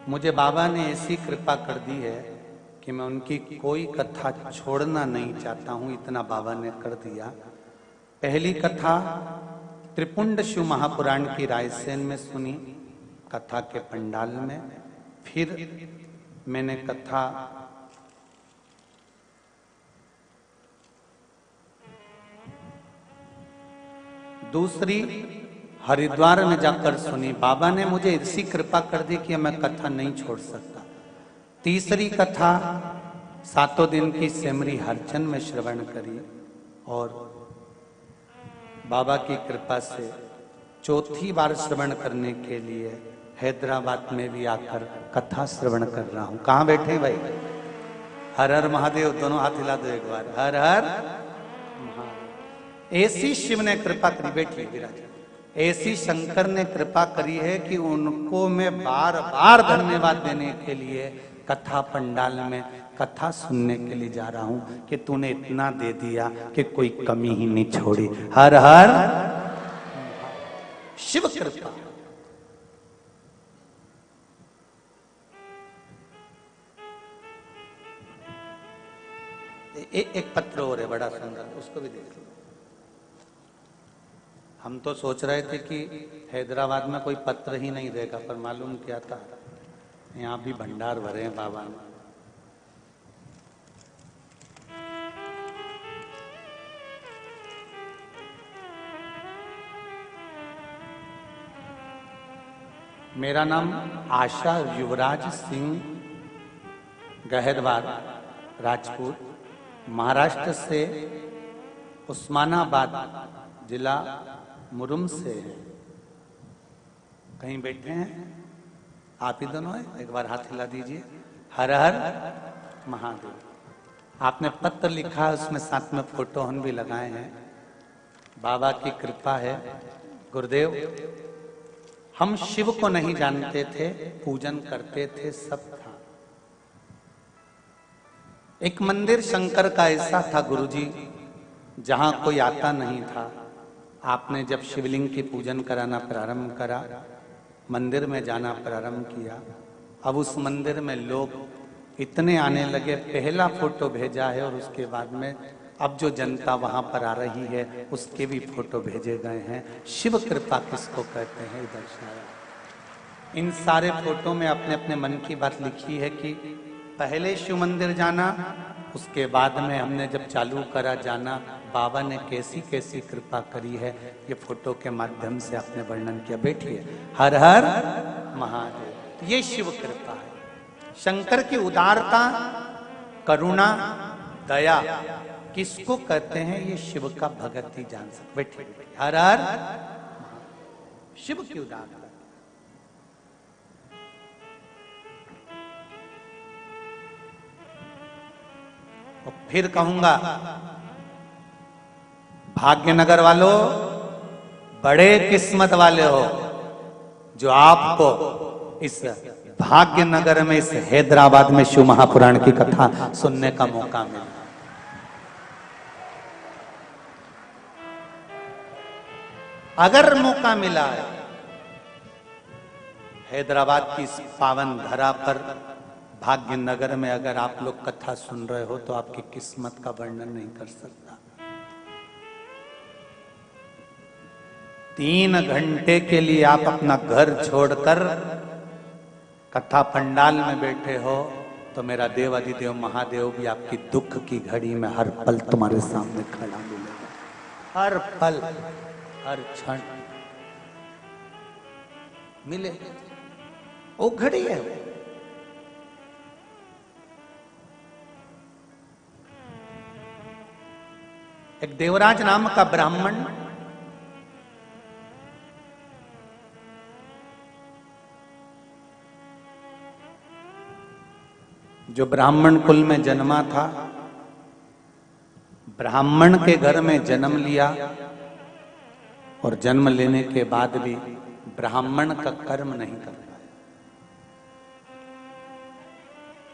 मुझे बाबा ने ऐसी कृपा कर दी है कि मैं उनकी कोई कथा छोड़ना नहीं चाहता हूँ, इतना बाबा ने कर दिया। पहली कथा त्रिपुंड शिव महापुराण की रायसेन में सुनी, कथा के पंडाल में। फिर मैंने कथा दूसरी हरिद्वार में जाकर सुनी। बाबा ने मुझे ऐसी कृपा कर दी कि मैं कथा नहीं छोड़ सकता। तीसरी कथा 7 दिन की सेमरी हरचंद में श्रवण करी और बाबा की कृपा से चौथी बार श्रवण करने के लिए हैदराबाद में भी आकर कथा श्रवण कर रहा हूं। कहां बैठे भाई? हर हर महादेव, दोनों हाथ हिला दो एक बार, हर हर महादेव। ऐसी शिव ने कृपा करी, बैठी विराज, ऐसी शंकर ने कृपा करी है कि उनको मैं बार बार धन्यवाद देने के लिए कथा पंडाल में कथा सुनने के लिए जा रहा हूं कि तूने इतना दे दिया कि कोई कमी ही नहीं छोड़ी। हर हर शिव कृपा। एक पत्र और है बड़ा सुंदर, उसको भी देख लो। हम तो सोच रहे थे कि हैदराबाद में कोई पत्र ही नहीं देगा, पर मालूम क्या था, यहाँ भी भंडार भरे हैं बाबा ने। मेरा नाम आशा युवराज सिंह, गहरवार, राजपूत, महाराष्ट्र से उस्मानाबाद जिला मुरुम से है। कहीं बैठे हैं आप ही दोनों हैं? एक बार हाथ हिला दीजिए। हर हर महादेव। आपने पत्र लिखा, उसमें साथ में फोटो हम भी लगाए हैं। बाबा की कृपा है। गुरुदेव, हम शिव को नहीं जानते थे, पूजन करते थे, सब था। एक मंदिर शंकर का ऐसा था गुरुजी, जहां कोई आता नहीं था। आपने जब शिवलिंग की पूजन कराना प्रारंभ करा, मंदिर में जाना प्रारंभ किया, अब उस मंदिर में लोग इतने आने लगे। पहला फोटो भेजा है और उसके बाद में अब जो जनता वहां पर आ रही है उसके भी फोटो भेजे गए हैं। शिव कृपा किसको कहते हैं, दर्शाया। इन सारे फोटो में अपने अपने मन की बात लिखी है कि पहले शिव मंदिर जाना, उसके बाद में हमने जब चालू करा जाना, बाबा ने कैसी कैसी कृपा करी है, ये फोटो के माध्यम से आपने वर्णन किया। बैठिए। हर हर महादेव। ये शिव कृपा है। शंकर की उदारता, करुणा, दया किसको कहते हैं, ये शिव का भगत ही जान सकते। बैठिए। हर हर शिव की उदारता। और फिर कहूंगा, भाग्यनगर वालों, बड़े किस्मत वाले हो जो आपको इस भाग्यनगर में, इस हैदराबाद में शिव महापुराण की कथा सुनने का मौका मिला। अगर मौका मिला है हैदराबाद की इस पावन धरा पर, भाग्यनगर में अगर आप लोग कथा सुन रहे हो, तो आपकी किस्मत का वर्णन नहीं कर सकता। 3 घंटे के लिए आप अपना घर छोड़कर कथा पंडाल में बैठे हो, तो मेरा देव अधिदेव महादेव भी आपकी दुख की घड़ी में हर पल तुम्हारे सामने खड़ा मिलेगा। हर पल, हर क्षण मिले। वो घड़ी है। एक देवराज नाम का ब्राह्मण जो ब्राह्मण कुल में जन्मा था, ब्राह्मण के घर में जन्म लिया और जन्म लेने के बाद भी ब्राह्मण का कर्म नहीं कर पाया।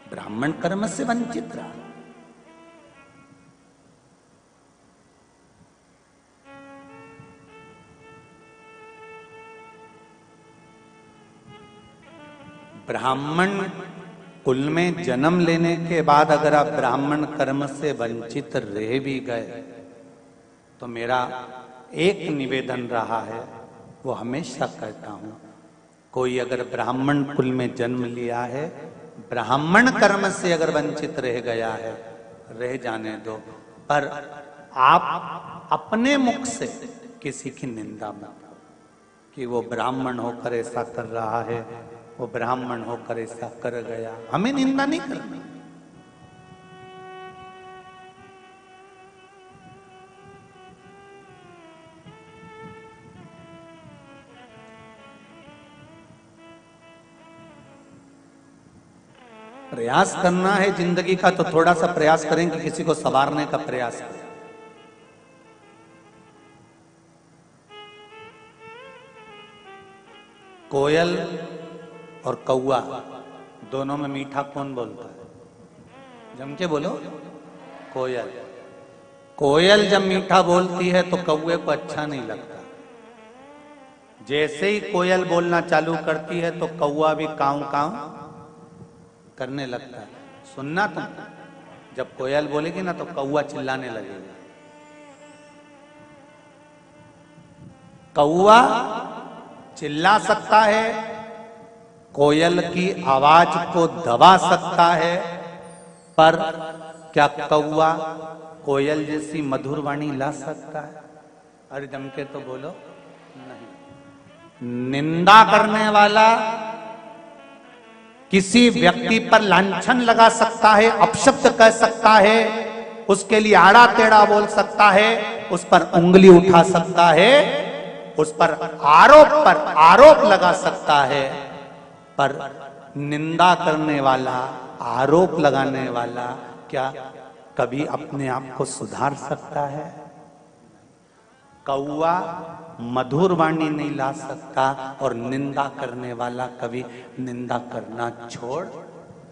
ब्राह्मण कर्म से वंचित रहा। ब्राह्मण कुल में जन्म लेने के बाद अगर आप ब्राह्मण कर्म से वंचित रह भी गए तो मेरा एक निवेदन रहा है, वो हमेशा कहता हूं, कोई अगर ब्राह्मण कुल में जन्म लिया है, ब्राह्मण कर्म से अगर वंचित रह गया है, रह जाने दो, पर आप अपने मुख से किसी की निंदा मत करो कि वो ब्राह्मण होकर ऐसा कर रहा है, वो ब्राह्मण होकर ऐसा कर गया। हमें निंदा नहीं करनी। प्रयास करना है जिंदगी का तो थोड़ा सा प्रयास करें कि किसी को संवारने का प्रयास करें। कोयल और कौआ दोनों में मीठा कौन बोलता है? जम के बोलो। कोयल। कोयल जब मीठा बोलती है तो कौए को अच्छा नहीं लगता। जैसे ही कोयल बोलना चालू करती है तो कौआ भी काऊ काऊ करने लगता है। सुनना तुम, जब कोयल बोलेगी ना तो कौआ चिल्लाने लगेगा। कौआ चिल्ला सकता है, कोयल की आवाज को दबा सकता है, पर क्या कौआ कोयल जैसी मधुर वाणी ला सकता है? अरे जम के तो बोलो। नहीं। निंदा करने वाला किसी व्यक्ति पर लांछन लगा सकता है, अपशब्द कह सकता है, उसके लिए आड़ा टेढ़ा बोल सकता है, उस पर उंगली उठा सकता है, उस पर आरोप लगा सकता है, पर निंदा करने वाला, आरोप लगाने वाला क्या कभी अपने आप को सुधार सकता है? कौआ मधुर वाणी नहीं ला सकता और निंदा करने वाला कभी निंदा करना छोड़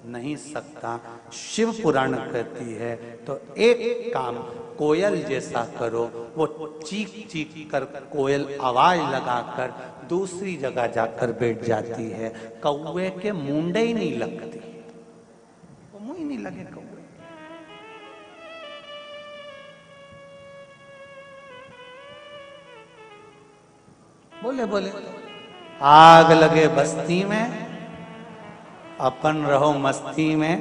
नहीं सकता। शिव पुराण कहती है तो एक काम कोयल जैसा करो, वो चीख चीख कर कोयल आवाज लगाकर दूसरी जगह जाकर बैठ जाती है। कौवे के मुंडे ही नहीं लगती, वो मुंह ही नहीं लगे कौवे। बोले बोले आग लगे बस्ती में, अपन रहो मस्ती में,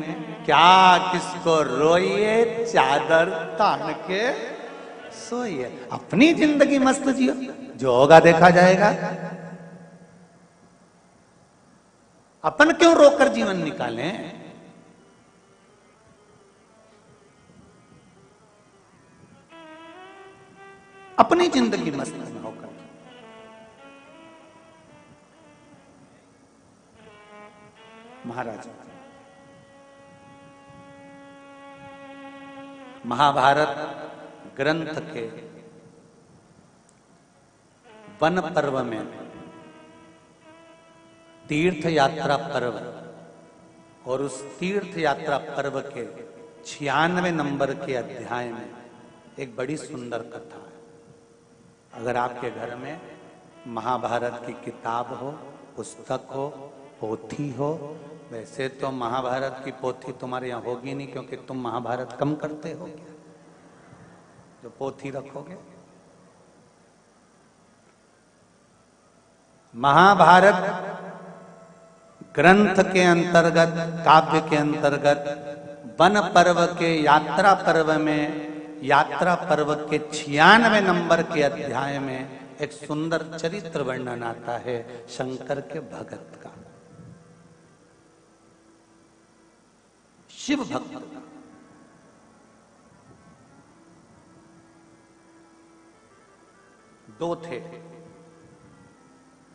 क्या किसको रोइए, चादर तान के सोइए। अपनी जिंदगी मस्त जियो, जो होगा देखा जाएगा। अपन क्यों रोकर जीवन निकालें? अपनी जिंदगी मस्त में होकर। महाराज, महाभारत ग्रंथ के वन पर्व में तीर्थ यात्रा पर्व, और उस तीर्थ यात्रा पर्व के 96 नंबर के अध्याय में एक बड़ी सुंदर कथा है। अगर आपके घर में महाभारत की किताब हो, पुस्तक हो, पोथी हो, वैसे तो महाभारत की पोथी तुम्हारे यहाँ होगी नहीं क्योंकि तुम महाभारत कम करते हो, जो पोथी रखोगे। महाभारत ग्रंथ के अंतर्गत, काव्य के अंतर्गत वन पर्व के यात्रा पर्व में, यात्रा पर्व के 96 नंबर के अध्याय में एक सुंदर चरित्र वर्णन आता है शंकर के भगत का, शिव भक्त। दो थे,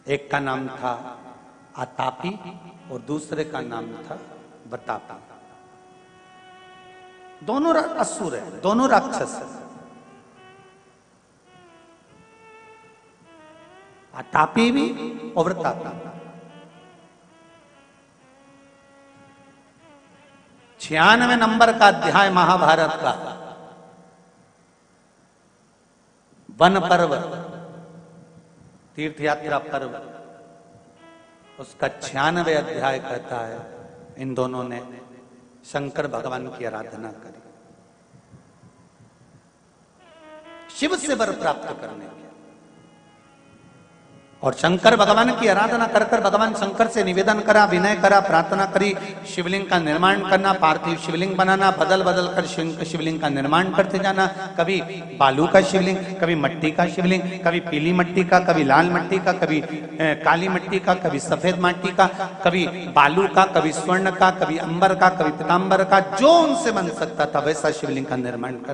एक का नाम था आतापी और दूसरे का नाम था बतापी। दोनों असुर है, दोनों राक्षस है। आतापी भी और वृतापी। 96 नंबर का अध्याय महाभारत का वन पर्व, तीर्थ यात्रा पर्व, उसका 96 अध्याय कहता है इन दोनों ने शंकर भगवान की आराधना करी, शिव से वर प्राप्त करने के। और शंकर भगवान की आराधना कर कर भगवान शंकर से निवेदन करा, विनय करा, प्रार्थना करी, शिवलिंग का निर्माण करना, पार्थिव शिवलिंग बनाना, बदल बदल कर शिवलिंग का निर्माण करते जाना। कभी बालू का शिवलिंग, कभी मिट्टी का शिवलिंग, कभी पीली मिट्टी का, कभी लाल मिट्टी का, कभी काली मिट्टी का, कभी सफेद मिट्टी का, कभी बालू का, कभी स्वर्ण का, कभी अंबर का, कभी पीतांबर का, जो उनसे बन सकता था वैसा शिवलिंग का निर्माण कर